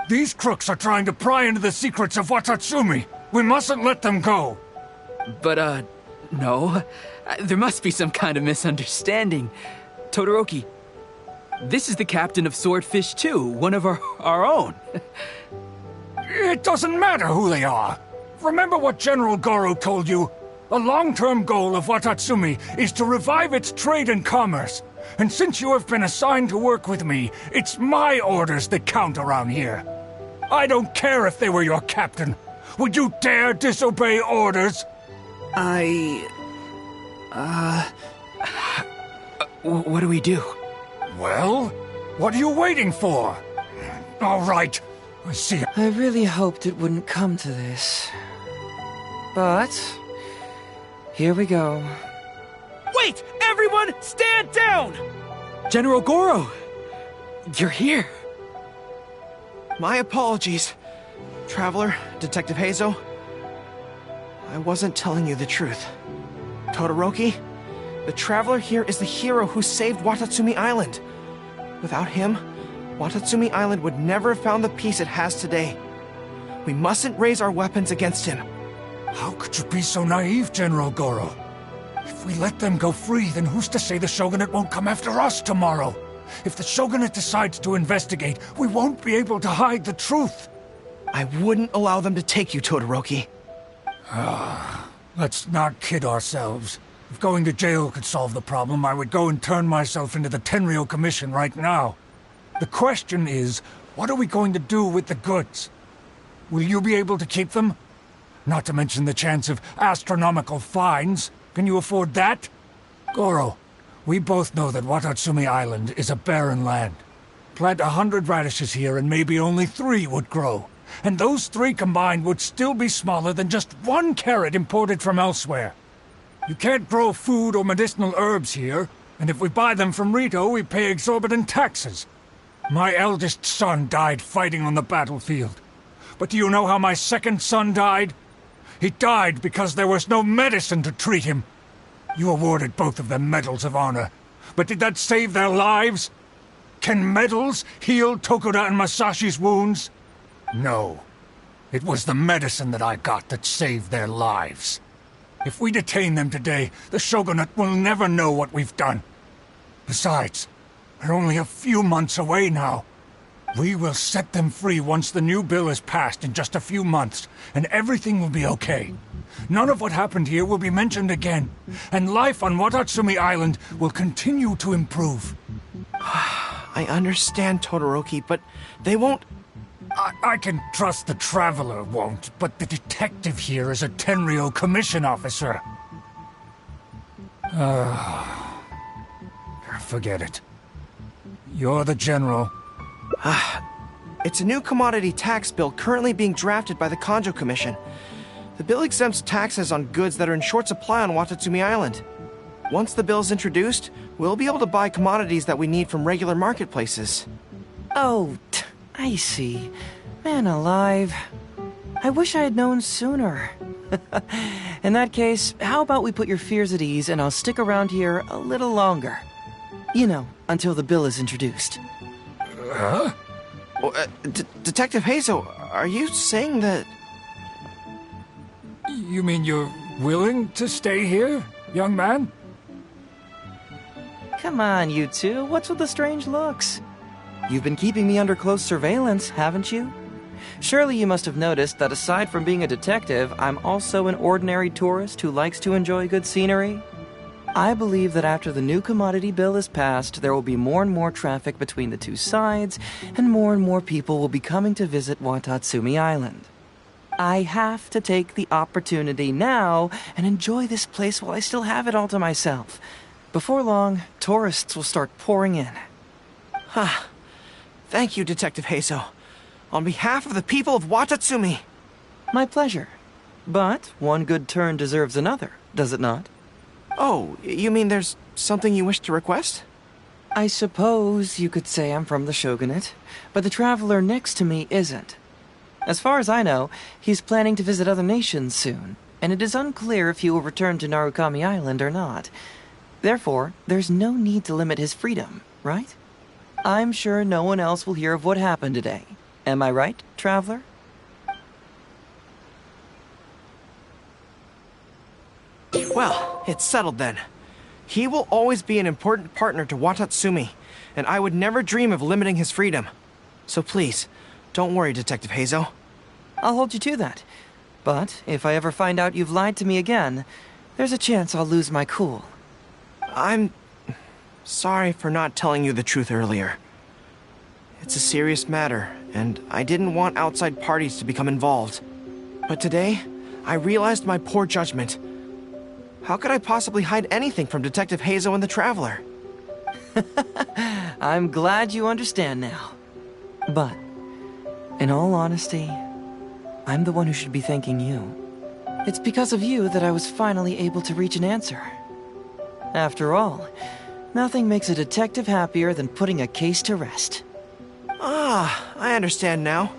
Speaker 8: These crooks are trying to pry into the secrets of Watatsumi. We mustn't let them go.
Speaker 18: But, no. There must be some kind of misunderstanding. Todoroki, this is the captain of Swordfish 2, one of our own.
Speaker 8: It doesn't matter who they are. Remember what General Goro told you? A long-term goal of Watatsumi is to revive its trade and commerce. And since you have been assigned to work with me, it's my orders that count around here. I don't care if they were your captain. Would you dare disobey orders?
Speaker 18: What do we do?
Speaker 8: Well, what are you waiting for? All right, I see.
Speaker 10: I really hoped it wouldn't come to this. But here we go.
Speaker 18: Wait! Everyone, stand down! General Goro! You're here.
Speaker 16: My apologies. Traveler, Detective Heizou, I wasn't telling you the truth. Todoroki, the Traveler here is the hero who saved Watatsumi Island. Without him, Watatsumi Island would never have found the peace it has today. We mustn't raise our weapons against him.
Speaker 8: How could you be so naive, General Goro? If we let them go free, then who's to say the Shogunate won't come after us tomorrow? If the Shogunate decides to investigate, we won't be able to hide the truth.
Speaker 16: I wouldn't allow them to take you, Todoroki.
Speaker 8: Let's not kid ourselves. If going to jail could solve the problem, I would go and turn myself into the Tenryou Commission right now. The question is, what are we going to do with the goods? Will you be able to keep them? Not to mention the chance of astronomical fines. Can you afford that? Goro, we both know that Watatsumi Island is a barren land. Plant 100 radishes here and maybe only 3 would grow. And those 3 combined would still be smaller than just 1 carrot imported from elsewhere. You can't grow food or medicinal herbs here, and if we buy them from Rito, we pay exorbitant taxes. My eldest son died fighting on the battlefield. But do you know how my second son died? He died because there was no medicine to treat him. You awarded both of them medals of honor, but did that save their lives? Can medals heal Tokuda and Masashi's wounds? No. It was the medicine that I got that saved their lives. If we detain them today, the Shogunate will never know what we've done. Besides, we're only a few months away now. We will set them free once the new bill is passed in just a few months, and everything will be okay. None of what happened here will be mentioned again, and life on Watatsumi Island will continue to improve.
Speaker 16: I understand, Todoroki, but they won't...
Speaker 8: I can trust the Traveler won't, but the detective here is a Tenryou Commission officer. Forget it. You're the General.
Speaker 16: It's a new commodity tax bill currently being drafted by the Kanjo Commission. The bill exempts taxes on goods that are in short supply on Watatsumi Island. Once the bill is introduced, we'll be able to buy commodities that we need from regular marketplaces.
Speaker 10: Oh, I see. Man alive. I wish I had known sooner. In that case, how about we put your fears at ease and I'll stick around here a little longer. You know, until the bill is introduced.
Speaker 8: Huh?
Speaker 16: Detective Heizou, are you saying that...
Speaker 8: You mean you're willing to stay here, young man?
Speaker 10: Come on, you two. What's with the strange looks? You've been keeping me under close surveillance, haven't you? Surely you must have noticed that aside from being a detective, I'm also an ordinary tourist who likes to enjoy good scenery. I believe that after the new commodity bill is passed, there will be more and more traffic between the two sides, and more people will be coming to visit Watatsumi Island. I have to take the opportunity now and enjoy this place while I still have it all to myself. Before long, tourists will start pouring in.
Speaker 16: Thank you, Detective Heizou. On behalf of the people of Watatsumi.
Speaker 10: My pleasure. But one good turn deserves another, does it not?
Speaker 16: Oh, you mean there's something you wish to request?
Speaker 10: I suppose you could say I'm from the Shogunate, but the traveler next to me isn't. As far as I know, he's planning to visit other nations soon, and it is unclear if he will return to Narukami Island or not. Therefore, there's no need to limit his freedom, right? I'm sure no one else will hear of what happened today. Am I right, traveler?
Speaker 16: Well, it's settled then. He will always be an important partner to Watatsumi, and I would never dream of limiting his freedom. So please, don't worry, Detective Heizou.
Speaker 10: I'll hold you to that. But if I ever find out you've lied to me again, there's a chance I'll lose my cool.
Speaker 16: I'm sorry for not telling you the truth earlier. It's a serious matter, and I didn't want outside parties to become involved. But today, I realized my poor judgment. How could I possibly hide anything from Detective Heizou and the Traveler?
Speaker 10: I'm glad you understand now. But, in all honesty, I'm the one who should be thanking you. It's because of you that I was finally able to reach an answer. After all, nothing makes a detective happier than putting a case to rest.
Speaker 16: I understand now.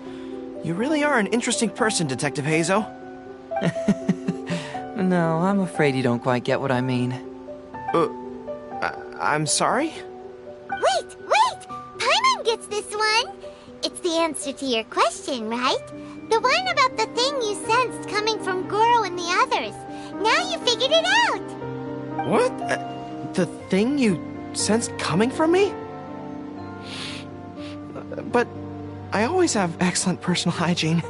Speaker 16: You really are an interesting person, Detective Heizou.
Speaker 10: No, I'm afraid you don't quite get what I mean.
Speaker 16: I'm sorry?
Speaker 4: Wait! Paimon gets this one! It's the answer to your question, right? The one about the thing you sensed coming from Goro and the others. Now you figured it out!
Speaker 16: What? The thing you sensed coming from me? But I always have excellent personal hygiene.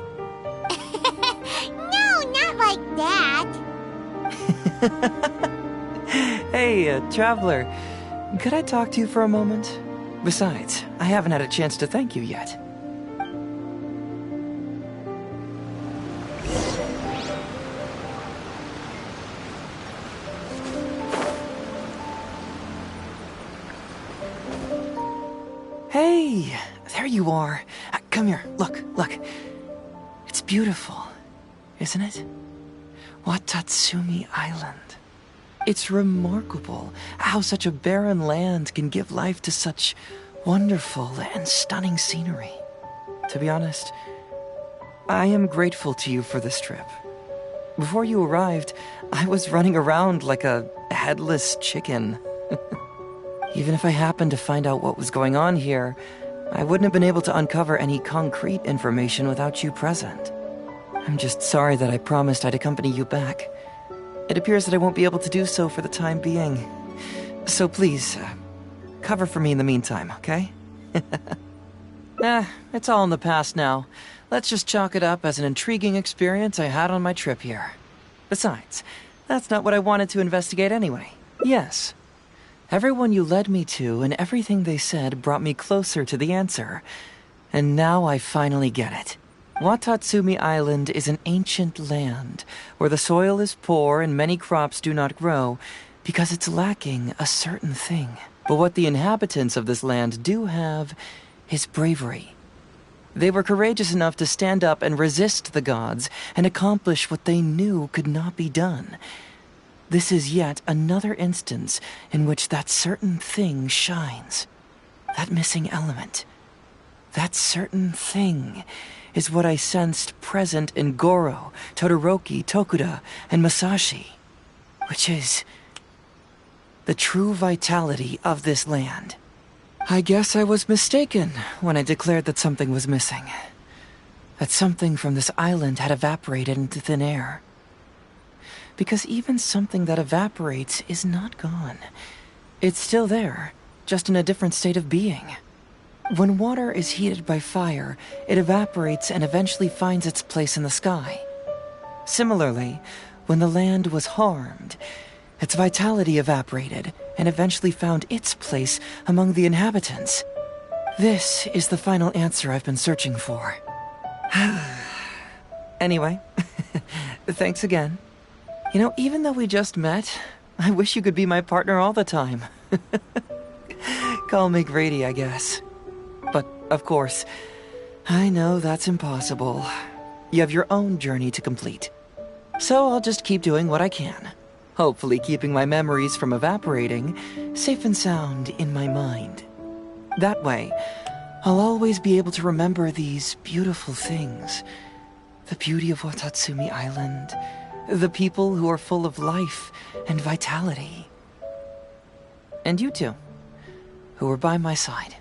Speaker 4: No, not like that.
Speaker 10: Hey, Traveler. Could I talk to you for a moment? Besides, I haven't had a chance to thank you yet. Hey, there you are. Come here, look. It's beautiful, isn't it? Watatsumi Island. It's remarkable how such a barren land can give life to such wonderful and stunning scenery. To be honest, I am grateful to you for this trip. Before you arrived, I was running around like a headless chicken. Even if I happened to find out what was going on here, I wouldn't have been able to uncover any concrete information without you present. I'm just sorry that I promised I'd accompany you back. It appears that I won't be able to do so for the time being. So please, cover for me in the meantime, okay? It's all in the past now. Let's just chalk it up as an intriguing experience I had on my trip here. Besides, that's not what I wanted to investigate anyway. Yes. Everyone you led me to and everything they said brought me closer to the answer. And now I finally get it. Watatsumi Island is an ancient land where the soil is poor and many crops do not grow because it's lacking a certain thing. But what the inhabitants of this land do have is bravery. They were courageous enough to stand up and resist the gods and accomplish what they knew could not be done. This is yet another instance in which that certain thing shines. That missing element. That certain thing is what I sensed present in Goro, Todoroki, Tokuda, and Masashi, which is the true vitality of this land. I guess I was mistaken when I declared that something was missing. That something from this island had evaporated into thin air. Because even something that evaporates is not gone. It's still there, just in a different state of being. When water is heated by fire, it evaporates and eventually finds its place in the sky. Similarly, when the land was harmed, its vitality evaporated and eventually found its place among the inhabitants. This is the final answer I've been searching for. Anyway, thanks again. You know, even though we just met, I wish you could be my partner all the time. Call me Grady, I guess. But, of course, I know that's impossible. You have your own journey to complete. So I'll just keep doing what I can. Hopefully keeping my memories from evaporating safe and sound in my mind. That way, I'll always be able to remember these beautiful things. The beauty of Watatsumi Island, the people who are full of life and vitality. And you two, who are by my side.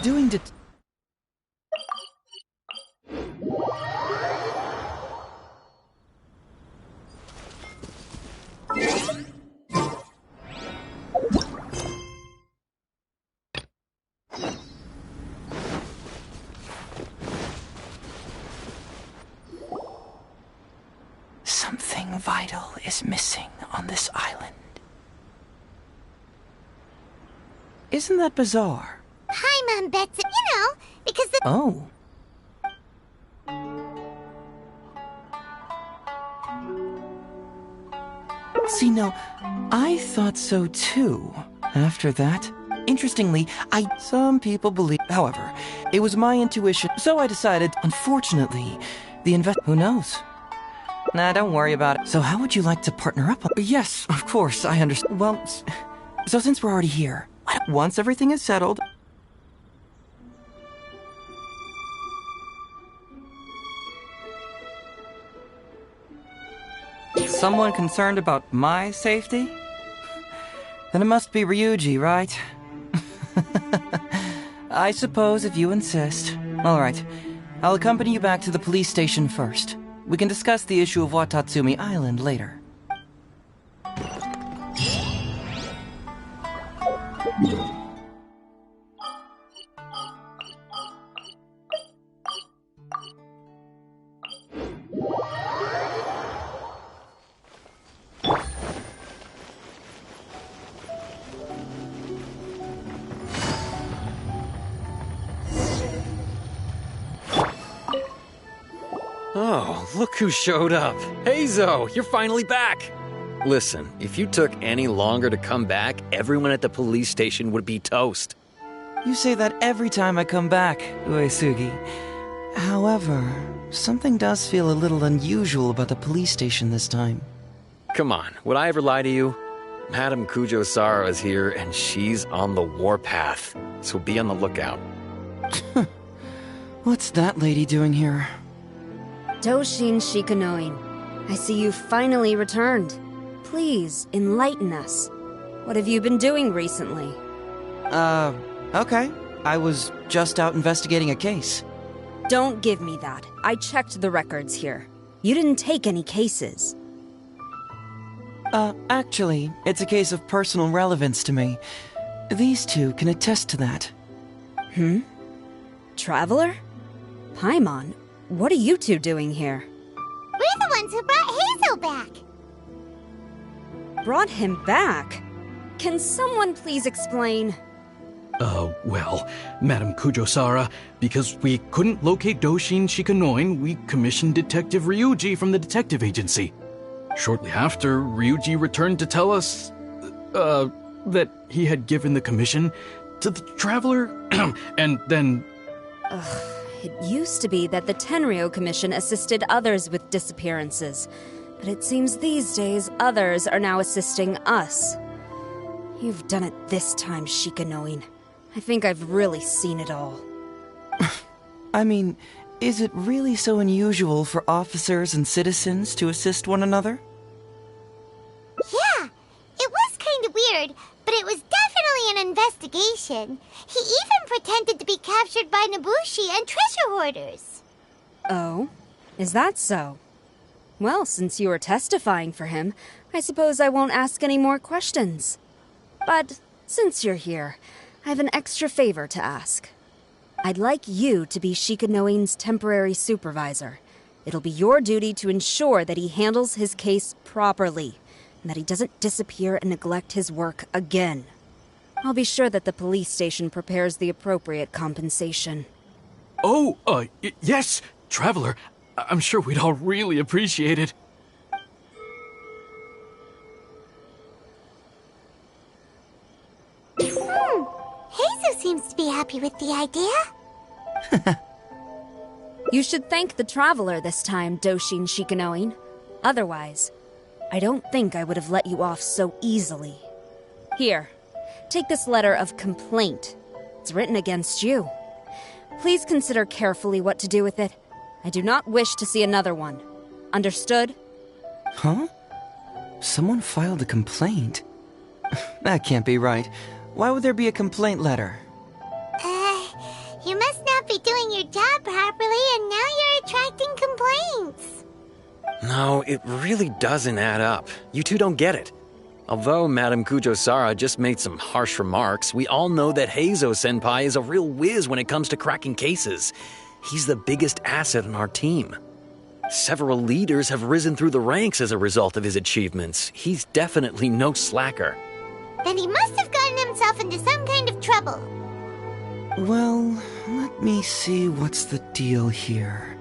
Speaker 10: Doing det- Something vital is missing on this island. Isn't that bizarre?
Speaker 4: Paimon bets it, because the...
Speaker 10: Oh. See, no, I thought so too. After that, interestingly, some people believe... However, it was my intuition, so I decided, unfortunately, who knows? Nah, don't worry about it. So how would you like to partner up? Yes, of course, I understand. Well, so since we're already here, once everything is settled... Someone concerned about my safety? Then it must be Ryuji, right? I suppose if you insist. All right, I'll accompany you back to the police station first. We can discuss the issue of Watatsumi Island later.
Speaker 20: Oh, look who showed up. Heizou, you're finally back. Listen, if you took any longer to come back, everyone at the police station would be toast.
Speaker 10: You say that every time I come back, Uesugi. However, something does feel a little unusual about the police station this time.
Speaker 20: Come on, would I ever lie to you? Madame Kujo-Sara is here, and she's on the warpath, so be on the lookout.
Speaker 10: What's that lady doing here?
Speaker 21: Doshin Shikanoin, I see you finally returned. Please, enlighten us. What have you been doing recently?
Speaker 10: Okay. I was just out investigating a case.
Speaker 21: Don't give me that. I checked the records here. You didn't take any cases.
Speaker 10: Actually, it's a case of personal relevance to me. These two can attest to that.
Speaker 21: Traveler? Paimon, what are you two doing here?
Speaker 4: We're the ones who brought Heizou back.
Speaker 21: Brought him back? Can someone please explain?
Speaker 22: Well, Madame Kujo-Sara, because we couldn't locate Doshin Shikanoin, we commissioned Detective Ryuji from the detective agency. Shortly after, Ryuji returned to tell us, that he had given the commission to the Traveler, and then...
Speaker 21: It used to be that the Tenryo Commission assisted others with disappearances, but it seems these days others are now assisting us. You've done it this time, Shikanoin. I think I've really seen it all.
Speaker 10: I mean, is it really so unusual for officers and citizens to assist one another?
Speaker 4: Yeah, it was kind of weird, but it was definitely an investigation. He even pretended to be captured by Nobushi and treasure hoarders.
Speaker 21: Oh? Is that so? Well, since you are testifying for him, I suppose I won't ask any more questions. But since you're here, I have an extra favor to ask. I'd like you to be Shikanoin's temporary supervisor. It'll be your duty to ensure that he handles his case properly, and that he doesn't disappear and neglect his work again. I'll be sure that the police station prepares the appropriate compensation.
Speaker 22: Oh, yes, Traveler. I'm sure we'd all really appreciate it.
Speaker 4: Heizou seems to be happy with the idea.
Speaker 21: You should thank the Traveler this time, Doshin Shikanoin. Otherwise, I don't think I would have let you off so easily. Here, take this letter of complaint. It's written against you. Please consider carefully what to do with it. I do not wish to see another one. Understood?
Speaker 10: Huh? Someone filed a complaint? That can't be right. Why would there be a complaint letter?
Speaker 4: You must not be doing your job properly, and now you're attracting complaints.
Speaker 20: No, it really doesn't add up. You two don't get it. Although Madame Kujo-Sara just made some harsh remarks, we all know that Heizou-senpai is a real whiz when it comes to cracking cases. He's the biggest asset in our team. Several leaders have risen through the ranks as a result of his achievements. He's definitely no slacker.
Speaker 4: Then he must have gotten himself into some kind of trouble trouble.
Speaker 10: Well, let me see what's the deal here.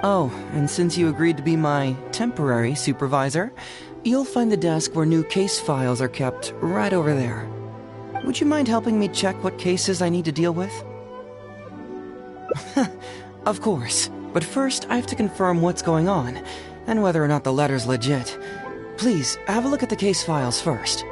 Speaker 10: Oh, and since you agreed to be my temporary supervisor, you'll find the desk where new case files are kept right over there. Would you mind helping me check what cases I need to deal with? Of course, but first I have to confirm what's going on, and whether or not the letter's legit. Please, have a look at the case files first.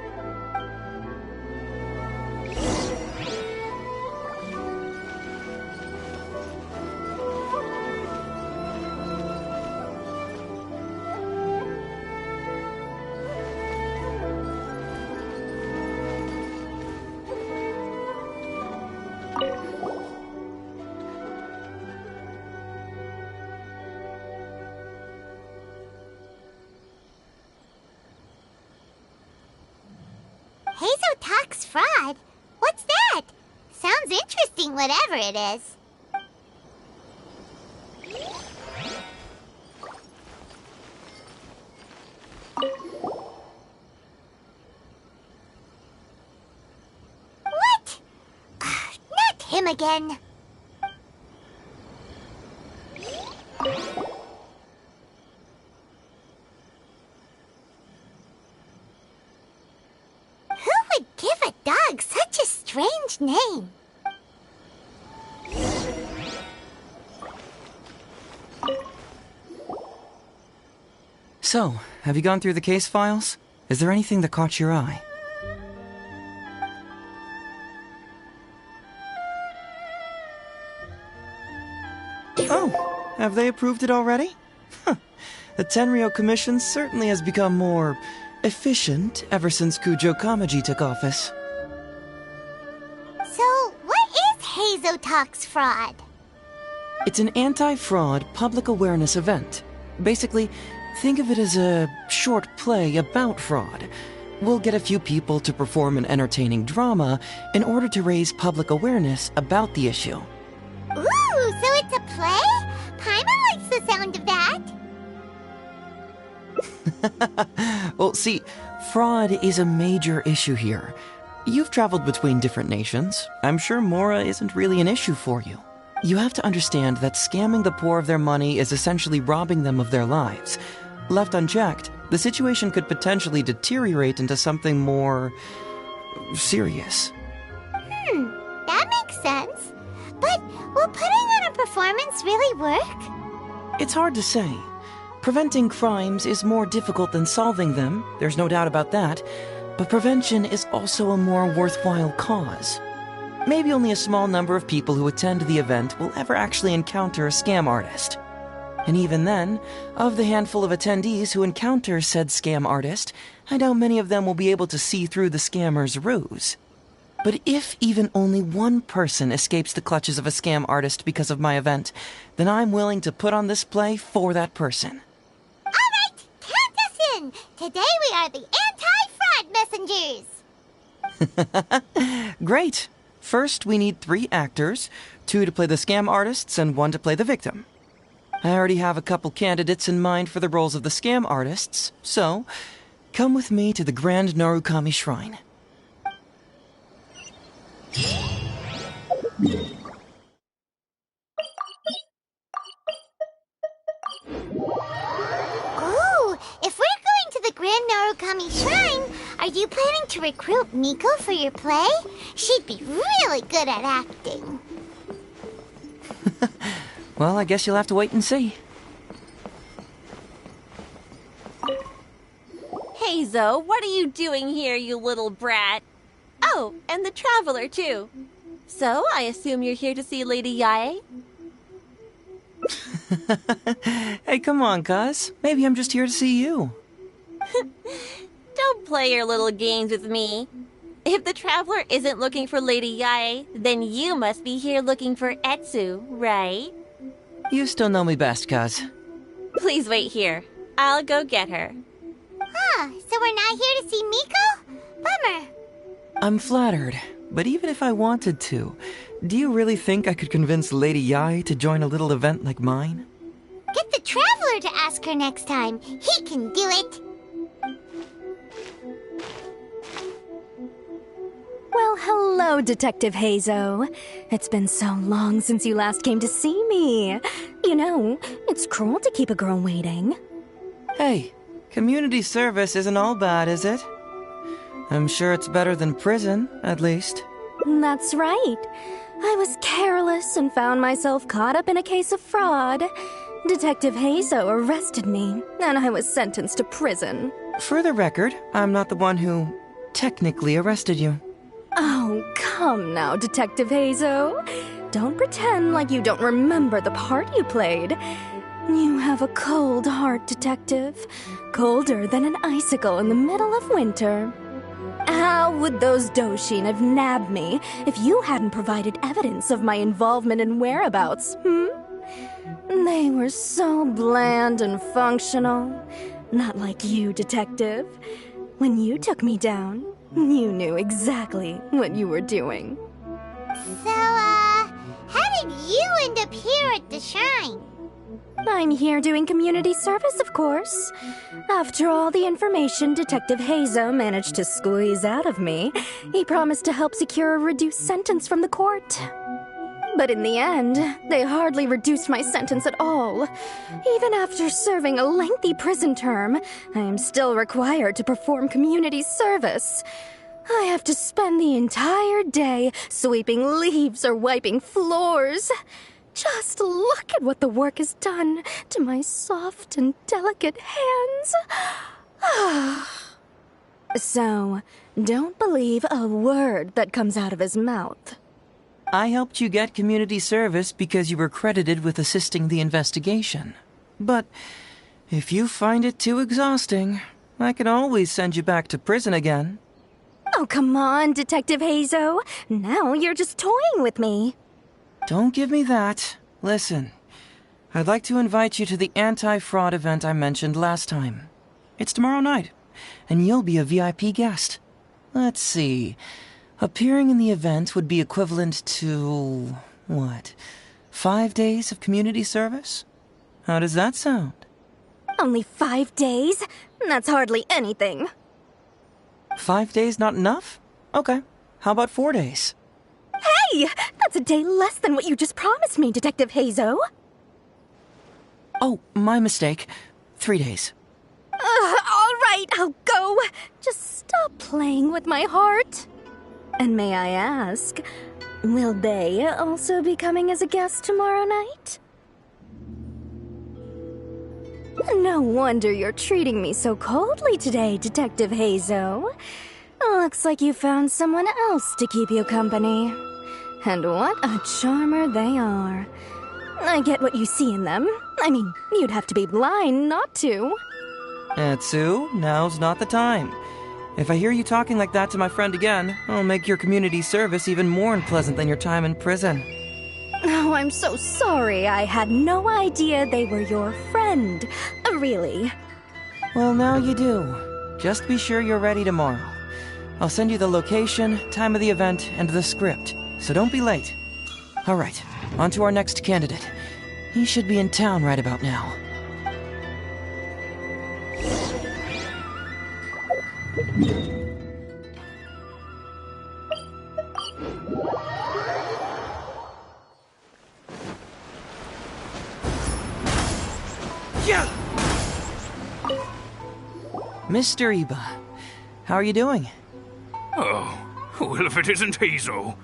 Speaker 4: Heizou talks fraud? What's that? Sounds interesting, whatever it is. What? Not him again. Who would give a dog such a strange name?
Speaker 10: So, have you gone through the case files? Is there anything that caught your eye? Oh, have they approved it already? Huh. The Tenryo Commission certainly has become more efficient ever since Kujo Kamaji took office.
Speaker 4: So, what is Heizou Talks Fraud?
Speaker 10: It's an anti-fraud public awareness event. Basically, think of it as a short play about fraud. We'll get a few people to perform an entertaining drama in order to raise public awareness about the issue.
Speaker 4: Ooh, so it's a play? Paimon likes the sound of that.
Speaker 10: Well, see, fraud is a major issue here. You've traveled between different nations. I'm sure Mora isn't really an issue for you. You have to understand that scamming the poor of their money is essentially robbing them of their lives. Left unchecked, the situation could potentially deteriorate into something more serious.
Speaker 4: That makes sense. But will putting on a performance really work?
Speaker 10: It's hard to say. Preventing crimes is more difficult than solving them, there's no doubt about that, but prevention is also a more worthwhile cause. Maybe only a small number of people who attend the event will ever actually encounter a scam artist. And even then, of the handful of attendees who encounter said scam artist, I doubt many of them will be able to see through the scammer's ruse. But if even only one person escapes the clutches of a scam artist because of my event, then I'm willing to put on this play for that person.
Speaker 4: All right, count us in. Today we are the anti-fraud messengers.
Speaker 10: Great. First, we need 3 actors, 2 to play the scam artists and 1 to play the victim. I already have a couple candidates in mind for the roles of the scam artists, so come with me to the Grand Narukami Shrine.
Speaker 4: Ooh, if we're going to the Grand Narukami Shrine, are you planning to recruit Miko for your play? She'd be really good at acting.
Speaker 10: Well, I guess you'll have to wait and see.
Speaker 5: Heizou, what are you doing here, you little brat? Oh, and the Traveler, too. So, I assume you're here to see Lady Yae?
Speaker 10: Hey, come on, cuz. Maybe I'm just here to see you.
Speaker 5: Don't play your little games with me. If the Traveler isn't looking for Lady Yae, then you must be here looking for Etsu, right?
Speaker 10: You still know me best, cuz.
Speaker 5: Please wait here. I'll go get her.
Speaker 4: Huh, so we're not here to see Miko? Bummer.
Speaker 10: I'm flattered, but even if I wanted to, do you really think I could convince Lady Yae to join a little event like mine?
Speaker 4: Get the Traveler to ask her next time. He can do it.
Speaker 21: Well, hello, Detective Heizou. It's been so long since you last came to see me. You know, it's cruel to keep a girl waiting.
Speaker 10: Hey, community service isn't all bad, is it? I'm sure it's better than prison, at least.
Speaker 21: That's right. I was careless and found myself caught up in a case of fraud. Detective Heizou arrested me, and I was sentenced to prison.
Speaker 10: For the record, I'm not the one who technically arrested you.
Speaker 21: Oh, come now, Detective Heizou. Don't pretend like you don't remember the part you played. You have a cold heart, Detective. Colder than an icicle in the middle of winter. How would those Doshin have nabbed me if you hadn't provided evidence of my involvement and whereabouts, They were so bland and functional. Not like you, Detective. When you took me down, you knew exactly what you were doing.
Speaker 4: So, how did you end up here at the Shrine?
Speaker 21: I'm here doing community service, of course. After all the information Detective Heizou managed to squeeze out of me, he promised to help secure a reduced sentence from the court. But in the end, they hardly reduced my sentence at all. Even after serving a lengthy prison term, I am still required to perform community service. I have to spend the entire day sweeping leaves or wiping floors. Just look at what the work has done to my soft and delicate hands. So, don't believe a word that comes out of his mouth.
Speaker 10: I helped you get community service because you were credited with assisting the investigation. But if you find it too exhausting, I can always send you back to prison again.
Speaker 21: Oh, come on, Detective Heizou. Now you're just toying with me.
Speaker 10: Don't give me that. Listen, I'd like to invite you to the anti-fraud event I mentioned last time. It's tomorrow night, and you'll be a VIP guest. Let's see. Appearing in the event would be equivalent to, 5 days of community service? How does that sound?
Speaker 21: Only 5 days? That's hardly anything.
Speaker 10: 5 days not enough? Okay, how about 4 days?
Speaker 21: Hey! That's a day less than what you just promised me, Detective Heizou.
Speaker 10: Oh, my mistake. 3 days.
Speaker 21: All right, I'll go. Just stop playing with my heart. And may I ask, will they also be coming as a guest tomorrow night? No wonder you're treating me so coldly today, Detective Heizou. Looks like you found someone else to keep you company. And what a charmer they are. I get what you see in them. I mean, you'd have to be blind not to.
Speaker 10: Etsu, now's not the time. If I hear you talking like that to my friend again, I'll make your community service even more unpleasant than your time in prison.
Speaker 21: Oh, I'm so sorry. I had no idea they were your friend. Really.
Speaker 10: Well, now you do. Just be sure you're ready tomorrow. I'll send you the location, time of the event, and the script, so don't be late. All right, on to our next candidate. He should be in town right about now.
Speaker 2: Yeah!
Speaker 10: Mr. Iba, how are you doing?
Speaker 8: Oh, well, if it isn't Heizou.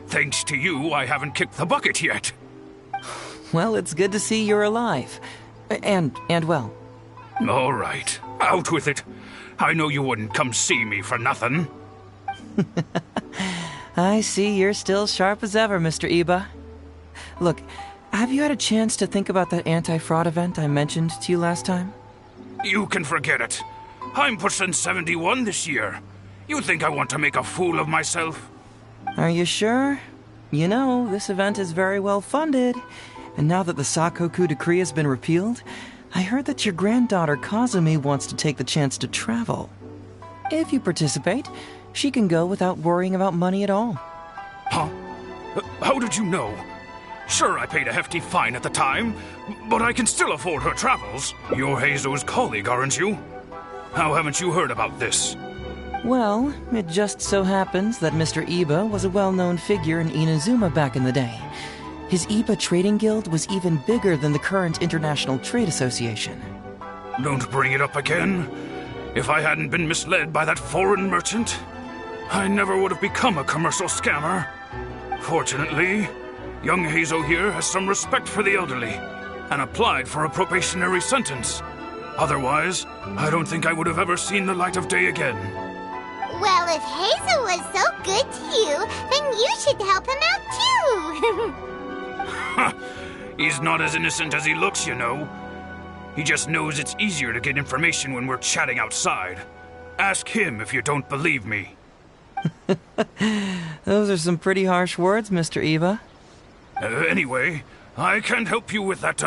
Speaker 8: Thanks to you, I haven't kicked the bucket yet.
Speaker 10: Well, it's good to see you're alive. And well.
Speaker 8: All right, out with it. I know you wouldn't come see me for nothing.
Speaker 10: I see you're still sharp as ever, Mr. Iba. Look, have you had a chance to think about that anti-fraud event I mentioned to you last time?
Speaker 8: You can forget it. I'm pushing 71 this year. You think I want to make a fool of myself?
Speaker 10: Are you sure? You know, this event is very well funded. And now that the Sakoku decree has been repealed, I heard that your granddaughter Kazumi wants to take the chance to travel. If you participate, she can go without worrying about money at all.
Speaker 8: Huh? How did you know? Sure, I paid a hefty fine at the time, but I can still afford her travels. You're Heizou's colleague, aren't you? How haven't you heard about this?
Speaker 10: Well, it just so happens that Mr. Iba was a well-known figure in Inazuma back in the day. His Iba Trading Guild was even bigger than the current International Trade Association.
Speaker 8: Don't bring it up again. If I hadn't been misled by that foreign merchant, I never would have become a commercial scammer. Fortunately, young Heizou here has some respect for the elderly and applied for a probationary sentence. Otherwise, I don't think I would have ever seen the light of day again.
Speaker 4: Well, if Heizou was so good to you, then you should help him out too.
Speaker 8: He's not as innocent as he looks, you know. He just knows it's easier to get information when we're chatting outside. Ask him if you don't believe me.
Speaker 10: Those are some pretty harsh words, Mr. Iba.
Speaker 8: Anyway, I can't help you with that,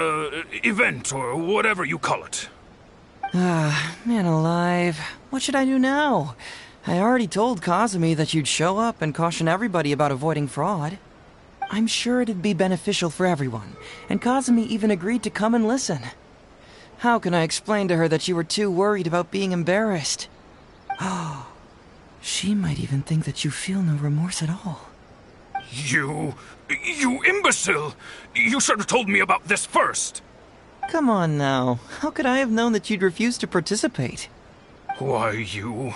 Speaker 8: event, or whatever you call it.
Speaker 10: Ah, man alive. What should I do now? I already told Kazumi that you'd show up and caution everybody about avoiding fraud. I'm sure it'd be beneficial for everyone, and Kazumi even agreed to come and listen. How can I explain to her that you were too worried about being embarrassed? Oh, she might even think that you feel no remorse at all.
Speaker 8: You imbecile! You should have told me about this first!
Speaker 10: Come on now. How could I have known that you'd refuse to participate?
Speaker 8: Why, you...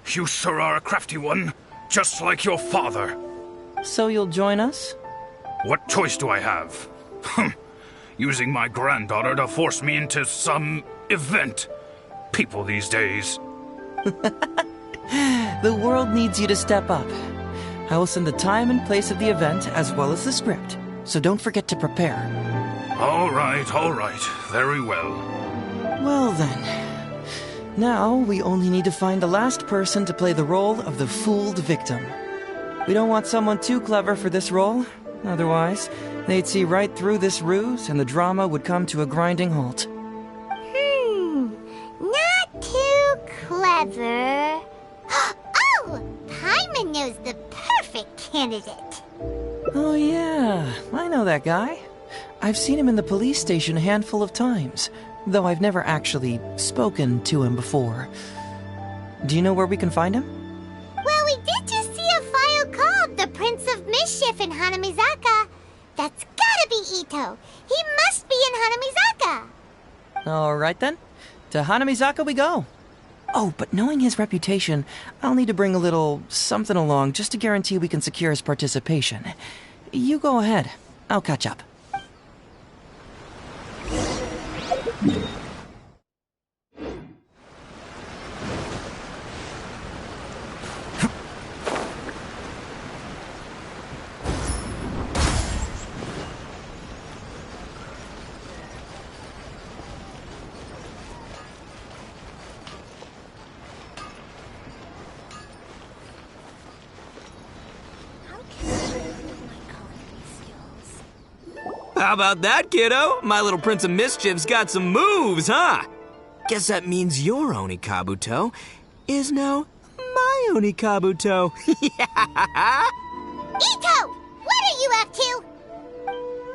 Speaker 8: You sure are a crafty one, just like your father.
Speaker 10: So you'll join us?
Speaker 8: What choice do I have? Using my granddaughter to force me into some event. People these days.
Speaker 10: The world needs you to step up. I will send the time and place of the event as well as the script, so don't forget to prepare.
Speaker 8: All right, very well.
Speaker 10: Well then, now we only need to find the last person to play the role of the fooled victim. We don't want someone too clever for this role, otherwise they'd see right through this ruse and the drama would come to a grinding halt.
Speaker 4: Not too clever. Oh! Paimon knows the perfect candidate.
Speaker 10: Oh yeah, I know that guy. I've seen him in the police station a handful of times, though I've never actually spoken to him before. Do you know where we can find him?
Speaker 4: Well, we did just see a file called the Prince of Mischief in Hanamizaka. That's gotta be Ito. He must be in Hanamizaka.
Speaker 10: Alright then. To Hanamizaka we go. Oh, but knowing his reputation, I'll need to bring a little something along just to guarantee we can secure his participation. You go ahead. I'll catch up.
Speaker 19: How about that, kiddo? My little Prince of Mischief's got some moves, huh? Guess that means your Onikabuto is now my Onikabuto.
Speaker 4: Ito! What are you up to?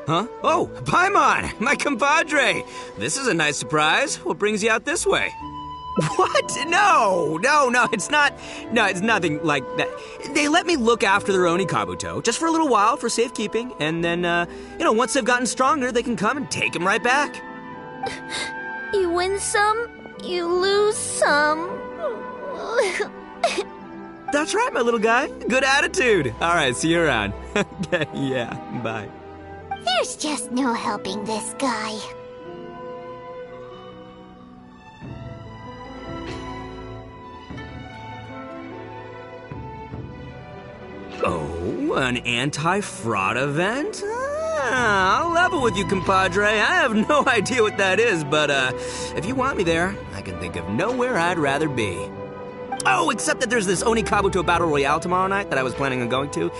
Speaker 19: Huh? Oh, Paimon, my compadre. This is a nice surprise. What brings you out this way? What? No, it's not. No, it's nothing like that. They let me look after their Onikabuto just for a little while for safekeeping, and then, once they've gotten stronger, they can come and take him right back.
Speaker 14: You win some, you lose some.
Speaker 19: That's right, my little guy. Good attitude. All right, see you around. Yeah, bye.
Speaker 4: There's just no helping this guy.
Speaker 19: Oh, an anti-fraud event? I'll level with you, compadre. I have no idea what that is, but if you want me there, I can think of nowhere I'd rather be. Oh, except that there's this Onikabuto Battle Royale tomorrow night that I was planning on going to.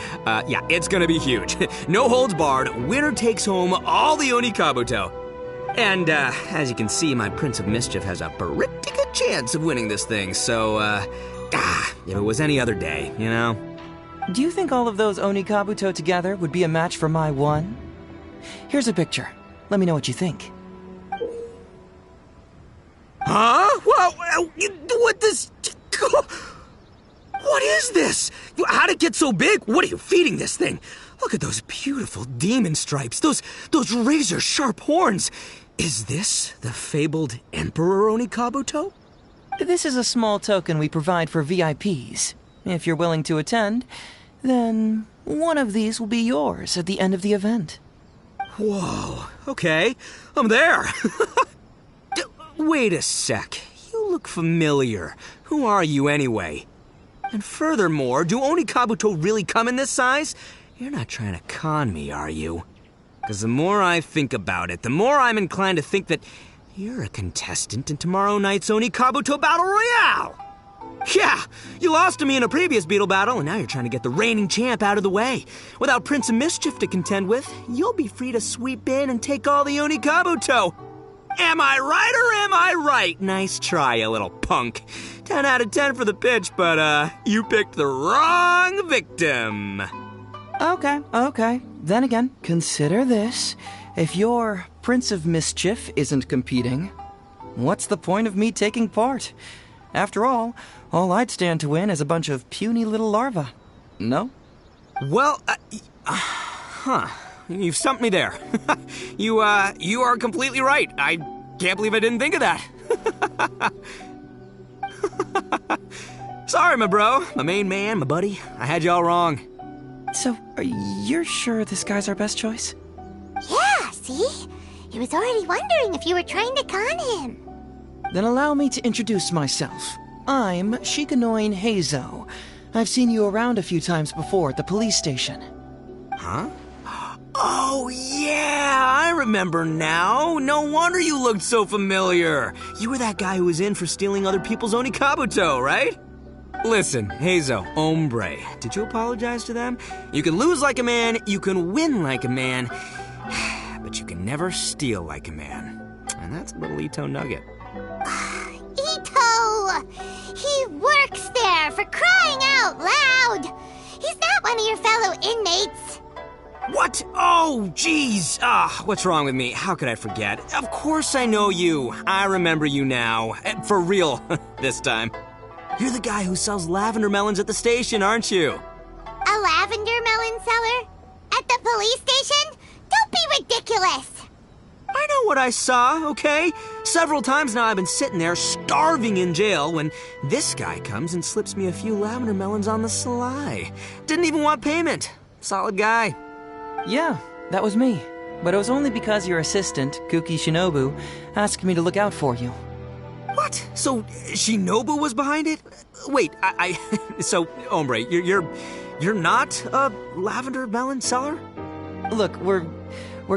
Speaker 19: Yeah, it's gonna be huge. No holds barred, winner takes home all the Onikabuto. And as you can see, my Prince of Mischief has a pretty good chance of winning this thing, so, if it was any other day, you know?
Speaker 10: Do you think all of those Onikabuto together would be a match for my one? Here's a picture. Let me know what you think.
Speaker 19: Huh? Whoa!
Speaker 18: What this... What is this? How'd it get so big? What are you feeding this thing? Look at those beautiful demon stripes, those razor-sharp horns. Is this the fabled Emperor Onikabuto?
Speaker 10: This is a small token we provide for VIPs. If you're willing to attend, then one of these will be yours at the end of the event.
Speaker 18: Whoa, okay, I'm there. Wait a sec, you look familiar. Who are you anyway? And furthermore, do Onikabuto really come in this size? You're not trying to con me, are you? Because the more I think about it, the more I'm inclined to think that you're a contestant in tomorrow night's Onikabuto Battle Royale! Yeah, you lost to me in a previous beetle battle, and now you're trying to get the reigning champ out of the way. Without Prince of Mischief to contend with, you'll be free to sweep in and take all the Onikabuto. Am I right or am I right? Nice try, you little punk. 10 out of 10 for the pitch, but, you picked the wrong victim.
Speaker 10: Okay. Then again, consider this. If your Prince of Mischief isn't competing, what's the point of me taking part? After all I'd stand to win is a bunch of puny little larvae. No?
Speaker 18: Well, you've stumped me there. You are completely right. I can't believe I didn't think of that. Sorry, my bro, my main man, my buddy. I had you all wrong.
Speaker 10: So, you're sure this guy's our best choice?
Speaker 4: Yeah, see? He was already wondering if you were trying to con him.
Speaker 10: Then allow me to introduce myself. I'm Shikanoin Heizou. I've seen you around a few times before at the police station.
Speaker 18: Huh? Oh, yeah, I remember now. No wonder you looked so familiar. You were that guy who was in for stealing other people's Onikabuto, right? Listen, Heizou, hombre, did you apologize to them? You can lose like a man, you can win like a man, but you can never steal like a man. And that's a little Ito nugget.
Speaker 4: Ito! He works there, for crying out loud! He's not one of your fellow inmates.
Speaker 18: What? Oh, jeez. What's wrong with me? How could I forget? Of course I know you. I remember you now. For real, this time. You're the guy who sells lavender melons at the station, aren't you?
Speaker 4: A lavender melon seller? At the police station? Don't be ridiculous!
Speaker 18: I know what I saw, okay? Several times now I've been sitting there starving in jail when this guy comes and slips me a few lavender melons on the sly. Didn't even want payment. Solid guy.
Speaker 10: Yeah, that was me. But it was only because your assistant, Kuki Shinobu, asked me to look out for you.
Speaker 18: What? So Shinobu was behind it? Wait, so, hombre, you're not a lavender melon seller?
Speaker 10: Look, we're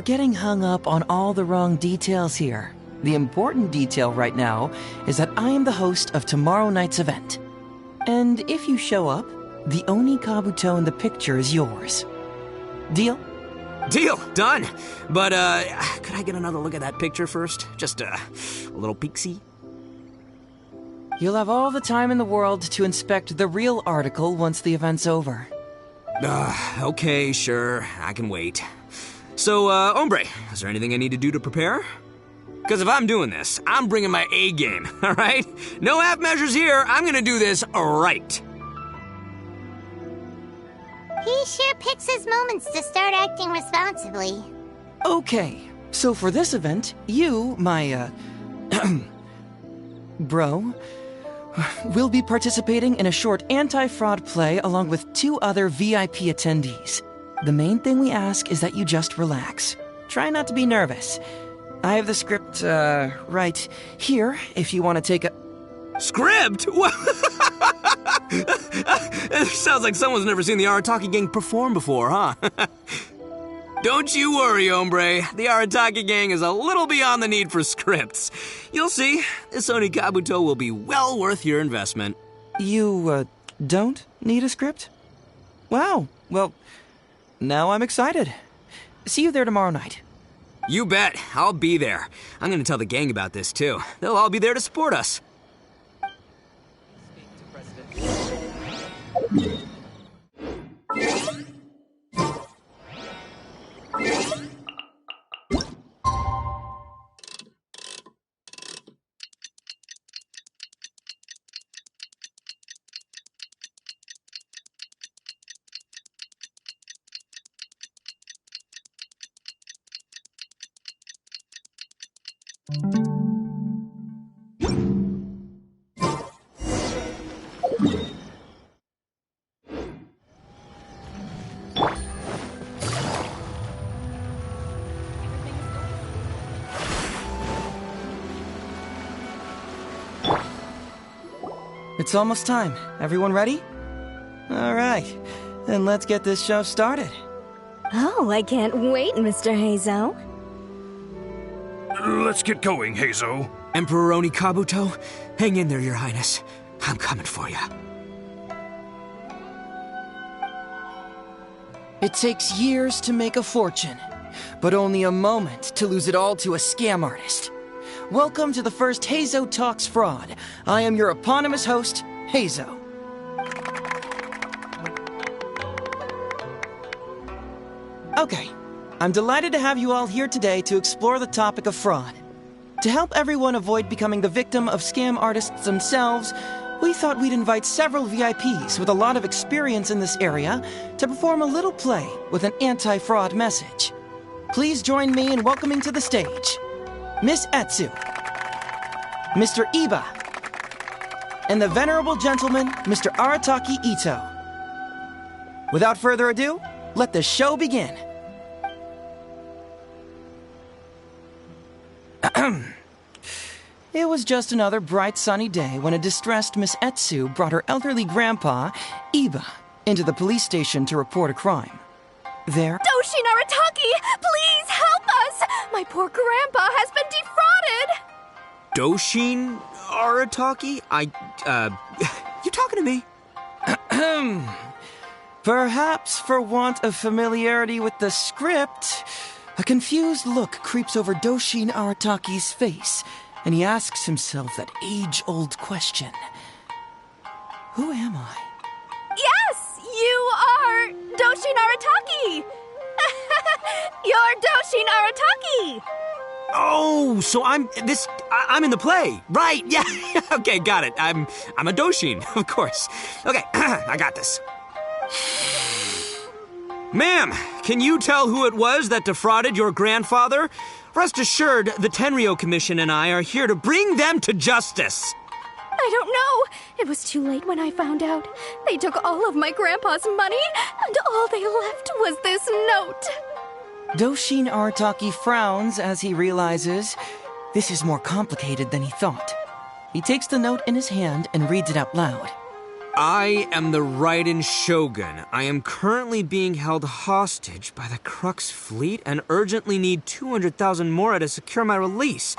Speaker 10: getting hung up on all the wrong details here. The important detail right now is that I am the host of tomorrow night's event. And if you show up, the Onikabuto in the picture is yours. Deal?
Speaker 18: Deal, done. But, could I get another look at that picture first? Just a little peek-see?
Speaker 10: You'll have all the time in the world to inspect the real article once the event's over.
Speaker 18: Okay, sure. I can wait. So, hombre, is there anything I need to do to prepare? Because if I'm doing this, I'm bringing my A game, all right? No half measures here. I'm gonna do this right.
Speaker 4: He sure picks his moments to start acting responsibly.
Speaker 10: Okay, so for this event, you, my, bro, will be participating in a short anti-fraud play along with 2 other VIP attendees. The main thing we ask is that you just relax. Try not to be nervous. I have the script, right here, if you want to take a...
Speaker 18: Script? It sounds like someone's never seen the Arataki Gang perform before, huh? Don't you worry, hombre. The Arataki Gang is a little beyond the need for scripts. You'll see, this Onikabuto will be well worth your investment.
Speaker 10: You, don't need a script? Wow, well, now I'm excited. See you there tomorrow night.
Speaker 18: You bet. I'll be there. I'm gonna tell the gang about this, too. They'll all be there to support us.
Speaker 10: It's almost time. Everyone ready? All right, then let's get this show started.
Speaker 21: Oh, I can't wait, Mr. Heizou.
Speaker 8: Let's get going, Heizou.
Speaker 18: Emperor Oni Kabuto, hang in there, Your Highness. I'm coming for you.
Speaker 10: It takes years to make a fortune, but only a moment to lose it all to a scam artist. Welcome to the first Heizou Talks Fraud. I am your eponymous host, Heizou. Okay, I'm delighted to have you all here today to explore the topic of fraud. To help everyone avoid becoming the victim of scam artists themselves, we thought we'd invite several VIPs with a lot of experience in this area to perform a little play with an anti-fraud message. Please join me in welcoming to the stage Miss Etsu, Mr. Iba, and the venerable gentleman, Mr. Arataki Ito. Without further ado, let the show begin. It was just another bright sunny day when a distressed Miss Etsu brought her elderly grandpa, Iba, into the police station to report a crime. There...
Speaker 14: Doshin Arataki, please help us! My poor grandpa has been defrauded!
Speaker 18: Doshin Arataki? You talking to me?
Speaker 10: Perhaps for want of familiarity with the script, a confused look creeps over Doshin Arataki's face, and he asks himself that age-old question. Who am I?
Speaker 14: Yes, you are Doshin Arataki! You're Doshin Arataki!
Speaker 17: Oh, so I'm in the play. Right, yeah. Okay, got it. I'm a Doshin, of course. Okay, I got this. Ma'am, can you tell who it was that defrauded your grandfather? Rest assured, the Tenryo Commission and I are here to bring them to justice.
Speaker 14: I don't know. It was too late when I found out. They took all of my grandpa's money, and all they left was this note.
Speaker 10: Doshin Arataki frowns as he realizes this is more complicated than he thought. He takes the note in his hand and reads it out loud.
Speaker 17: I am the Raiden Shogun. I am currently being held hostage by the Crux fleet and urgently need 200,000 mora to secure my release.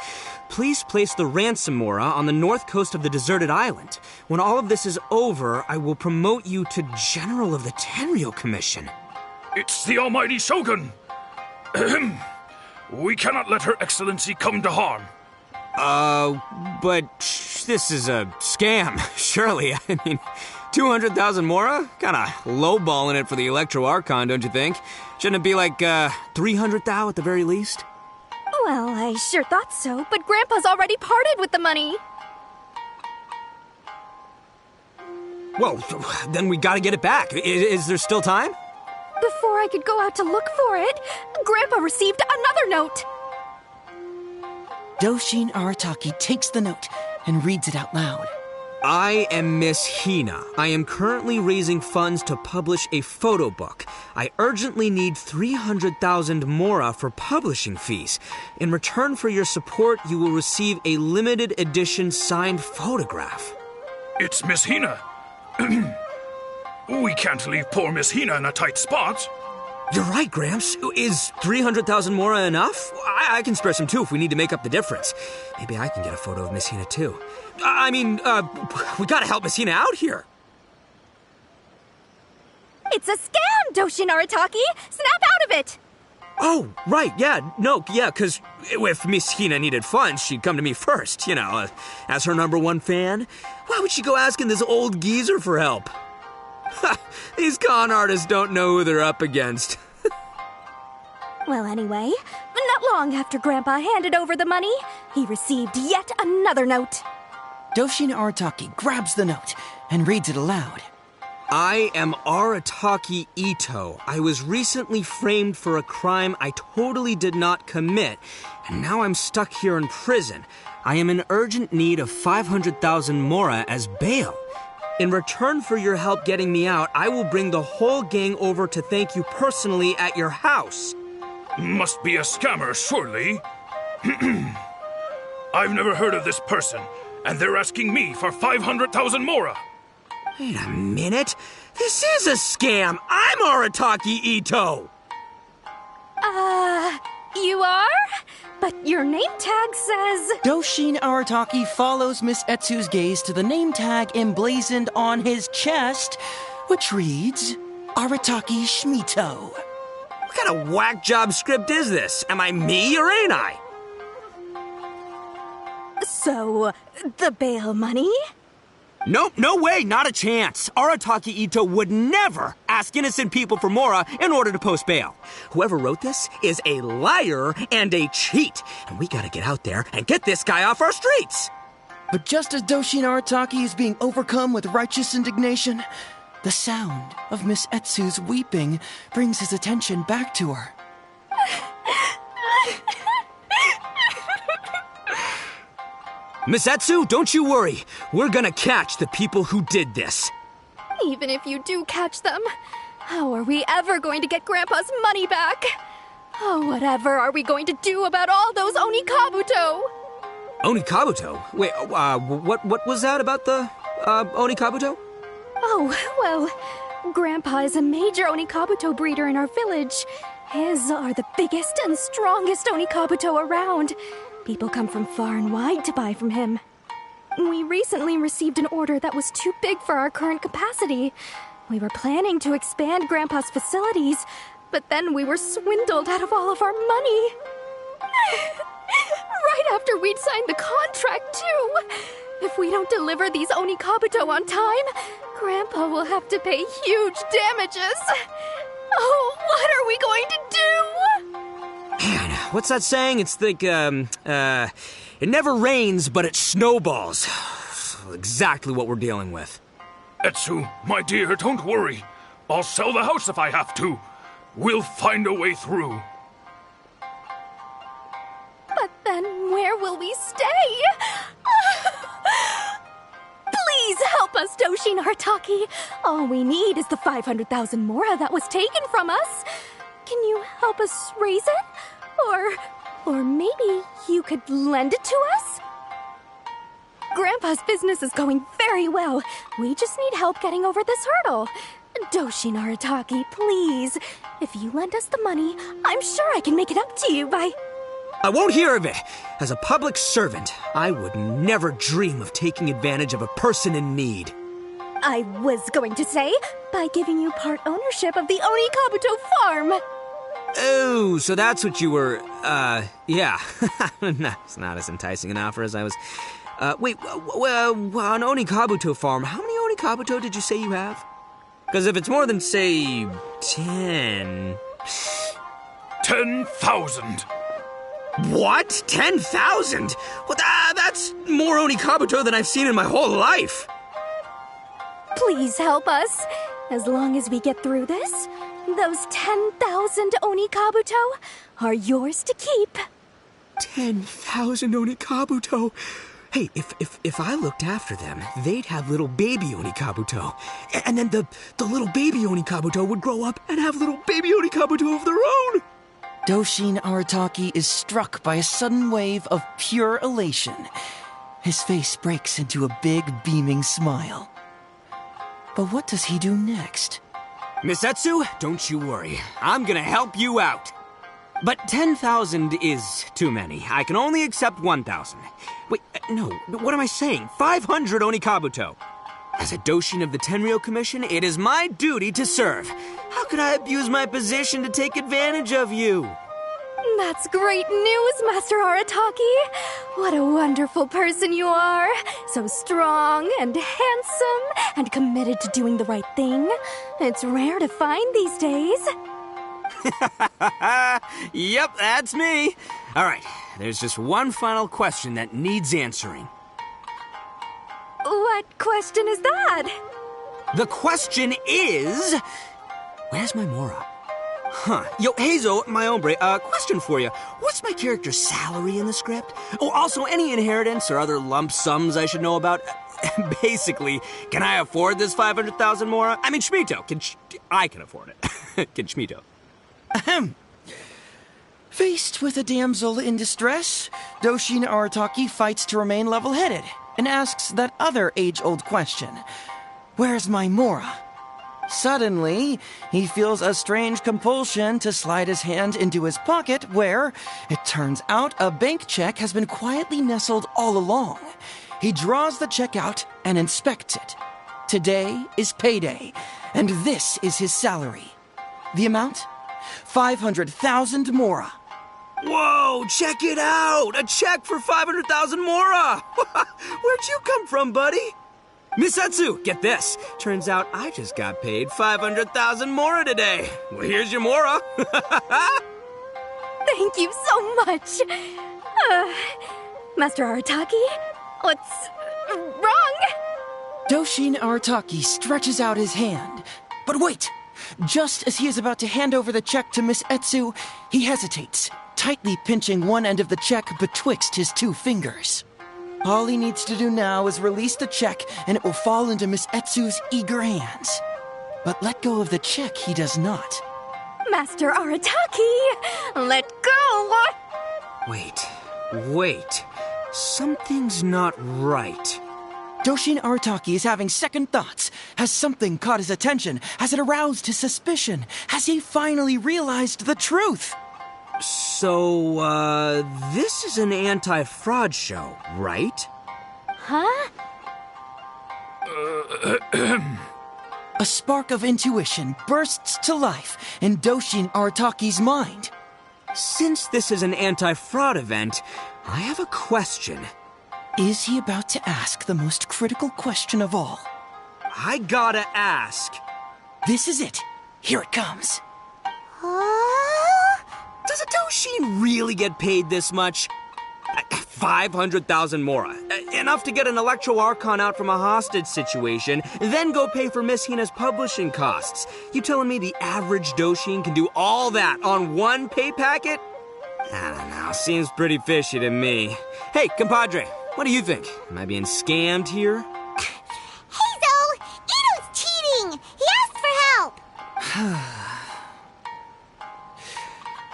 Speaker 17: Please place the ransom mora on the north coast of the deserted island. When all of this is over, I will promote you to General of the Tenryo Commission.
Speaker 8: It's the almighty Shogun. We cannot let Her Excellency come to harm.
Speaker 17: But this is a scam, surely. I mean, 200,000 mora? Kinda lowballing it for the Electro Archon, don't you think? Shouldn't it be like, 300,000 at the very least?
Speaker 14: Well, I sure thought so, but Grandpa's already parted with the money.
Speaker 17: Well, then we gotta get it back. Is there still time?
Speaker 14: Before I could go out to look for it, Grandpa received another note.
Speaker 10: Doshin Arataki takes the note and reads it out loud.
Speaker 17: I am Miss Hina. I am currently raising funds to publish a photo book. I urgently need 300,000 mora for publishing fees. In return for your support, you will receive a limited edition signed photograph.
Speaker 8: It's Miss Hina. We can't leave poor Miss Hina in a tight spot.
Speaker 17: You're right, Gramps. Is 300,000 mora enough? I can spare some too if we need to make up the difference. Maybe I can get a photo of Miss Hina too. We gotta help Miss Hina out here.
Speaker 14: It's a scam, Doshin Arataki! Snap out of it!
Speaker 17: Oh, right, because if Miss Hina needed funds, she'd come to me first, as her #1 fan. Why would she go asking this old geezer for help? These con artists don't know who they're up against.
Speaker 14: Well, anyway, not long after Grandpa handed over the money, he received yet another note.
Speaker 10: Doshin Arataki grabs the note and reads it aloud.
Speaker 9: I am Arataki Ito. I was recently framed for a crime I totally did not commit, and now I'm stuck here in prison. I am in urgent need of 500,000 mora as bail. In return for your help getting me out, I will bring the whole gang over to thank you personally at your house.
Speaker 8: Must be a scammer, surely. I've never heard of this person, and they're asking me for 500,000 mora.
Speaker 9: Wait a minute. This is a scam. I'm Arataki Ito.
Speaker 14: You are? But your name tag says...
Speaker 10: Doshin Arataki follows Miss Etsu's gaze to the name tag emblazoned on his chest, which reads, Arataki Shmito.
Speaker 9: What kind of whack job script is this? Am I me or ain't I?
Speaker 14: So, the bail money?
Speaker 9: Nope, no way, not a chance. Arataki Ito would never ask innocent people for mora in order to post bail. Whoever wrote this is a liar and a cheat, and we gotta get out there and get this guy off our streets.
Speaker 10: But just as Doshin Arataki is being overcome with righteous indignation, the sound of Miss Etsu's weeping brings his attention back to her.
Speaker 9: Miss Etsu, don't you worry. We're gonna catch the people who did this.
Speaker 14: Even if you do catch them, how are we ever going to get Grandpa's money back? Oh, whatever are we going to do about all those Onikabuto?
Speaker 9: Onikabuto? Wait, what was that about the, Onikabuto?
Speaker 14: Oh, well, Grandpa is a major Onikabuto breeder in our village. His are the biggest and strongest Onikabuto around. People come from far and wide to buy from him. We recently received an order that was too big for our current capacity. We were planning to expand Grandpa's facilities, but then we were swindled out of all of our money. Right after we'd signed the contract, too. If we don't deliver these Onikabuto on time, Grandpa will have to pay huge damages. Oh, what are we going to do?
Speaker 9: Man, what's that saying? It's like, it never rains, but it snowballs. Exactly what we're dealing with.
Speaker 8: Etsu, my dear, don't worry. I'll sell the house if I have to. We'll find a way through.
Speaker 14: But then where will we stay? Please help us, Doshin Arataki. All we need is the 500,000 mora that was taken from us. Can you help us raise it? Or maybe you could lend it to us? Grandpa's business is going very well. We just need help getting over this hurdle. Doshin Arataki, please. If you lend us the money, I'm sure I can make it up to you by...
Speaker 9: I won't hear of it. As a public servant, I would never dream of taking advantage of a person in need.
Speaker 14: I was going to say, by giving you part ownership of the Onikabuto farm.
Speaker 9: Oh, so that's what you were, yeah. That's not as enticing an offer as I was... wait, an Onikabuto farm, how many Onikabuto did you say you have? Because if it's more than, say, 10...
Speaker 8: 10,000!
Speaker 9: What? 10,000? Well, that's more Onikabuto than I've seen in my whole life.
Speaker 14: Please help us. As long as we get through this, those 10,000 Onikabuto are yours to keep.
Speaker 9: 10,000 Onikabuto? Hey, if I looked after them, they'd have little baby Onikabuto. And then the little baby Onikabuto would grow up and have little baby Onikabuto of their own.
Speaker 10: Doshin Arataki is struck by a sudden wave of pure elation. His face breaks into a big, beaming smile. But what does he do next?
Speaker 9: Miss Etsu, don't you worry. I'm gonna help you out. But 10,000 is too many. I can only accept 1,000. Wait, no, what am I saying? 500 Onikabuto. As a Doshin of the Tenryou Commission, it is my duty to serve. How could I abuse my position to take advantage of you?
Speaker 14: That's great news, Master Arataki. What a wonderful person you are. So strong and handsome and committed to doing the right thing. It's rare to find these days.
Speaker 9: Yep, that's me. All right, there's just one final question that needs answering.
Speaker 14: What question is that?
Speaker 9: The question is... Where's my Mora? Huh. Yo, Heizou, my hombre, question for you. What's my character's salary in the script? Oh, also, any inheritance or other lump sums I should know about? Basically, can I afford this 500,000 Mora? I mean, Schmito, I can afford it. Can Schmito?
Speaker 10: Ahem. Faced with a damsel in distress, Doshin Arataki fights to remain level-headed and asks that other age-old question. Where's my Mora? Suddenly, he feels a strange compulsion to slide his hand into his pocket where, it turns out, a bank check has been quietly nestled all along. He draws the check out and inspects it. Today is payday, and this is his salary. The amount? 500,000 Mora.
Speaker 9: Whoa, check it out! A check for 500,000 Mora! Where'd you come from, buddy? Misatsu, get this. Turns out I just got paid 500,000 Mora today. Well, here's your Mora.
Speaker 14: Thank you so much. Master Arataki, what's wrong?
Speaker 10: Doshin Arataki stretches out his hand. But wait! Just as he is about to hand over the check to Miss Etsu, he hesitates, tightly pinching one end of the check betwixt his two fingers. All he needs to do now is release the check, and it will fall into Miss Etsu's eager hands. But let go of the check he does not.
Speaker 14: Master Arataki, let go!
Speaker 9: Wait. Something's not right.
Speaker 10: Doshin Arataki is having second thoughts. Has something caught his attention? Has it aroused his suspicion? Has he finally realized the truth?
Speaker 9: So, this is an anti-fraud show, right?
Speaker 14: Huh?
Speaker 10: A spark of intuition bursts to life in Doshin Arataki's mind.
Speaker 9: Since this is an anti-fraud event, I have a question.
Speaker 10: Is he about to ask the most critical question of all?
Speaker 9: I gotta ask.
Speaker 10: This is it. Here it comes.
Speaker 9: Does a Doshin really get paid this much? 500,000 Mora. Enough to get an Electro Archon out from a hostage situation, then go pay for Miss Hina's publishing costs. You telling me the average Doshin can do all that on one pay packet? I don't know. Seems pretty fishy to me. Hey, compadre, what do you think? Am I being scammed here?
Speaker 4: Heizou! Ito's cheating! He asked for help!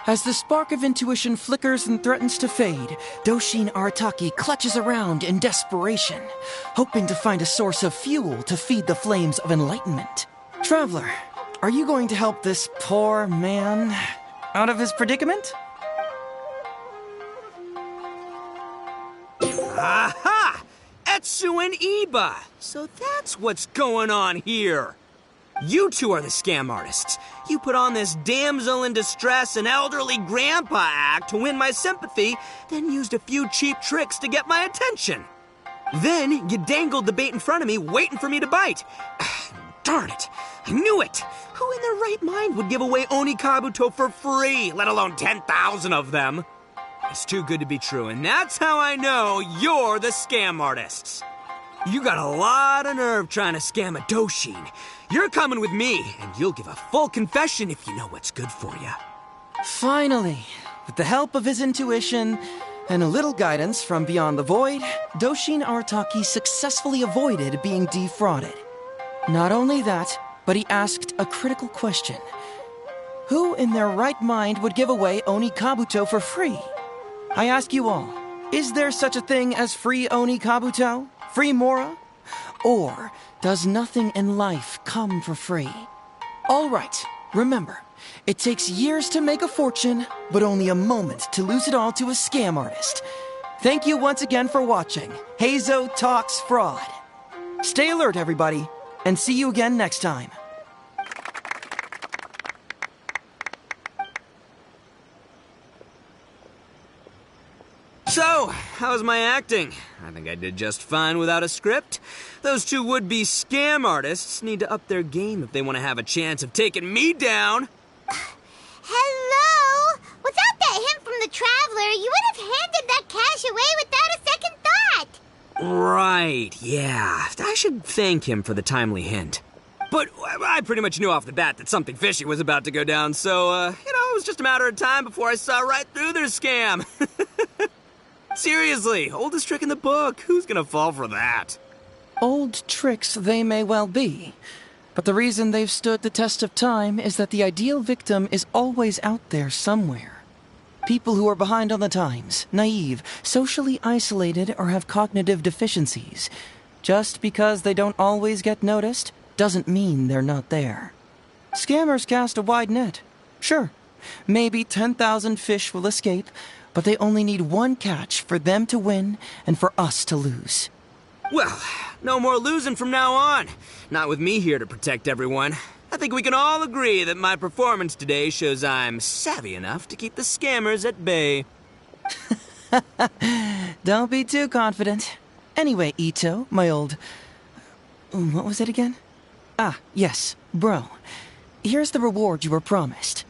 Speaker 10: As the spark of intuition flickers and threatens to fade, Doshin Arataki clutches around in desperation, hoping to find a source of fuel to feed the flames of enlightenment. Traveler, are you going to help this poor man out of his predicament?
Speaker 9: Aha! Etsu and Iba! So that's what's going on here. You two are the scam artists. You put on this damsel in distress and elderly grandpa act to win my sympathy, then used a few cheap tricks to get my attention. Then you dangled the bait in front of me, waiting for me to bite. Darn it. I knew it. Who in their right mind would give away Oni Kabuto for free, let alone 10,000 of them? It's too good to be true, and that's how I know you're the scam artists. You got a lot of nerve trying to scam a Doshin. You're coming with me, and you'll give a full confession if you know what's good for you.
Speaker 10: Finally, with the help of his intuition and a little guidance from beyond the void, Doshin Arataki successfully avoided being defrauded. Not only that, but he asked a critical question. Who in their right mind would give away Oni Kabuto for free? I ask you all, is there such a thing as free Oni Kabuto? Free Mora? Or does nothing in life come for free? All right, remember, it takes years to make a fortune, but only a moment to lose it all to a scam artist. Thank you once again for watching Heizou Talks Fraud. Stay alert, everybody, and see you again next time.
Speaker 9: So, how's my acting? I think I did just fine without a script. Those two would-be scam artists need to up their game if they want to have a chance of taking me down.
Speaker 4: Hello? Without that hint from the Traveler, you would have handed that cash away without a second thought.
Speaker 9: Right, yeah. I should thank him for the timely hint. But I pretty much knew off the bat that something fishy was about to go down, so, it was just a matter of time before I saw right through their scam. Seriously, oldest trick in the book. Who's gonna fall for that?
Speaker 10: Old tricks they may well be, but the reason they've stood the test of time is that the ideal victim is always out there somewhere. People who are behind on the times, naive, socially isolated, or have cognitive deficiencies. Just because they don't always get noticed doesn't mean they're not there. Scammers cast a wide net. Sure, maybe 10,000 fish will escape, but they only need one catch for them to win and for us to lose.
Speaker 9: Well, no more losing from now on. Not with me here to protect everyone. I think we can all agree that my performance today shows I'm savvy enough to keep the scammers at bay.
Speaker 10: Don't be too confident. Anyway, Ito, my old... What was it again? Ah, yes, bro. Here's the reward you were promised.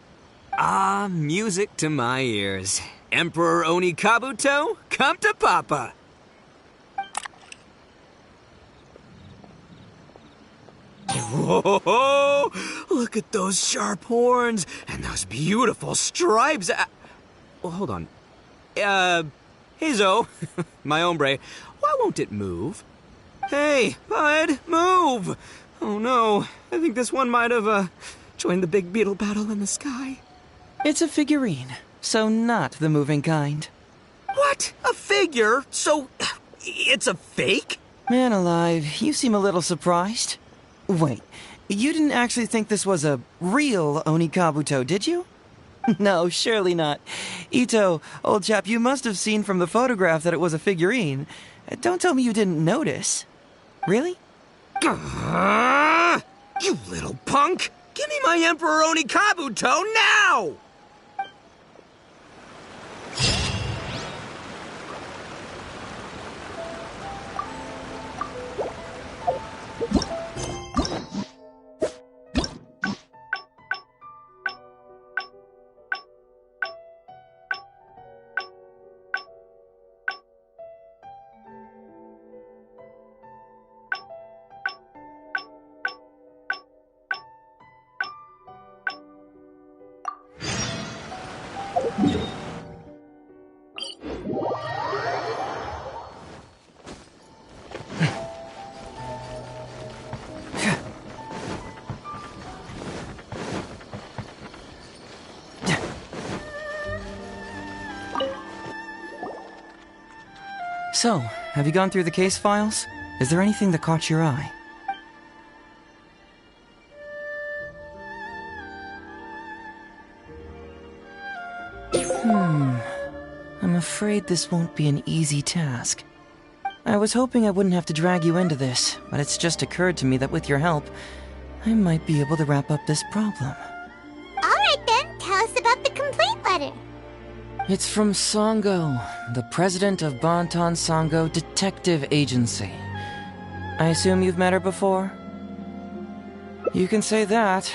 Speaker 9: Ah, music to my ears. Emperor Oni Kabuto, come to Papa. Whoa! Look at those sharp horns and those beautiful stripes. Well, hold on. Heizou, my hombre, why won't it move? Hey, bud, move! Oh no, I think this one might have, joined the big beetle battle in the sky.
Speaker 10: It's a figurine, so not the moving kind.
Speaker 9: What? A figure? So, it's a fake?
Speaker 10: Man alive, you seem a little surprised. Wait, you didn't actually think this was a real Oni Kabuto, did you? No, surely not. Ito, old chap, you must have seen from the photograph that it was a figurine. Don't tell me you didn't notice. Really?
Speaker 9: You little punk! Give me my Emperor Oni Kabuto now!
Speaker 10: So, have you gone through the case files? Is there anything that caught your eye? I'm afraid this won't be an easy task. I was hoping I wouldn't have to drag you into this, but it's just occurred to me that with your help, I might be able to wrap up this problem.
Speaker 4: Alright then, tell us about the complaint letter.
Speaker 10: It's from Sango, the president of Bantan Sango Detective Agency. I assume you've met her before? You can say that.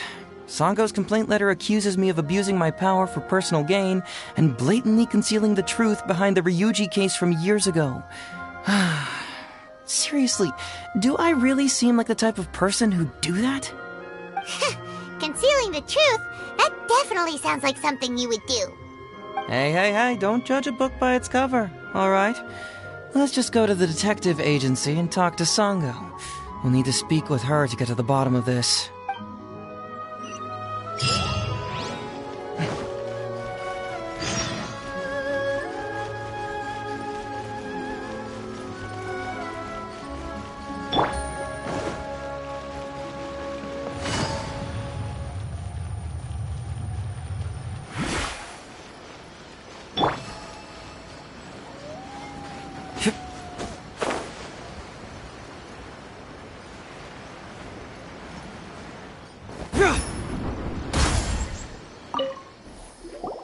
Speaker 10: Sango's complaint letter accuses me of abusing my power for personal gain and blatantly concealing the truth behind the Ryuji case from years ago. Seriously, do I really seem like the type of person who'd do that?
Speaker 4: Concealing the truth? That definitely sounds like something you would do.
Speaker 10: Hey, don't judge a book by its cover, alright? Let's just go to the detective agency and talk to Sango. We'll need to speak with her to get to the bottom of this.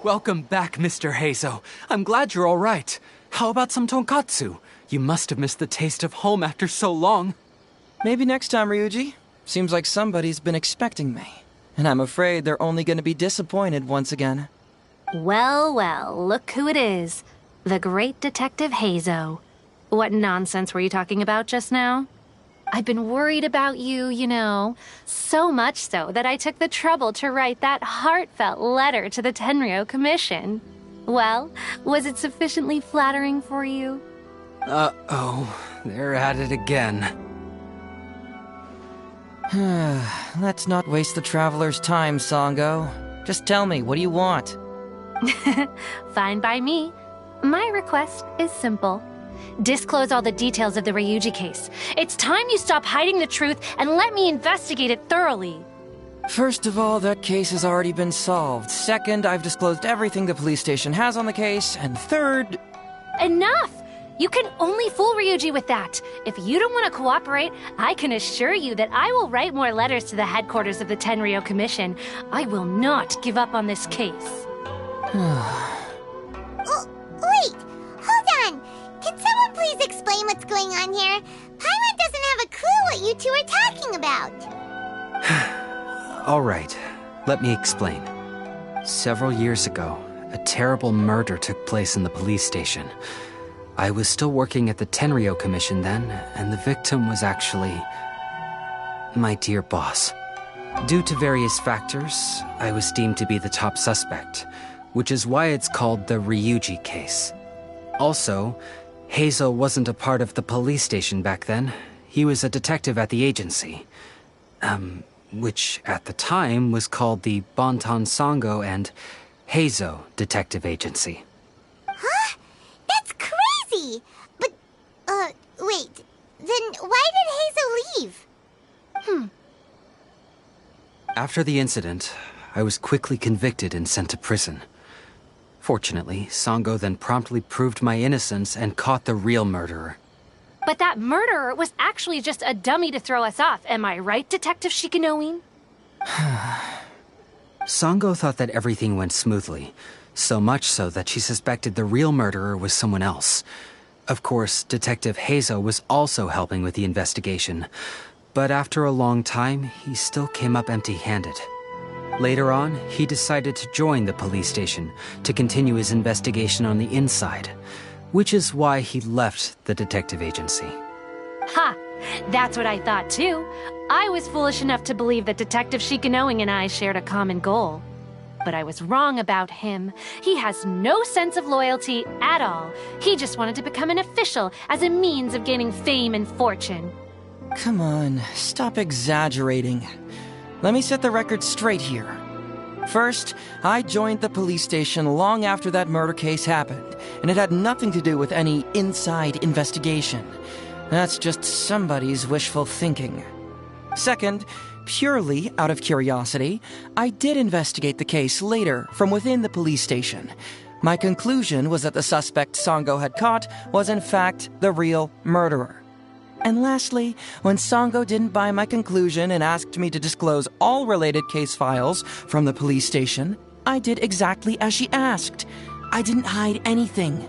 Speaker 7: Welcome back, Mr. Heizou. I'm glad you're all right. How about some tonkatsu? You must have missed the taste of home after so long.
Speaker 10: Maybe next time, Ryuji. Seems like somebody's been expecting me. And I'm afraid they're only going to be disappointed once again.
Speaker 13: Well, look who it is. The great Detective Heizou. What nonsense were you talking about just now? I've been worried about you, you know. So much so that I took the trouble to write that heartfelt letter to the Tenryo Commission. Well, was it sufficiently flattering for you?
Speaker 10: Uh-oh, they're at it again. Let's not waste the traveler's time, Sango. Just tell me, what do you want?
Speaker 13: Fine by me. My request is simple. Disclose all the details of the Ryuji case. It's time you stop hiding the truth and let me investigate it thoroughly.
Speaker 10: First of all, that case has already been solved. Second, I've disclosed everything the police station has on the case. And third...
Speaker 13: Enough! You can only fool Ryuji with that. If you don't want to cooperate, I can assure you that I will write more letters to the headquarters of the Tenryo Commission. I will not give up on this case.
Speaker 4: Wait! Hold on! Can someone please explain what's going on here? Paimon doesn't have a clue what you two are talking about.
Speaker 7: All right, let me explain. Several years ago, a terrible murder took place in the police station. I was still working at the Tenryo Commission then, and the victim was actually my dear boss. Due to various factors, I was deemed to be the top suspect, which is why it's called the Ryuji case. Also, Heizou wasn't a part of the police station back then. He was a detective at the agency. Which at the time was called the Bonton Sango and Heizou Detective Agency.
Speaker 4: Huh? That's crazy! But, wait. Then why did Heizou leave?
Speaker 7: After the incident, I was quickly convicted and sent to prison. Fortunately, Sango then promptly proved my innocence and caught the real murderer.
Speaker 13: But that murderer was actually just a dummy to throw us off, am I right, Detective Shikanoin?
Speaker 7: Sango thought that everything went smoothly, so much so that she suspected the real murderer was someone else. Of course, Detective Heizou was also helping with the investigation, but after a long time, he still came up empty-handed. Later on, he decided to join the police station to continue his investigation on the inside, which is why he left the detective agency.
Speaker 13: Ha! That's what I thought too. I was foolish enough to believe that Detective Shikanoing and I shared a common goal. But I was wrong about him. He has no sense of loyalty at all. He just wanted to become an official as a means of gaining fame and fortune.
Speaker 10: Come on, stop exaggerating. Let me set the record straight here. First, I joined the police station long after that murder case happened, and it had nothing to do with any inside investigation. That's just somebody's wishful thinking. Second, purely out of curiosity, I did investigate the case later from within the police station. My conclusion was that the suspect Sango had caught was in fact the real murderer. And lastly, when Sango didn't buy my conclusion and asked me to disclose all related case files from the police station, I did exactly as she asked. I didn't hide anything.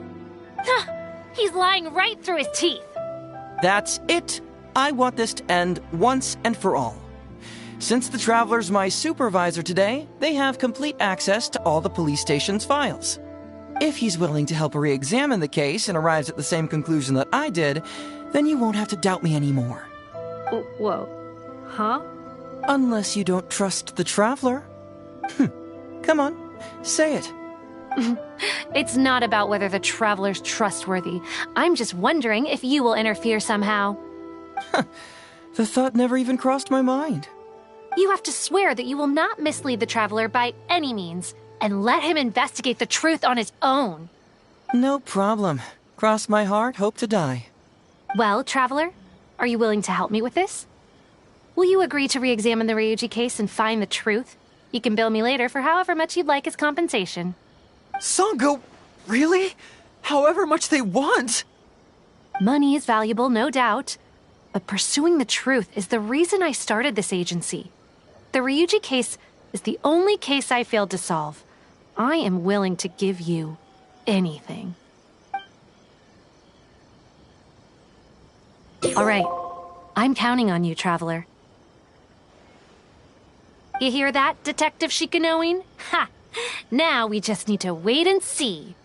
Speaker 13: He's lying right through his teeth.
Speaker 10: That's it. I want this to end once and for all. Since the Traveler's my supervisor today, they have complete access to all the police station's files. If he's willing to help re-examine the case and arrives at the same conclusion that I did, then you won't have to doubt me anymore.
Speaker 13: Whoa. Huh?
Speaker 10: Unless you don't trust the Traveler. Come on, say it.
Speaker 13: It's not about whether the Traveler's trustworthy. I'm just wondering if you will interfere somehow.
Speaker 10: The thought never even crossed my mind.
Speaker 13: You have to swear that you will not mislead the Traveler by any means, and let him investigate the truth on his own.
Speaker 10: No problem. Cross my heart, hope to die.
Speaker 13: Well, Traveler, are you willing to help me with this? Will you agree to re-examine the Ryuji case and find the truth? You can bill me later for however much you'd like as compensation.
Speaker 3: Sango, really? However much they want?
Speaker 13: Money is valuable, no doubt. But pursuing the truth is the reason I started this agency. The Ryuji case is the only case I failed to solve. I am willing to give you anything. All right, I'm counting on you, Traveler. You hear that, Detective Shikanoin? Ha! Now we just need to wait and see.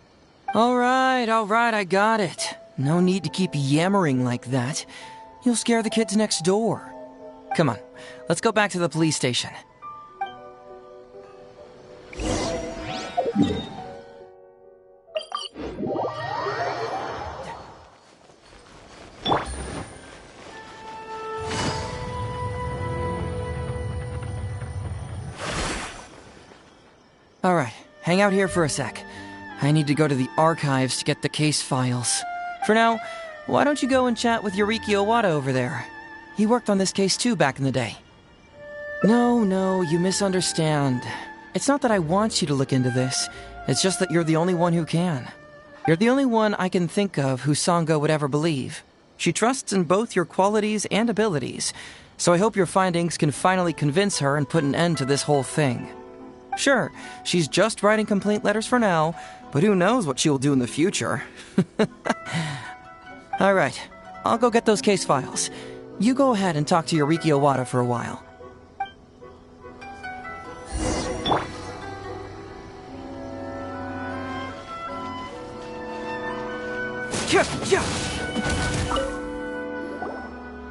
Speaker 10: All right, I got it. No need to keep yammering like that. You'll scare the kids next door. Come on, let's go back to the police station. Alright, hang out here for a sec. I need to go to the archives to get the case files. For now, why don't you go and chat with Yoriki Owada over there? He worked on this case too back in the day. No, you misunderstand. It's not that I want you to look into this. It's just that you're the only one who can. You're the only one I can think of who Sango would ever believe. She trusts in both your qualities and abilities, so I hope your findings can finally convince her and put an end to this whole thing. Sure, she's just writing complaint letters for now, but who knows what she will do in the future. Alright, I'll go get those case files. You go ahead and talk to Yoriki Owada for a while.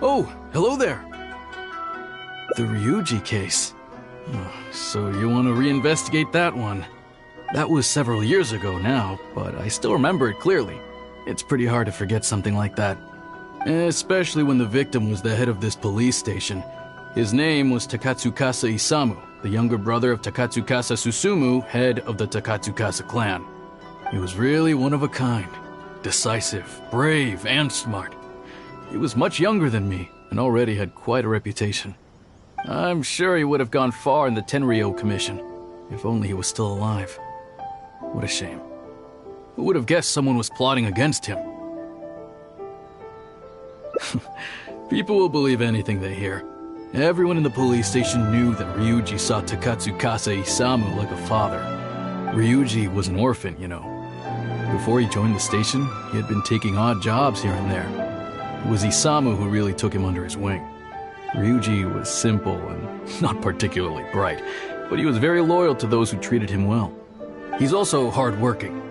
Speaker 22: Oh, hello there. The Ryuji case. So you want to reinvestigate that one? That was several years ago now, but I still remember it clearly. It's pretty hard to forget something like that. Especially when the victim was the head of this police station. His name was Takatsukasa Isamu, the younger brother of Takatsukasa Susumu, head of the Takatsukasa clan. He was really one of a kind. Decisive, brave, and smart. He was much younger than me, and already had quite a reputation. I'm sure he would have gone far in the Tenryou Commission, if only he was still alive. What a shame. Who would have guessed someone was plotting against him? People will believe anything they hear. Everyone in the police station knew that Ryuji saw Takatsukasa Isamu like a father. Ryuji was an orphan, you know. Before he joined the station, he had been taking odd jobs here and there. It was Isamu who really took him under his wing. Ryuji was simple and not particularly bright, but he was very loyal to those who treated him well. He's also hard-working.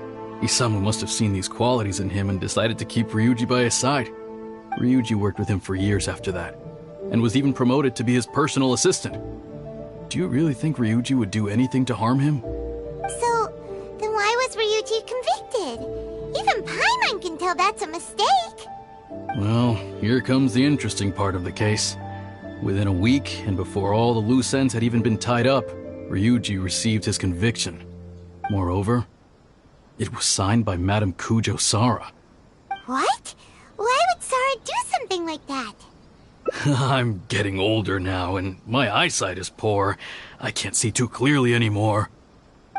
Speaker 22: Isamu must have seen these qualities in him and decided to keep Ryuji by his side. Ryuji worked with him for years after that, and was even promoted to be his personal assistant. Do you really think Ryuji would do anything to harm him?
Speaker 4: So, then why was Ryuji convicted? Even Paimon can tell that's a mistake.
Speaker 22: Well, here comes the interesting part of the case. Within a week, and before all the loose ends had even been tied up, Ryuji received his conviction. Moreover, it was signed by Madame Kujo Sara.
Speaker 4: What? Why would Sara do something like that?
Speaker 22: I'm getting older now, and my eyesight is poor. I can't see too clearly anymore.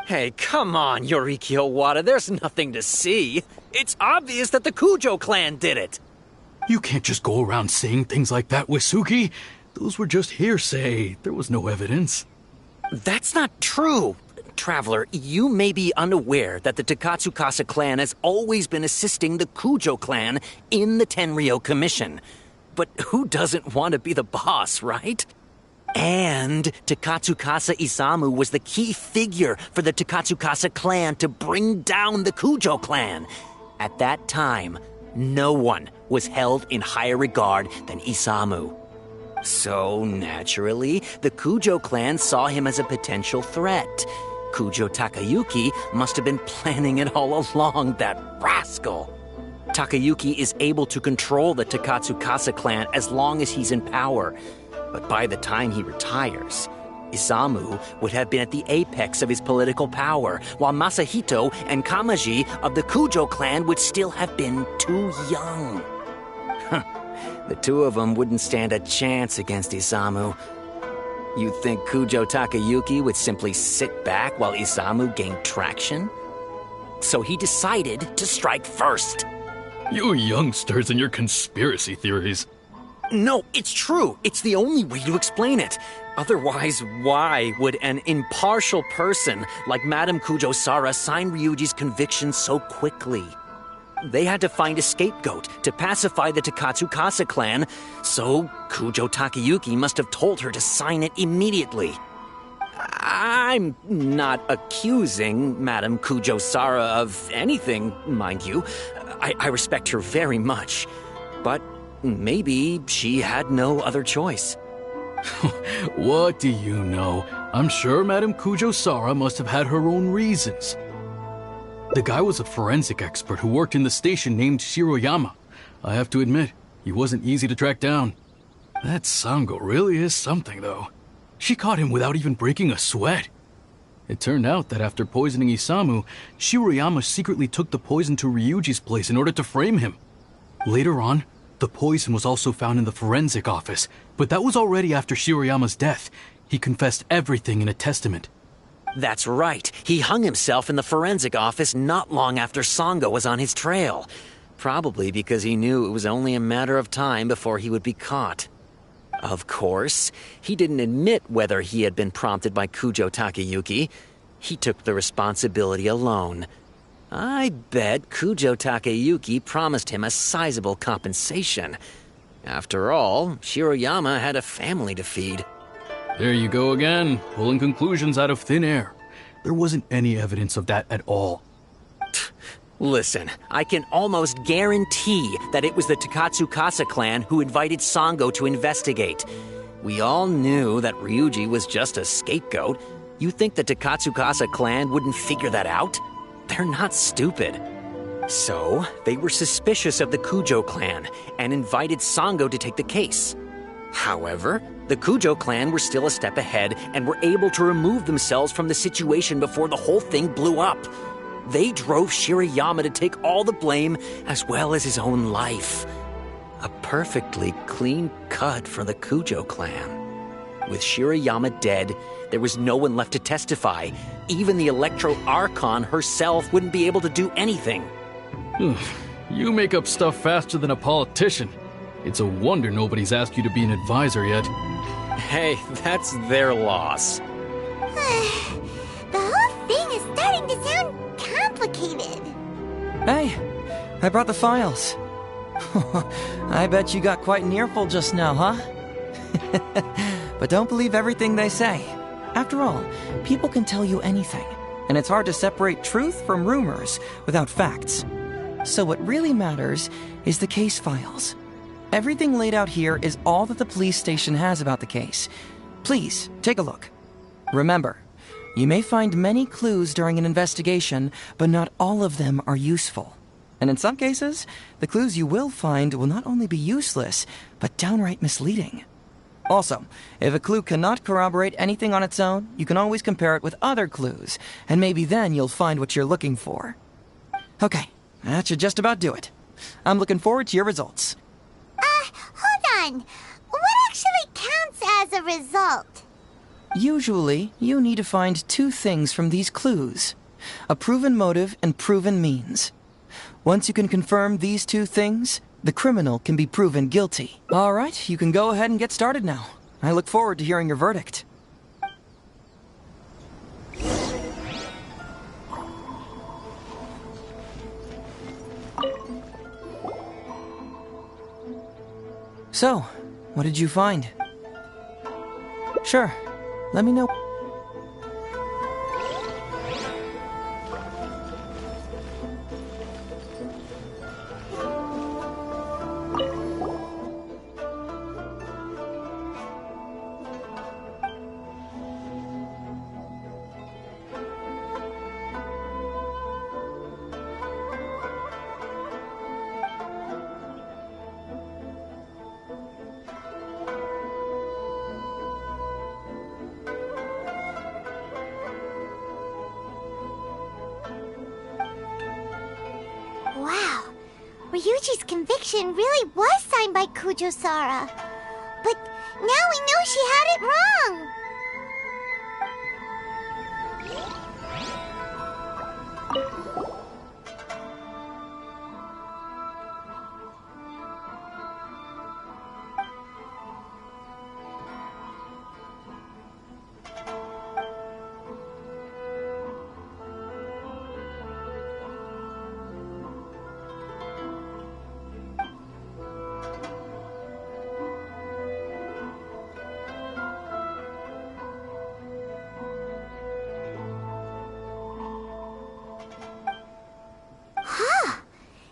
Speaker 20: Hey, come on, Yoriki Owada, there's nothing to see. It's obvious that the Kujo clan did it.
Speaker 22: You can't just go around saying things like that, Wisuki. Those were just hearsay. There was no evidence.
Speaker 20: That's not true. Traveler, you may be unaware that the Takatsukasa clan has always been assisting the Kujo clan in the Tenryou Commission. But who doesn't want to be the boss, right? And Takatsukasa Isamu was the key figure for the Takatsukasa clan to bring down the Kujo clan. At that time, no one was held in higher regard than Isamu. So, naturally, the Kujo clan saw him as a potential threat. Kujo Takayuki must have been planning it all along, that rascal. Takayuki is able to control the Takatsukasa clan as long as he's in power. But by the time he retires, Isamu would have been at the apex of his political power, while Masahito and Kamaji of the Kujo clan would still have been too young. The two of them wouldn't stand a chance against Isamu. You think Kujo Takayuki would simply sit back while Isamu gained traction? So he decided to strike first.
Speaker 22: You youngsters and your conspiracy theories.
Speaker 20: No, it's true. It's the only way to explain it. Otherwise, why would an impartial person like Madame Kujo Sara sign Ryuji's conviction so quickly? They had to find a scapegoat to pacify the Takatsukasa clan, so Kujo Takayuki must have told her to sign it immediately. I'm not accusing Madame Kujo Sara of anything, mind you. I respect her very much. But Maybe she had no other choice.
Speaker 22: What do you know? I'm sure Madame Kujo-Sara must have had her own reasons. The guy was a forensic expert who worked in the station named Shiroyama. I have to admit, he wasn't easy to track down. That Sango really is something, though. She caught him without even breaking a sweat. It turned out that after poisoning Isamu, Shiroyama secretly took the poison to Ryuji's place in order to frame him. Later on, the poison was also found in the forensic office, but that was already after Shiroyama's death. He confessed everything in a testament.
Speaker 20: That's right. He hung himself in the forensic office not long after Sango was on his trail. Probably because he knew it was only a matter of time before he would be caught. Of course, he didn't admit whether he had been prompted by Kujo Takeyuki. He took the responsibility alone. I bet Kujo Takeyuki promised him a sizable compensation. After all, Shiroyama had a family to feed.
Speaker 22: There you go again, pulling conclusions out of thin air. There wasn't any evidence of that at all.
Speaker 20: Listen, I can almost guarantee that it was the Takatsukasa clan who invited Sango to investigate. We all knew that Ryuji was just a scapegoat. You think the Takatsukasa clan wouldn't figure that out? They're not stupid. So, they were suspicious of the Kujo clan and invited Sango to take the case. However, the Kujo clan were still a step ahead and were able to remove themselves from the situation before the whole thing blew up. They drove Shiroyama to take all the blame as well as his own life. A perfectly clean cut for the Kujo clan. With Shiroyama dead, there was no one left to testify. Even the Electro Archon herself wouldn't be able to do anything.
Speaker 22: You make up stuff faster than a politician. It's a wonder nobody's asked you to be an advisor yet.
Speaker 20: Hey, that's their loss.
Speaker 4: The whole thing is starting to sound complicated.
Speaker 10: Hey, I brought the files. I bet you got quite an earful just now, huh? But don't believe everything they say. After all, people can tell you anything, and it's hard to separate truth from rumors without facts. So what really matters is the case files. Everything laid out here is all that the police station has about the case. Please, take a look. Remember, you may find many clues during an investigation, but not all of them are useful. And in some cases, the clues you will find will not only be useless, but downright misleading. Also, if a clue cannot corroborate anything on its own, you can always compare it with other clues, and maybe then you'll find what you're looking for. Okay, that should just about do it. I'm looking forward to your results.
Speaker 4: Hold on. What actually counts as a result?
Speaker 10: Usually, you need to find two things from these clues: a proven motive and proven means. Once you can confirm these two things, the criminal can be proven guilty. All right, you can go ahead and get started now. I look forward to hearing your verdict. So, what did you find? Sure, let me know.
Speaker 4: Wow, Ryuji's conviction really was signed by Kujo-Sara. But now we know she had it wrong.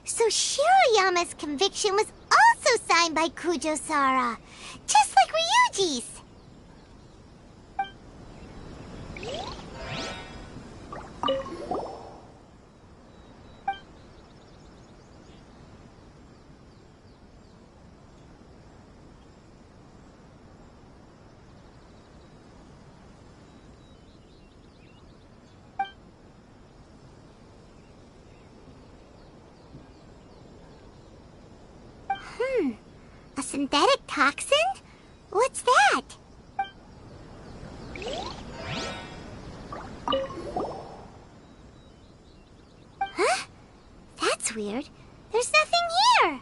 Speaker 4: So Shiroyama's conviction was also also signed by Kujo-Sara, just like Ryuji's. A synthetic toxin? What's that? Huh? That's weird. There's nothing here.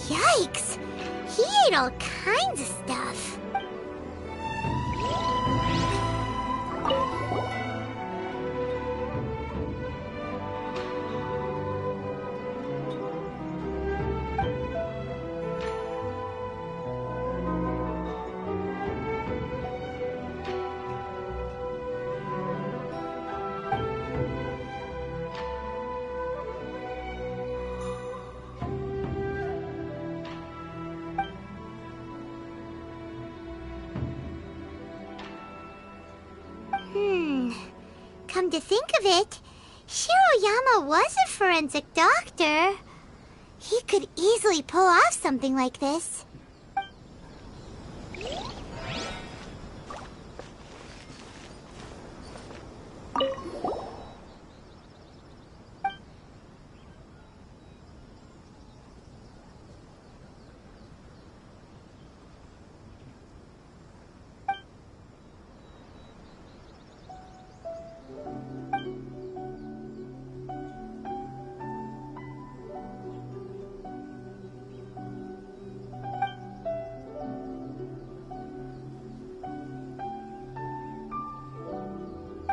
Speaker 4: Yikes! He ate all kinds of stuff. Come to think of it, Shiroyama was a forensic doctor. He could easily pull off something like this.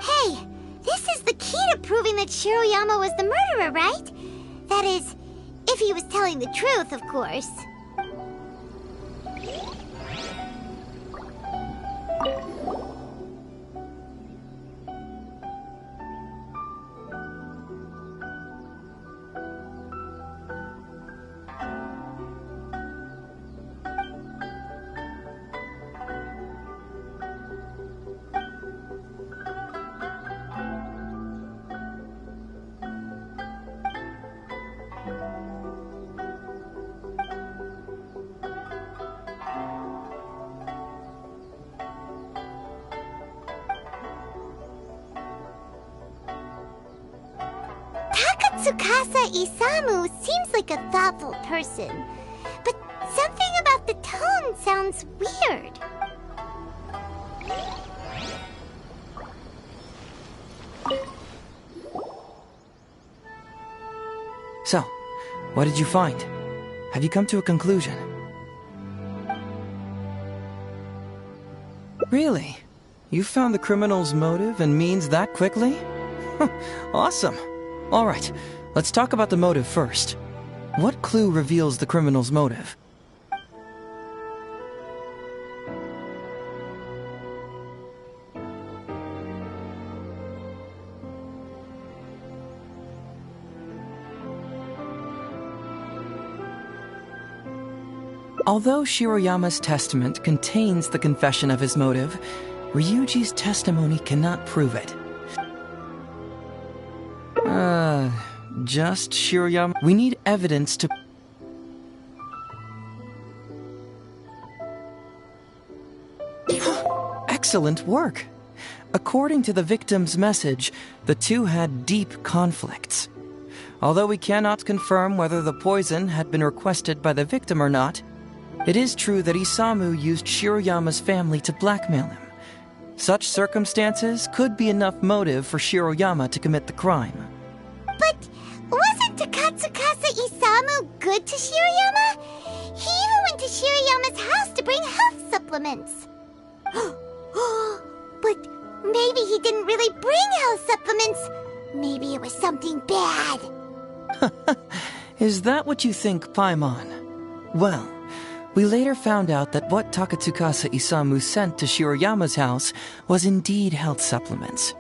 Speaker 4: Hey, this is the key to proving that Shiroyama was the murderer, right? That is, if he was telling the truth, of course. Tsukasa Isamu seems like a thoughtful person, but something about the tone sounds weird.
Speaker 10: So, what did you find? Have you come to a conclusion? Really? You found the criminal's motive and means that quickly? Awesome. All right, let's talk about the motive first. What clue reveals the criminal's motive? Although Shiroyama's testament contains the confession of his motive, Ryuji's testimony cannot prove it. Just Shiroyama? We need evidence to... Excellent work. According to the victim's message, the two had deep conflicts. Although we cannot confirm whether the poison had been requested by the victim or not, it is true that Isamu used Shiroyama's family to blackmail him. Such circumstances could be enough motive for Shiroyama to commit the crime.
Speaker 4: But wasn't Takatsukasa Isamu good to Shiroyama? He even went to Shiroyama's house to bring health supplements. But maybe he didn't really bring health supplements. Maybe it was something bad.
Speaker 10: Is that what you think, Paimon? Well, we later found out that what Takatsukasa Isamu sent to Shiroyama's house was indeed health supplements.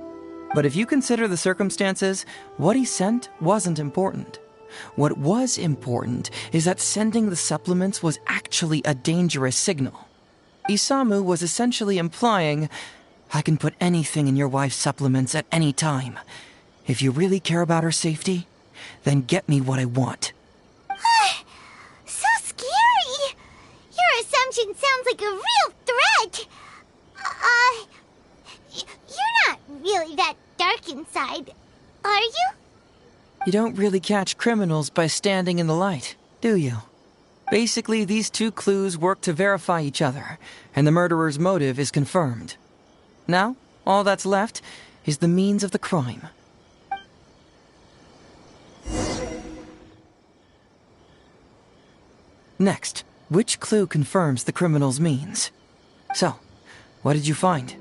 Speaker 10: But if you consider the circumstances, what he sent wasn't important. What was important is that sending the supplements was actually a dangerous signal. Isamu was essentially implying, I can put anything in your wife's supplements at any time. If you really care about her safety, then get me what I want.
Speaker 4: So scary! Your assumption sounds like a real threat! You're not really that dark inside, are you?
Speaker 10: You don't really catch criminals by standing in the light, do you? Basically, these two clues work to verify each other, and the murderer's motive is confirmed. Now, all that's left is the means of the crime. Next, which clue confirms the criminal's means? So, what did you find?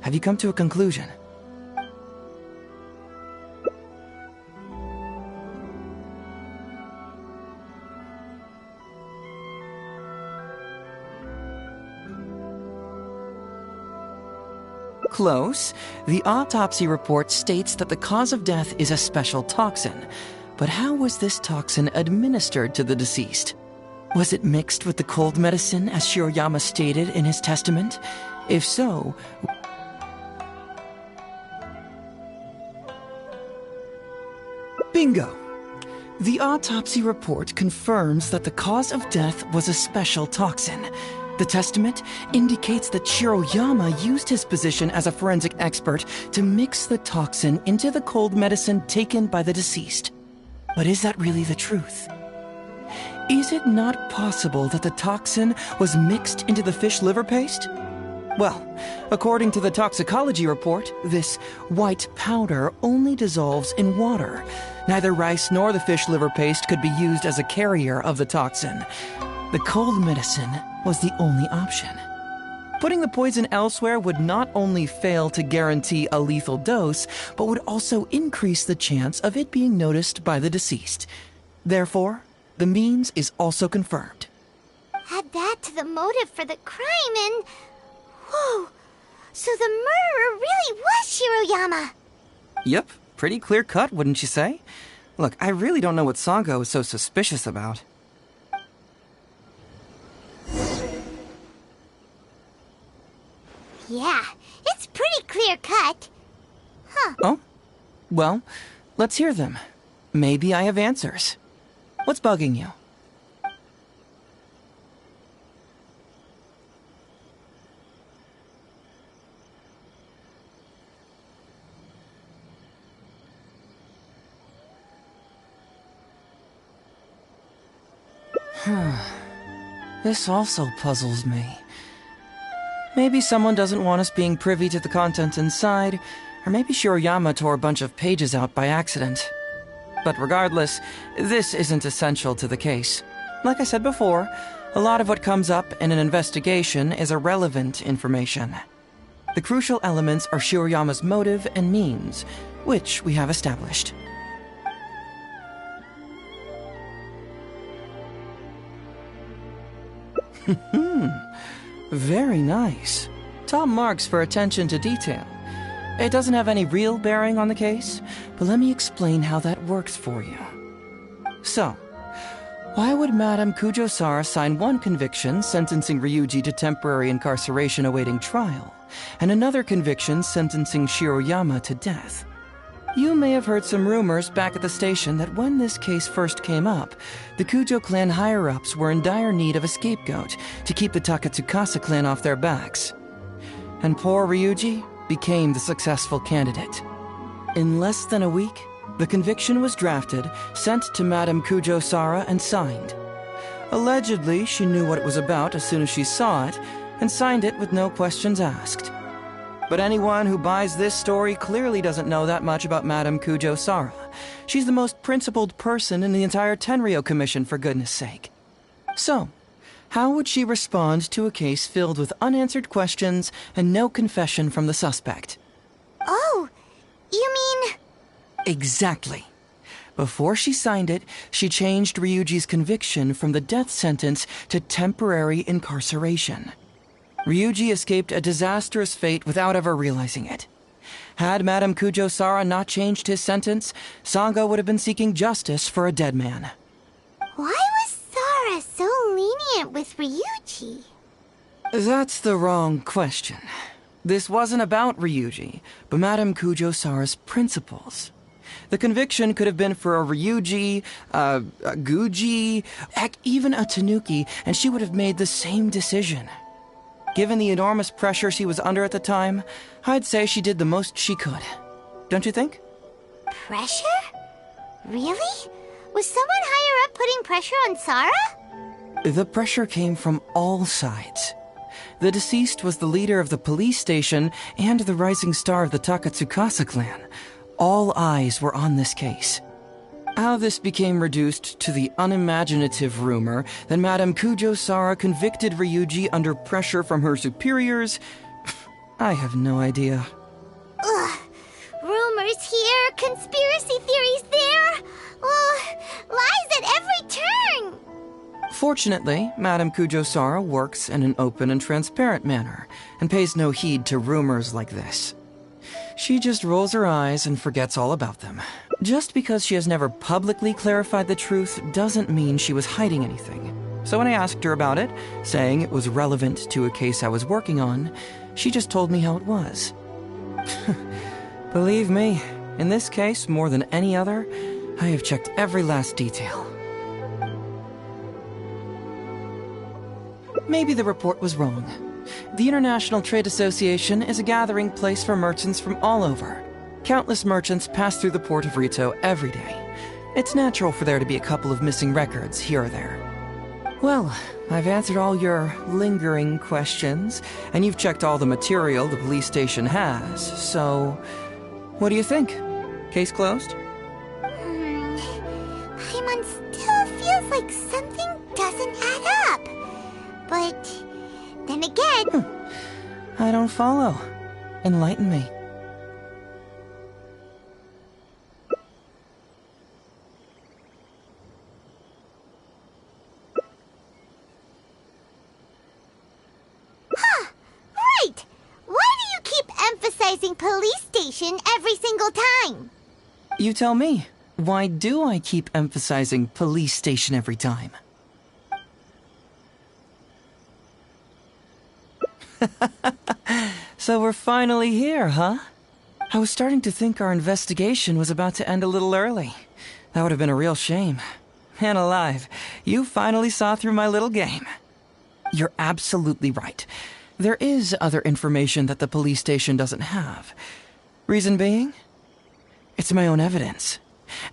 Speaker 10: Have you come to a conclusion? Close. The autopsy report states that the cause of death is a special toxin. But how was this toxin administered to the deceased? Was it mixed with the cold medicine, as Shiroyama stated in his testament? If so... Bingo! The autopsy report confirms that the cause of death was a special toxin. The testament indicates that Shiroyama used his position as a forensic expert to mix the toxin into the cold medicine taken by the deceased. But is that really the truth? Is it not possible that the toxin was mixed into the fish liver paste? Well, according to the toxicology report, this white powder only dissolves in water. Neither rice nor the fish liver paste could be used as a carrier of the toxin. The cold medicine was the only option. Putting the poison elsewhere would not only fail to guarantee a lethal dose, but would also increase the chance of it being noticed by the deceased. Therefore, the means is also confirmed.
Speaker 4: Add that to the motive for the crime and... Whoa! So the murderer really was Shiroyama!
Speaker 10: Yep, pretty clear cut, wouldn't you say? Look, I really don't know what Sango is so suspicious about.
Speaker 4: Yeah, it's pretty clear cut. Huh.
Speaker 10: Oh? Well, let's hear them. Maybe I have answers. What's bugging you? This also puzzles me. Maybe someone doesn't want us being privy to the content inside, or maybe Shiroyama tore a bunch of pages out by accident. But regardless, this isn't essential to the case. Like I said before, a lot of what comes up in an investigation is irrelevant information. The crucial elements are Shiroyama's motive and means, which we have established. Very nice. Top marks for attention to detail. It doesn't have any real bearing on the case, but let me explain how that works for you. So, why would Madame Kujo-Sara sign one conviction sentencing Ryuji to temporary incarceration awaiting trial, and another conviction sentencing Shiroyama to death? You may have heard some rumors back at the station that when this case first came up, the Kujo clan higher-ups were in dire need of a scapegoat to keep the Takatsukasa clan off their backs. And poor Ryuji became the successful candidate. In less than a week, the conviction was drafted, sent to Madame Kujo-Sara, and signed. Allegedly, she knew what it was about as soon as she saw it, and signed it with no questions asked. But anyone who buys this story clearly doesn't know that much about Madame Kujo-Sara. She's the most principled person in the entire Tenryo Commission, for goodness sake. So, how would she respond to a case filled with unanswered questions and no confession from the suspect?
Speaker 4: Oh, you mean...
Speaker 10: Exactly. Before she signed it, she changed Ryuji's conviction from the death sentence to temporary incarceration. Ryuji escaped a disastrous fate without ever realizing it. Had Madame Kujo-Sara not changed his sentence, Sango would have been seeking justice for a dead man.
Speaker 4: Why was Sara so lenient with Ryuji?
Speaker 10: That's the wrong question. This wasn't about Ryuji, but Madame Kujo-Sara's principles. The conviction could have been for a Ryuji, a Guji, heck, even a Tanuki, and she would have made the same decision. Given the enormous pressure she was under at the time, I'd say she did the most she could. Don't you think?
Speaker 4: Pressure? Really? Was someone higher up putting pressure on Sara?
Speaker 10: The pressure came from all sides. The deceased was the leader of the police station and the rising star of the Takatsukasa clan. All eyes were on this case. How this became reduced to the unimaginative rumor that Madame Kujo-Sara convicted Ryuji under pressure from her superiors, I have no idea.
Speaker 4: Ugh. Rumors here, conspiracy theories there. Lies at every turn.
Speaker 10: Fortunately, Madame Kujo-Sara works in an open and transparent manner and pays no heed to rumors like this. She just rolls her eyes and forgets all about them. Just because she has never publicly clarified the truth doesn't mean she was hiding anything. So when I asked her about it, saying it was relevant to a case I was working on, she just told me how it was. Believe me, in this case, more than any other, I have checked every last detail. Maybe the report was wrong. The International Trade Association is a gathering place for merchants from all over. Countless merchants pass through the port of Rito every day. It's natural for there to be a couple of missing records here or there. Well, I've answered all your lingering questions, and you've checked all the material the police station has, so... what do you think? Case closed?
Speaker 4: Paimon still feels like something doesn't add up. But then again...
Speaker 10: I don't follow. Enlighten me.
Speaker 4: Right! Why do you keep emphasizing police station every single time?
Speaker 10: You tell me. Why do I keep emphasizing police station every time? So we're finally here, huh? I was starting to think our investigation was about to end a little early. That would have been a real shame. Man alive, you finally saw through my little game. You're absolutely right. There is other information that the police station doesn't have. Reason being? It's my own evidence.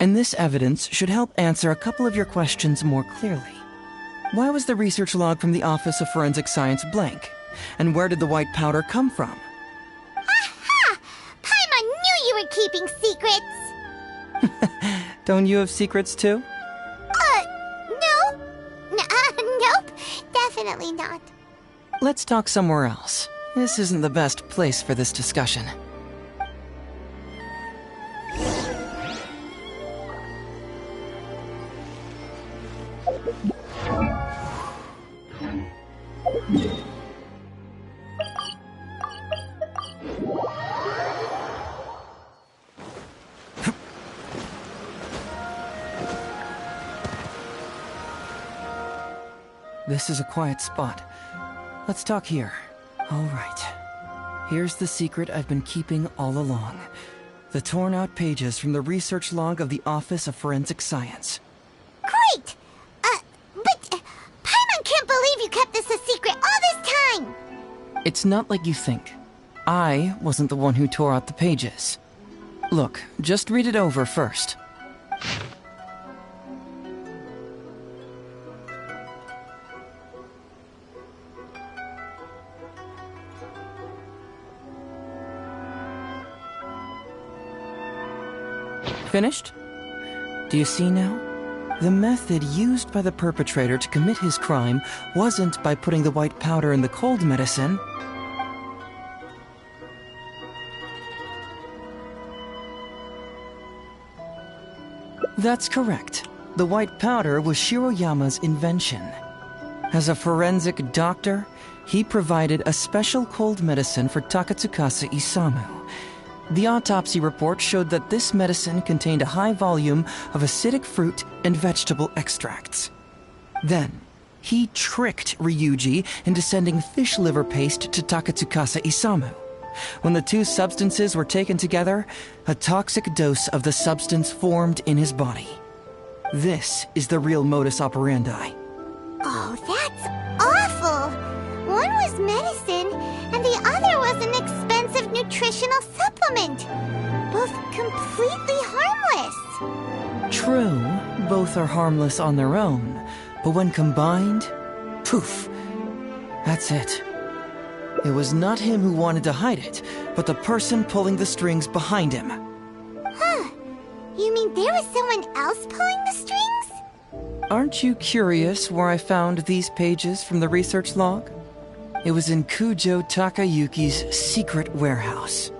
Speaker 10: And this evidence should help answer a couple of your questions more clearly. Why was the research log from the Office of Forensic Science blank? And where did the white powder come from?
Speaker 4: Aha! Paimon knew you were keeping secrets!
Speaker 10: Don't you have secrets too?
Speaker 4: No. Nope. Definitely not.
Speaker 10: Let's talk somewhere else. This isn't the best place for this discussion. This is a quiet spot. Let's talk here. All right. Here's the secret I've been keeping all along. The torn-out pages from the research log of the Office of Forensic Science.
Speaker 4: Great! But Paimon can't believe you kept this a secret all this time!
Speaker 10: It's not like you think. I wasn't the one who tore out the pages. Look, just read it over first. Finished? Do you see now? The method used by the perpetrator to commit his crime wasn't by putting the white powder in the cold medicine. That's correct. The white powder was Shiroyama's invention. As a forensic doctor, he provided a special cold medicine for Takatsukasa Isamu. The autopsy report showed that this medicine contained a high volume of acidic fruit and vegetable extracts. Then, he tricked Ryuji into sending fish liver paste to Takatsukasa Isamu. When the two substances were taken together, a toxic dose of the substance formed in his body. This is the real modus operandi.
Speaker 4: Oh, that's awful! One was medicine, and the other was an expensive nutritional supplement. Both completely harmless.
Speaker 10: True, both are harmless on their own, but when combined, poof, that's it. It was not him who wanted to hide it, but the person pulling the strings behind him.
Speaker 4: Huh. You mean there was someone else pulling the strings?
Speaker 10: Aren't you curious where I found these pages from the research log? It was in Kujo Takayuki's secret warehouse.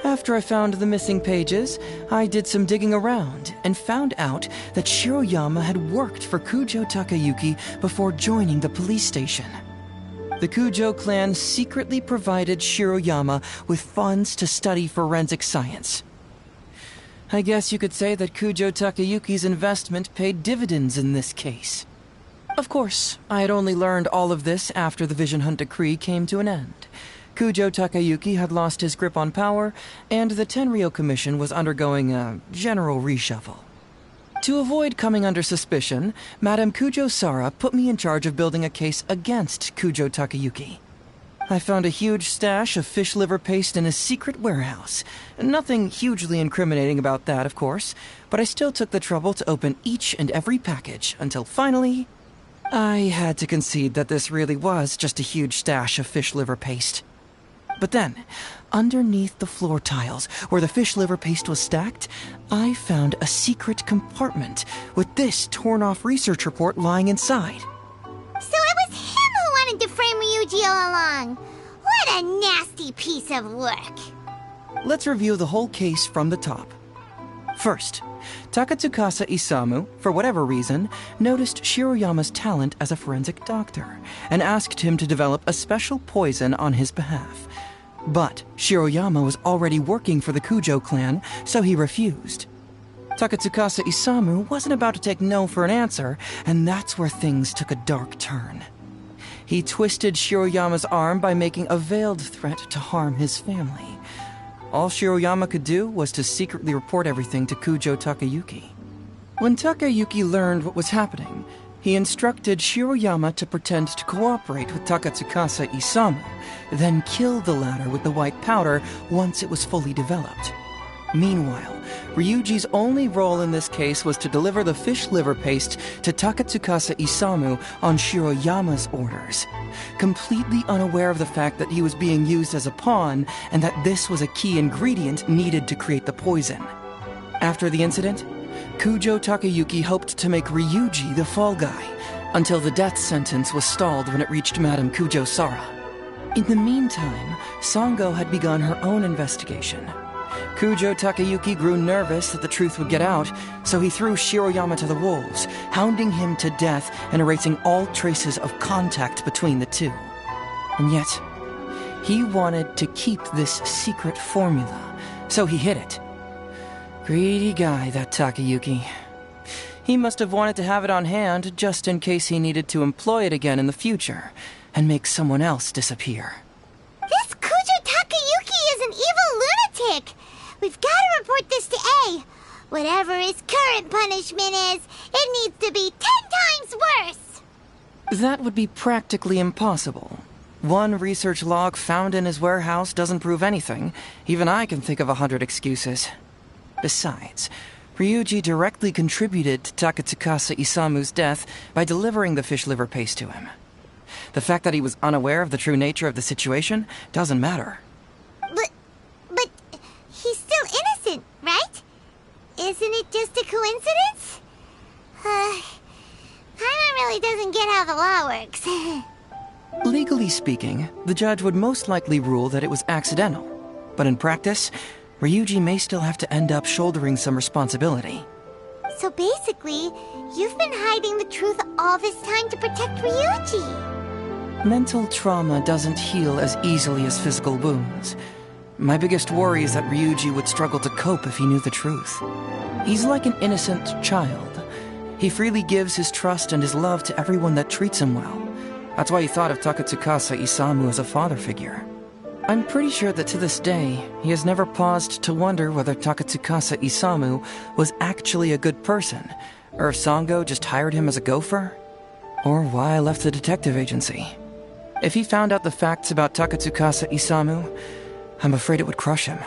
Speaker 10: After I found the missing pages, I did some digging around and found out that Shiroyama had worked for Kujo Takayuki before joining the police station. The Kujo clan secretly provided Shiroyama with funds to study forensic science. I guess you could say that Kujo Takayuki's investment paid dividends in this case. Of course, I had only learned all of this after the Vision Hunt decree came to an end. Kujo Takayuki had lost his grip on power, and the Tenryo Commission was undergoing a general reshuffle. To avoid coming under suspicion, Madame Kujo Sara put me in charge of building a case against Kujo Takayuki. I found a huge stash of fish liver paste in a secret warehouse. Nothing hugely incriminating about that, of course, but I still took the trouble to open each and every package until finally, I had to concede that this really was just a huge stash of fish liver paste. But then, underneath the floor tiles, where the fish liver paste was stacked, I found a secret compartment with this torn-off research report lying inside.
Speaker 4: So it was him who wanted to frame Ryuji all along. What a nasty piece of work.
Speaker 10: Let's review the whole case from the top. First, Takatsukasa Isamu, for whatever reason, noticed Shiroyama's talent as a forensic doctor and asked him to develop a special poison on his behalf. But Shiroyama was already working for the Kujo clan, so he refused. Takatsukasa Isamu wasn't about to take no for an answer, and that's where things took a dark turn. He twisted Shiroyama's arm by making a veiled threat to harm his family. All Shiroyama could do was to secretly report everything to Kujo Takayuki. When Takayuki learned what was happening, he instructed Shiroyama to pretend to cooperate with Takatsukasa Isamu, then kill the latter with the white powder once it was fully developed. Meanwhile, Ryuji's only role in this case was to deliver the fish liver paste to Takatsukasa Isamu on Shiroyama's orders, completely unaware of the fact that he was being used as a pawn and that this was a key ingredient needed to create the poison. After the incident, Kujo Takayuki hoped to make Ryuji the fall guy, until the death sentence was stalled when it reached Madame Kujo Sara. In the meantime, Sango had begun her own investigation. Kujo Takayuki grew nervous that the truth would get out, so he threw Shiroyama to the wolves, hounding him to death and erasing all traces of contact between the two. And yet, he wanted to keep this secret formula, so he hid it. Greedy guy, that Takayuki. He must have wanted to have it on hand just in case he needed to employ it again in the future, and make someone else disappear.
Speaker 4: This Kujo Takayuki is an evil lunatic! We've got to report this to A. Whatever his current punishment is, it needs to be 10 times worse!
Speaker 10: That would be practically impossible. One research log found in his warehouse doesn't prove anything. Even I can think of 100 excuses. Besides, Ryuji directly contributed to Takatsukasa Isamu's death by delivering the fish liver paste to him. The fact that he was unaware of the true nature of the situation doesn't matter.
Speaker 4: But he's still innocent, right? Isn't it just a coincidence? Paimon really doesn't get how the law works.
Speaker 10: Legally speaking, the judge would most likely rule that it was accidental. But in practice, Ryuji may still have to end up shouldering some responsibility.
Speaker 4: So basically, you've been hiding the truth all this time to protect Ryuji.
Speaker 10: Mental trauma doesn't heal as easily as physical wounds. My biggest worry is that Ryuji would struggle to cope if he knew the truth. He's like an innocent child. He freely gives his trust and his love to everyone that treats him well. That's why he thought of Takatsukasa Isamu as a father figure. I'm pretty sure that to this day, he has never paused to wonder whether Takatsukasa Isamu was actually a good person, or if Sango just hired him as a gopher, or why I left the detective agency. If he found out the facts about Takatsukasa Isamu, I'm afraid it would crush him.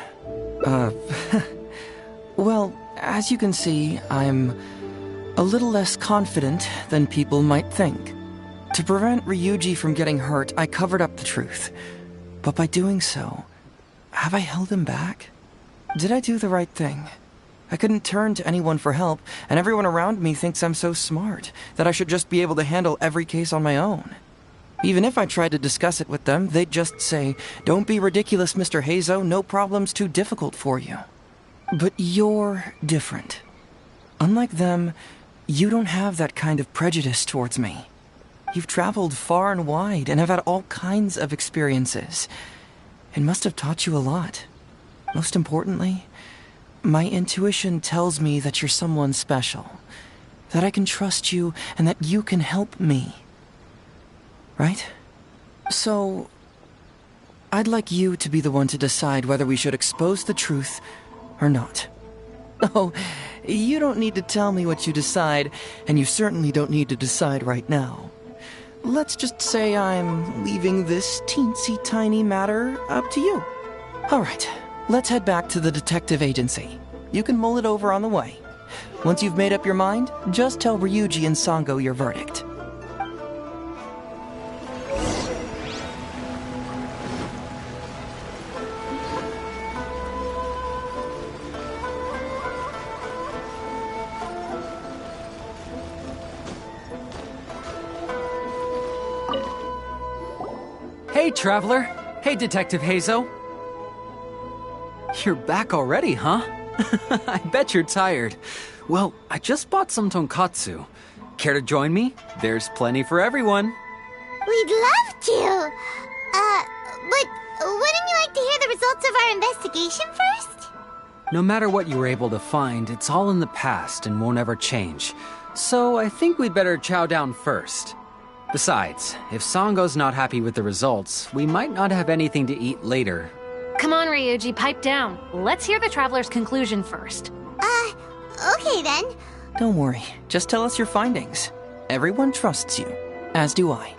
Speaker 10: Well, as you can see, I'm a little less confident than people might think. To prevent Ryuji from getting hurt, I covered up the truth. But by doing so, have I held him back? Did I do the right thing? I couldn't turn to anyone for help, and everyone around me thinks I'm so smart that I should just be able to handle every case on my own. Even if I tried to discuss it with them, they'd just say, "Don't be ridiculous, Mr. Heizou, no problem's too difficult for you." But you're different. Unlike them, you don't have that kind of prejudice towards me. You've traveled far and wide and have had all kinds of experiences. It must have taught you a lot. Most importantly, my intuition tells me that you're someone special, that I can trust you and that you can help me. Right? So, I'd like you to be the one to decide whether we should expose the truth or not. Oh, you don't need to tell me what you decide, and you certainly don't need to decide right now. Let's just say I'm leaving this teensy-tiny matter up to you. All right, let's head back to the detective agency. You can mull it over on the way. Once you've made up your mind, just tell Ryuji and Sango your verdict.
Speaker 7: Hey, Traveler. Hey, Detective Heizou. You're back already, huh? I bet you're tired. Well, I just bought some tonkatsu. Care to join me? There's plenty for everyone.
Speaker 4: We'd love to. But wouldn't you like to hear the results of our investigation first?
Speaker 7: No matter what you were able to find, it's all in the past and won't ever change. So I think we'd better chow down first. Besides, if Sango's not happy with the results, we might not have anything to eat later.
Speaker 13: Come on, Ryuji, pipe down. Let's hear the Traveler's conclusion first.
Speaker 4: Okay then.
Speaker 10: Don't worry, just tell us your findings. Everyone trusts you, as do I.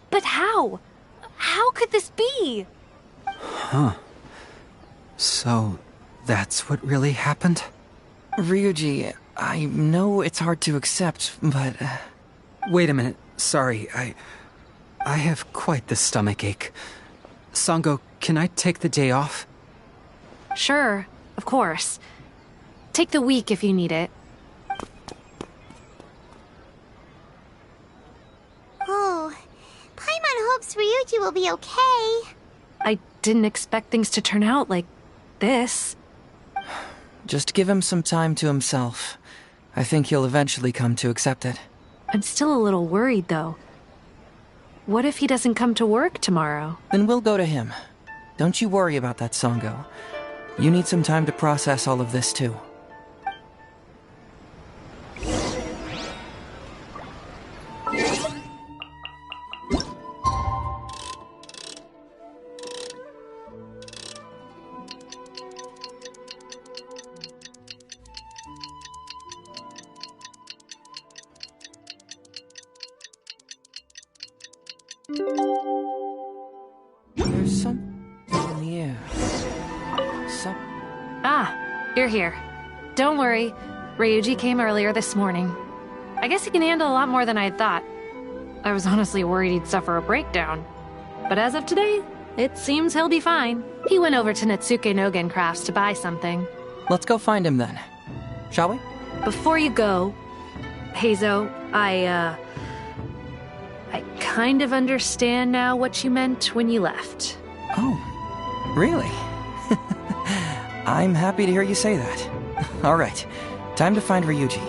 Speaker 13: But how? How could this be?
Speaker 7: Huh. So, that's what really happened?
Speaker 10: Ryuji, I know it's hard to accept, but...
Speaker 7: Wait a minute. Sorry, I have quite the stomachache. Sango, can I take the day off?
Speaker 13: Sure, of course. Take the week if you need it.
Speaker 4: Oh, Paimon hopes Ryuji will be okay.
Speaker 13: I didn't expect things to turn out like this.
Speaker 10: Just give him some time to himself. I think he'll eventually come to accept it.
Speaker 13: I'm still a little worried, though. What if he doesn't come to work tomorrow?
Speaker 10: Then we'll go to him. Don't you worry about that, Sango. You need some time to process all of this, too. There's something in the air.
Speaker 13: Ah, you're here. Don't worry. Ryuji came earlier this morning. I guess he can handle a lot more than I had thought. I was honestly worried he'd suffer a breakdown. But as of today, it seems he'll be fine. He went over to Natsuke Nogen Crafts to buy something.
Speaker 10: Let's go find him then. Shall we?
Speaker 13: Before you go, Heizou, I kind of understand now what you meant when you left.
Speaker 10: Oh, really? I'm happy to hear you say that. All right, time to find Ryuji.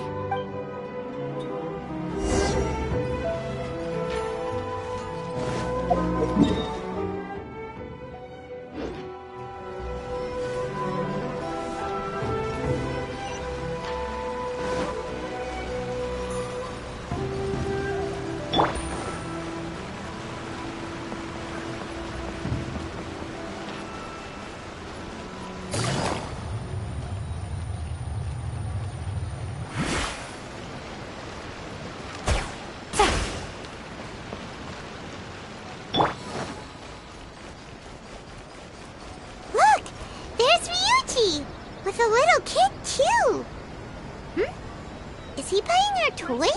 Speaker 4: With a little kid, too. Is he buying our toys?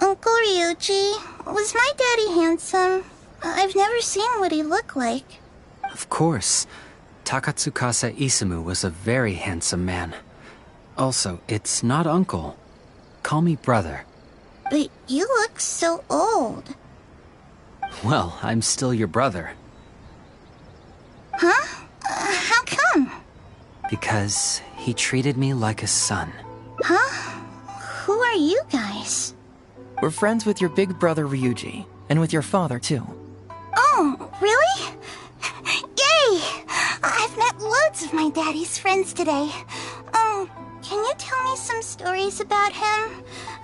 Speaker 4: Uncle Ryuji, was my daddy handsome? I've never seen what he looked like.
Speaker 7: Of course. Takatsukasa Isamu was a very handsome man. Also, it's not uncle. Call me brother.
Speaker 4: But you look so old.
Speaker 7: Well, I'm still your brother.
Speaker 4: Huh? How come?
Speaker 7: Because he treated me like a son.
Speaker 4: Huh? Who are you guys?
Speaker 10: We're friends with your big brother Ryuji, and with your father too.
Speaker 4: Oh, really? Yay! I've met loads of my daddy's friends today. Can you tell me some stories about him?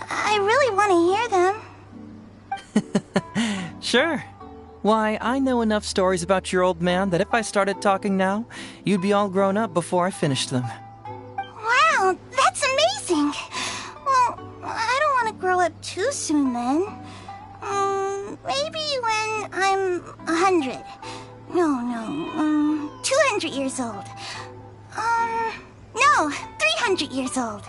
Speaker 4: I really want to hear them.
Speaker 10: Sure. Why, I know enough stories about your old man that if I started talking now, you'd be all grown up before I finished them.
Speaker 4: Wow, that's amazing! Well, I don't want to grow up too soon then. Maybe when I'm 100. No, 200 years old. No, 300 years old.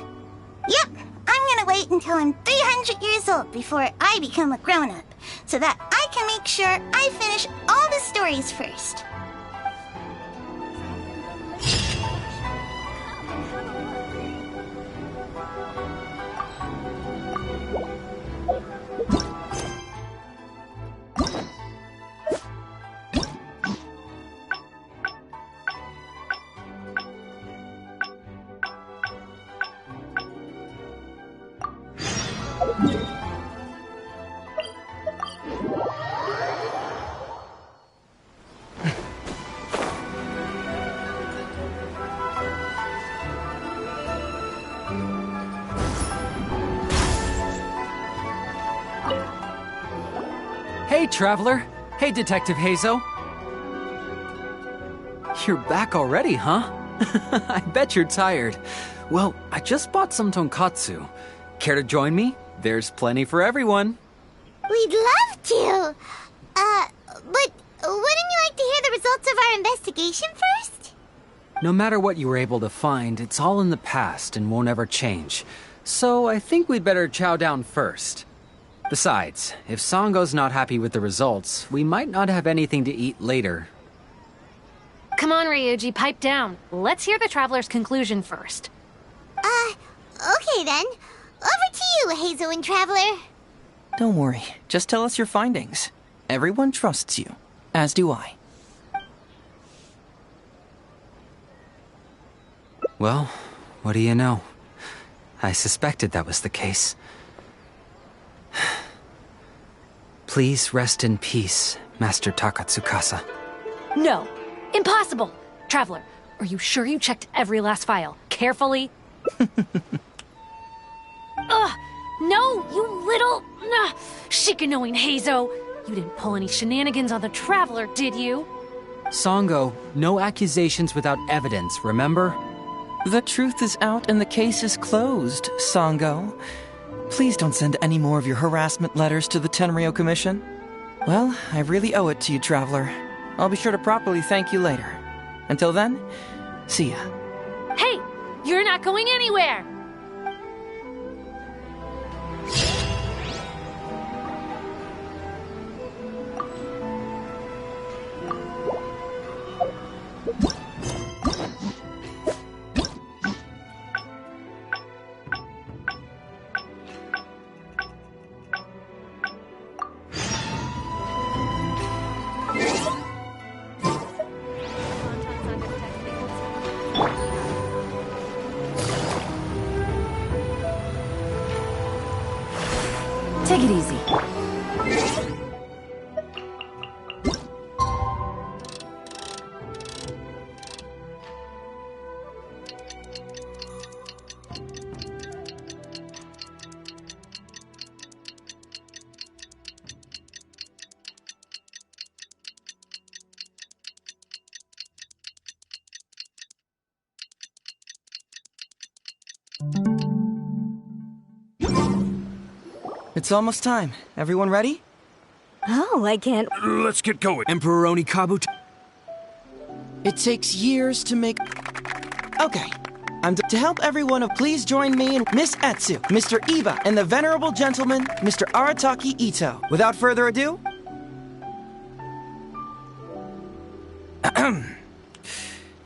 Speaker 4: Yep, I'm gonna wait until I'm 300 years old before I become a grown-up, so that I can make sure I finish all the stories first.
Speaker 7: Hey, Traveler! Hey, Detective Heizou! You're back already, huh? I bet you're tired. Well, I just bought some tonkatsu. Care to join me? There's plenty for everyone.
Speaker 4: We'd love to! But wouldn't you like to hear the results of our investigation first?
Speaker 7: No matter what you were able to find, it's all in the past and won't ever change. So I think we'd better chow down first. Besides, if Sango's not happy with the results, we might not have anything to eat later.
Speaker 13: Come on, Ryuji, pipe down. Let's hear the Traveler's conclusion first.
Speaker 4: Okay then. Over to you, Heizou and Traveler.
Speaker 10: Don't worry, just tell us your findings. Everyone trusts you, as do I.
Speaker 7: Well, what do you know? I suspected that was the case. Please rest in peace, Master Takatsukasa.
Speaker 13: No! Impossible! Traveler, are you sure you checked every last file? Carefully? Ugh! No, you little... Shikanoing Heizou! You didn't pull any shenanigans on the Traveler, did you?
Speaker 7: Sango, no accusations without evidence, remember?
Speaker 10: The truth is out and the case is closed, Sango. Please don't send any more of your harassment letters to the Tenryo Commission. Well, I really owe it to you, Traveler. I'll be sure to properly thank you later. Until then, see ya.
Speaker 13: Hey! You're not going anywhere!
Speaker 21: Take it easy.
Speaker 10: It's almost time. Everyone ready?
Speaker 14: Oh, I can't.
Speaker 8: Let's get going.
Speaker 9: Emperor Onikabuto.
Speaker 10: It takes years to make... Okay. To help everyone, please join me and Miss Etsu, Mr. Iba, and the venerable gentleman, Mr. Arataki Ito. Without further ado...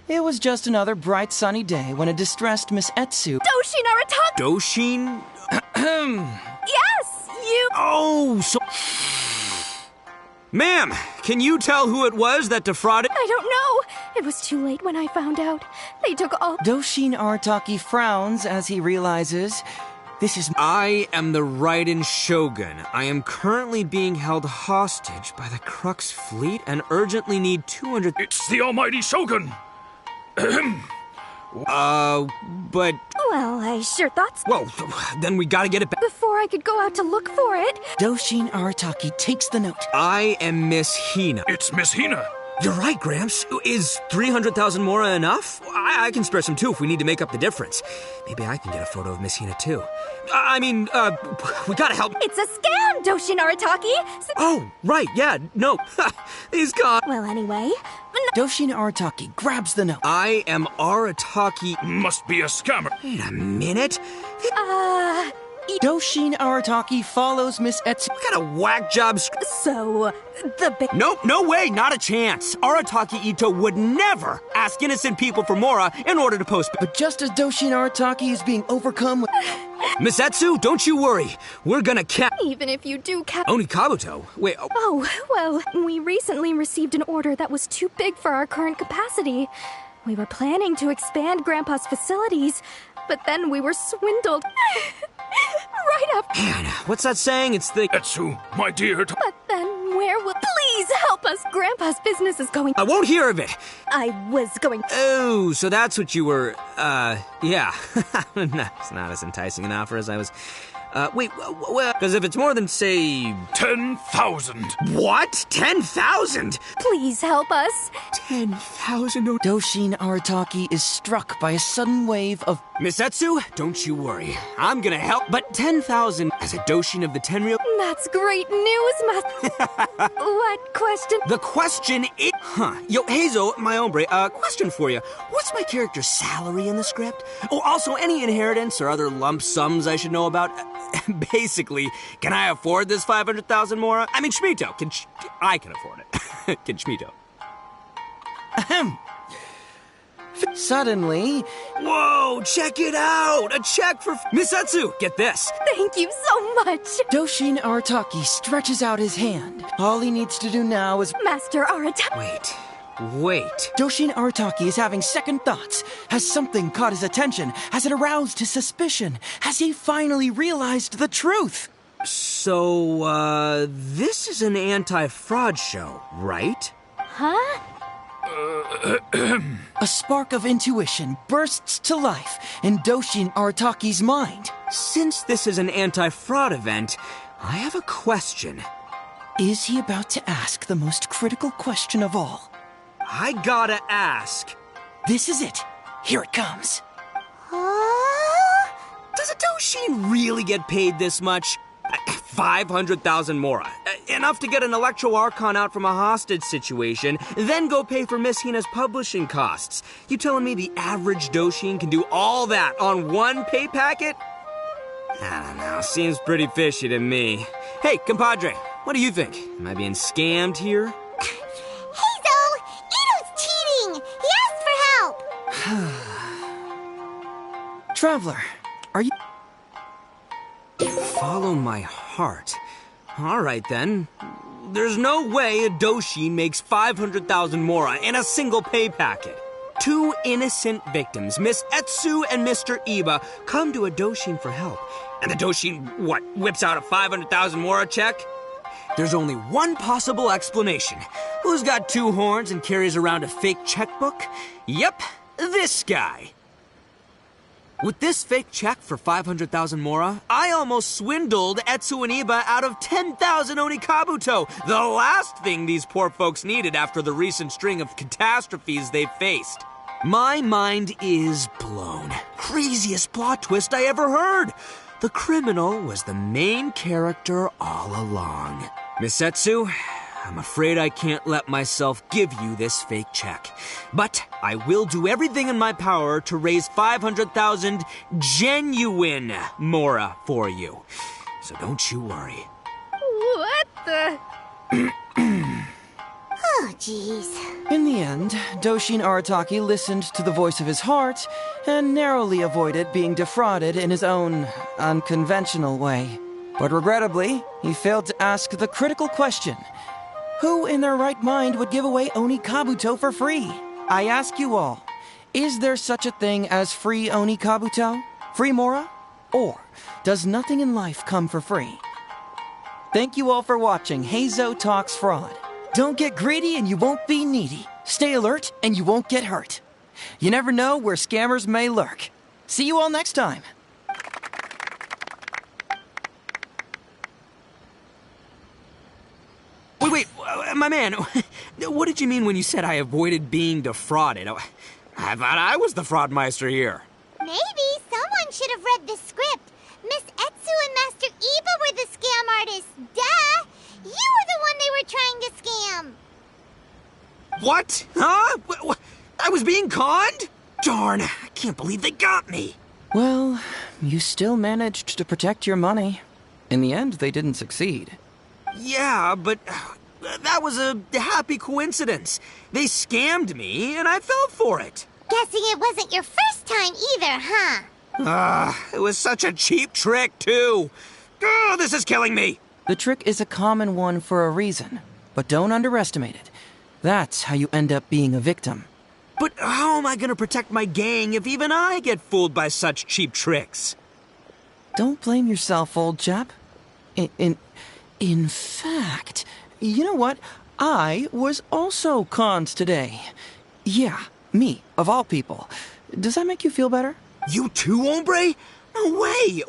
Speaker 10: It was just another bright sunny day when a distressed Miss Etsu...
Speaker 14: Doshin Arataki!
Speaker 9: Doshin?
Speaker 14: Yes, you...
Speaker 9: Oh, so... Ma'am, can you tell who it was that defrauded?
Speaker 14: I don't know. It was too late when I found out. They took all...
Speaker 10: Doshin Arataki frowns as he realizes... This is...
Speaker 9: I am the Raiden Shogun. I am currently being held hostage by the Crux fleet and urgently need 200...
Speaker 8: It's the almighty Shogun!
Speaker 9: But...
Speaker 14: Well, I sure thought so.
Speaker 9: Whoa, then we gotta get it back.
Speaker 14: Before I could go out to look for it...
Speaker 10: Doshin Arataki takes the note.
Speaker 9: I am Miss Hina.
Speaker 8: It's Miss Hina.
Speaker 9: You're right, Gramps. Is 300,000 mora enough? I can spare some too if we need to make up the difference. Maybe I can get a photo of Miss Hina too. We gotta help.
Speaker 14: It's a scam, Doshin Arataki!
Speaker 9: Oh, right, yeah, no. He's gone.
Speaker 14: Well, anyway...
Speaker 10: Doshin Arataki grabs the note.
Speaker 9: I am Arataki.
Speaker 8: Must be a scammer.
Speaker 9: Wait a minute.
Speaker 10: Doshin Arataki follows Miss Etsu.
Speaker 9: What kind of whack job?
Speaker 14: So, the big...
Speaker 9: Nope, no way, not a chance. Arataki Ito would never ask innocent people for mora in order to post...
Speaker 10: But just as Doshin Arataki is being overcome with...
Speaker 9: Miss Etsu, don't you worry. We're gonna
Speaker 14: Even if you do
Speaker 9: Onikabuto? Wait...
Speaker 14: Oh, well, we recently received an order that was too big for our current capacity. We were planning to expand Grandpa's facilities, but then we were swindled. Right after...
Speaker 9: Man, what's that saying? It's the...
Speaker 8: Etsu, my dear...
Speaker 14: But then where will... Please help us! Grandpa's business is going...
Speaker 9: I won't hear of it!
Speaker 14: I was going...
Speaker 9: Oh, so that's what you were... yeah. It's not as enticing an offer as I was... wait, because if it's more than, say...
Speaker 8: 10,000.
Speaker 9: What? 10,000?
Speaker 14: Please help us.
Speaker 9: 10,000...
Speaker 10: Doshin Arataki is struck by a sudden wave of...
Speaker 9: Miss Etsu, don't you worry. I'm gonna help, but 10,000 as a Doshin of the Tenryo...
Speaker 14: That's great news, What question?
Speaker 9: The question is... Yo, Heizou, my hombre, question for you. What's my character's salary in the script? Oh, also, any inheritance or other lump sums I should know about? Basically, can I afford this 500,000 mora? I mean, Shmito, I can afford it. Can Shmito?
Speaker 10: Ahem. Suddenly...
Speaker 9: Whoa, check it out! A check for... Miss Etsu, get this.
Speaker 14: Thank you so much.
Speaker 10: Doshin Arataki stretches out his hand. All he needs to do now is...
Speaker 14: Master Arataki...
Speaker 9: Wait.
Speaker 10: Doshin Arataki is having second thoughts. Has something caught his attention? Has it aroused his suspicion? Has he finally realized the truth?
Speaker 9: So, this is an anti-fraud show, right?
Speaker 14: Huh?
Speaker 10: A spark of intuition bursts to life in Doshin Arataki's mind.
Speaker 9: Since this is an anti-fraud event, I have a question.
Speaker 10: Is he about to ask the most critical question of all?
Speaker 9: I gotta ask.
Speaker 10: This is it. Here it comes.
Speaker 9: Does it Doshin really get paid this much? 500,000 mora. Enough to get an Electro Archon out from a hostage situation, then go pay for Miss Hina's publishing costs. You telling me the average Doshin can do all that on one pay packet? I don't know, seems pretty fishy to me. Hey, compadre, what do you think? Am I being scammed here?
Speaker 4: Heizou! Ito's cheating! He asked for help!
Speaker 10: Traveler, are you...
Speaker 9: Follow my heart. All right, then. There's no way a Doshin makes 500,000 mora in a single pay packet. Two innocent victims, Miss Etsu and Mr. Iba, come to a Doshin for help. And the Doshin, whips out a 500,000 mora check? There's only one possible explanation. Who's got two horns and carries around a fake checkbook? Yep, this guy. With this fake check for 500,000 mora, I almost swindled Etsu and Iba out of 10,000 Onikabuto, the last thing these poor folks needed after the recent string of catastrophes they faced. My mind is blown. Craziest plot twist I ever heard. The criminal was the main character all along. Miss Etsu, I'm afraid I can't let myself give you this fake check. But I will do everything in my power to raise 500,000 genuine mora for you. So don't you worry.
Speaker 14: What the...
Speaker 4: Oh, jeez.
Speaker 10: In the end, Doshin Arataki listened to the voice of his heart and narrowly avoided being defrauded in his own unconventional way. But regrettably, he failed to ask the critical question: who in their right mind would give away Onikabuto for free? I ask you all, is there such a thing as free Onikabuto? Free mora? Or does nothing in life come for free? Thank you all for watching Heizou Talks Fraud. Don't get greedy and you won't be needy. Stay alert and you won't get hurt. You never know where scammers may lurk. See you all next time.
Speaker 9: Wait, my man, what did you mean when you said I avoided being defrauded? I thought I was the fraudmeister here.
Speaker 4: Maybe someone should have read the script. Miss Etsu and Master Iba were the scam artists. Duh! You were the one they were trying to scam.
Speaker 9: What? Huh? I was being conned? Darn, I can't believe they got me.
Speaker 10: Well, you still managed to protect your money. In the end, they didn't succeed.
Speaker 9: Yeah, but that was a happy coincidence. They scammed me, and I fell for it.
Speaker 4: Guessing it wasn't your first time either, huh?
Speaker 9: It was such a cheap trick, too. Oh, this is killing me.
Speaker 10: The trick is a common one for a reason, but don't underestimate it. That's how you end up being a victim.
Speaker 9: But how am I going to protect my gang if even I get fooled by such cheap tricks?
Speaker 10: Don't blame yourself, old chap. In fact, you know what? I was also conned today. Yeah, me, of all people. Does that make you feel better?
Speaker 9: You too, hombre? No way!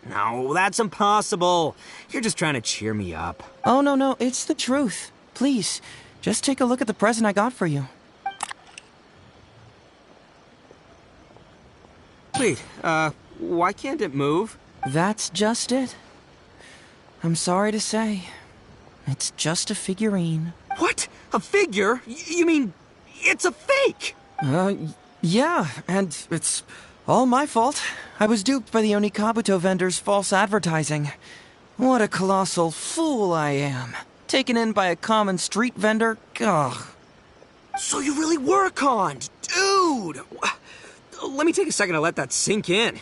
Speaker 9: No, that's impossible. You're just trying to cheer me up.
Speaker 10: Oh, no, it's the truth. Please, just take a look at the present I got for you.
Speaker 9: Wait, why can't it move?
Speaker 10: That's just it. I'm sorry to say, it's just a figurine.
Speaker 9: What? A figure? You mean it's a fake?
Speaker 10: Yeah, and it's all my fault. I was duped by the Onikabuto vendor's false advertising. What a colossal fool I am. Taken in by a common street vendor? Ugh.
Speaker 9: So you really were conned, dude! Let me take a second to let that sink in.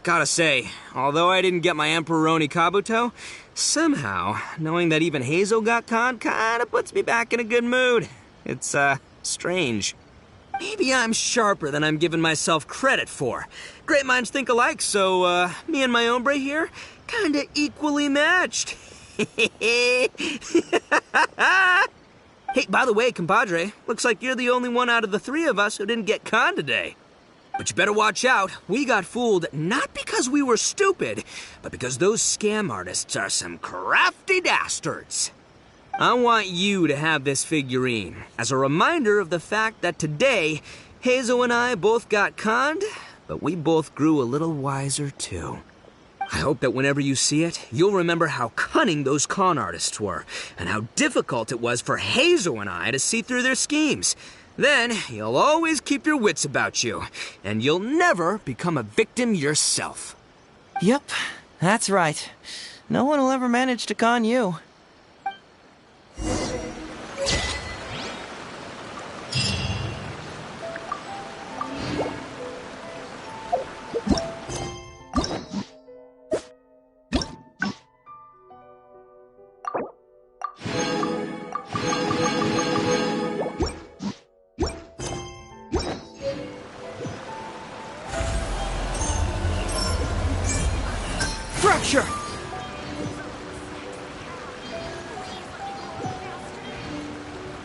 Speaker 9: Gotta say, although I didn't get my Emperor Onikabuto, somehow, knowing that even Heizou got conned kinda puts me back in a good mood. It's, strange. Maybe I'm sharper than I'm giving myself credit for. Great minds think alike, so, me and my hombre here, kinda equally matched. Hey, by the way, compadre, looks like you're the only one out of the three of us who didn't get conned today. But you better watch out. We got fooled not because we were stupid, but because those scam artists are some crafty dastards. I want you to have this figurine as a reminder of the fact that today, Heizou and I both got conned, but we both grew a little wiser too. I hope that whenever you see it, you'll remember how cunning those con artists were, and how difficult it was for Heizou and I to see through their schemes. Then, you'll always keep your wits about you, and you'll never become a victim yourself.
Speaker 10: Yep, that's right. No one will ever manage to con you.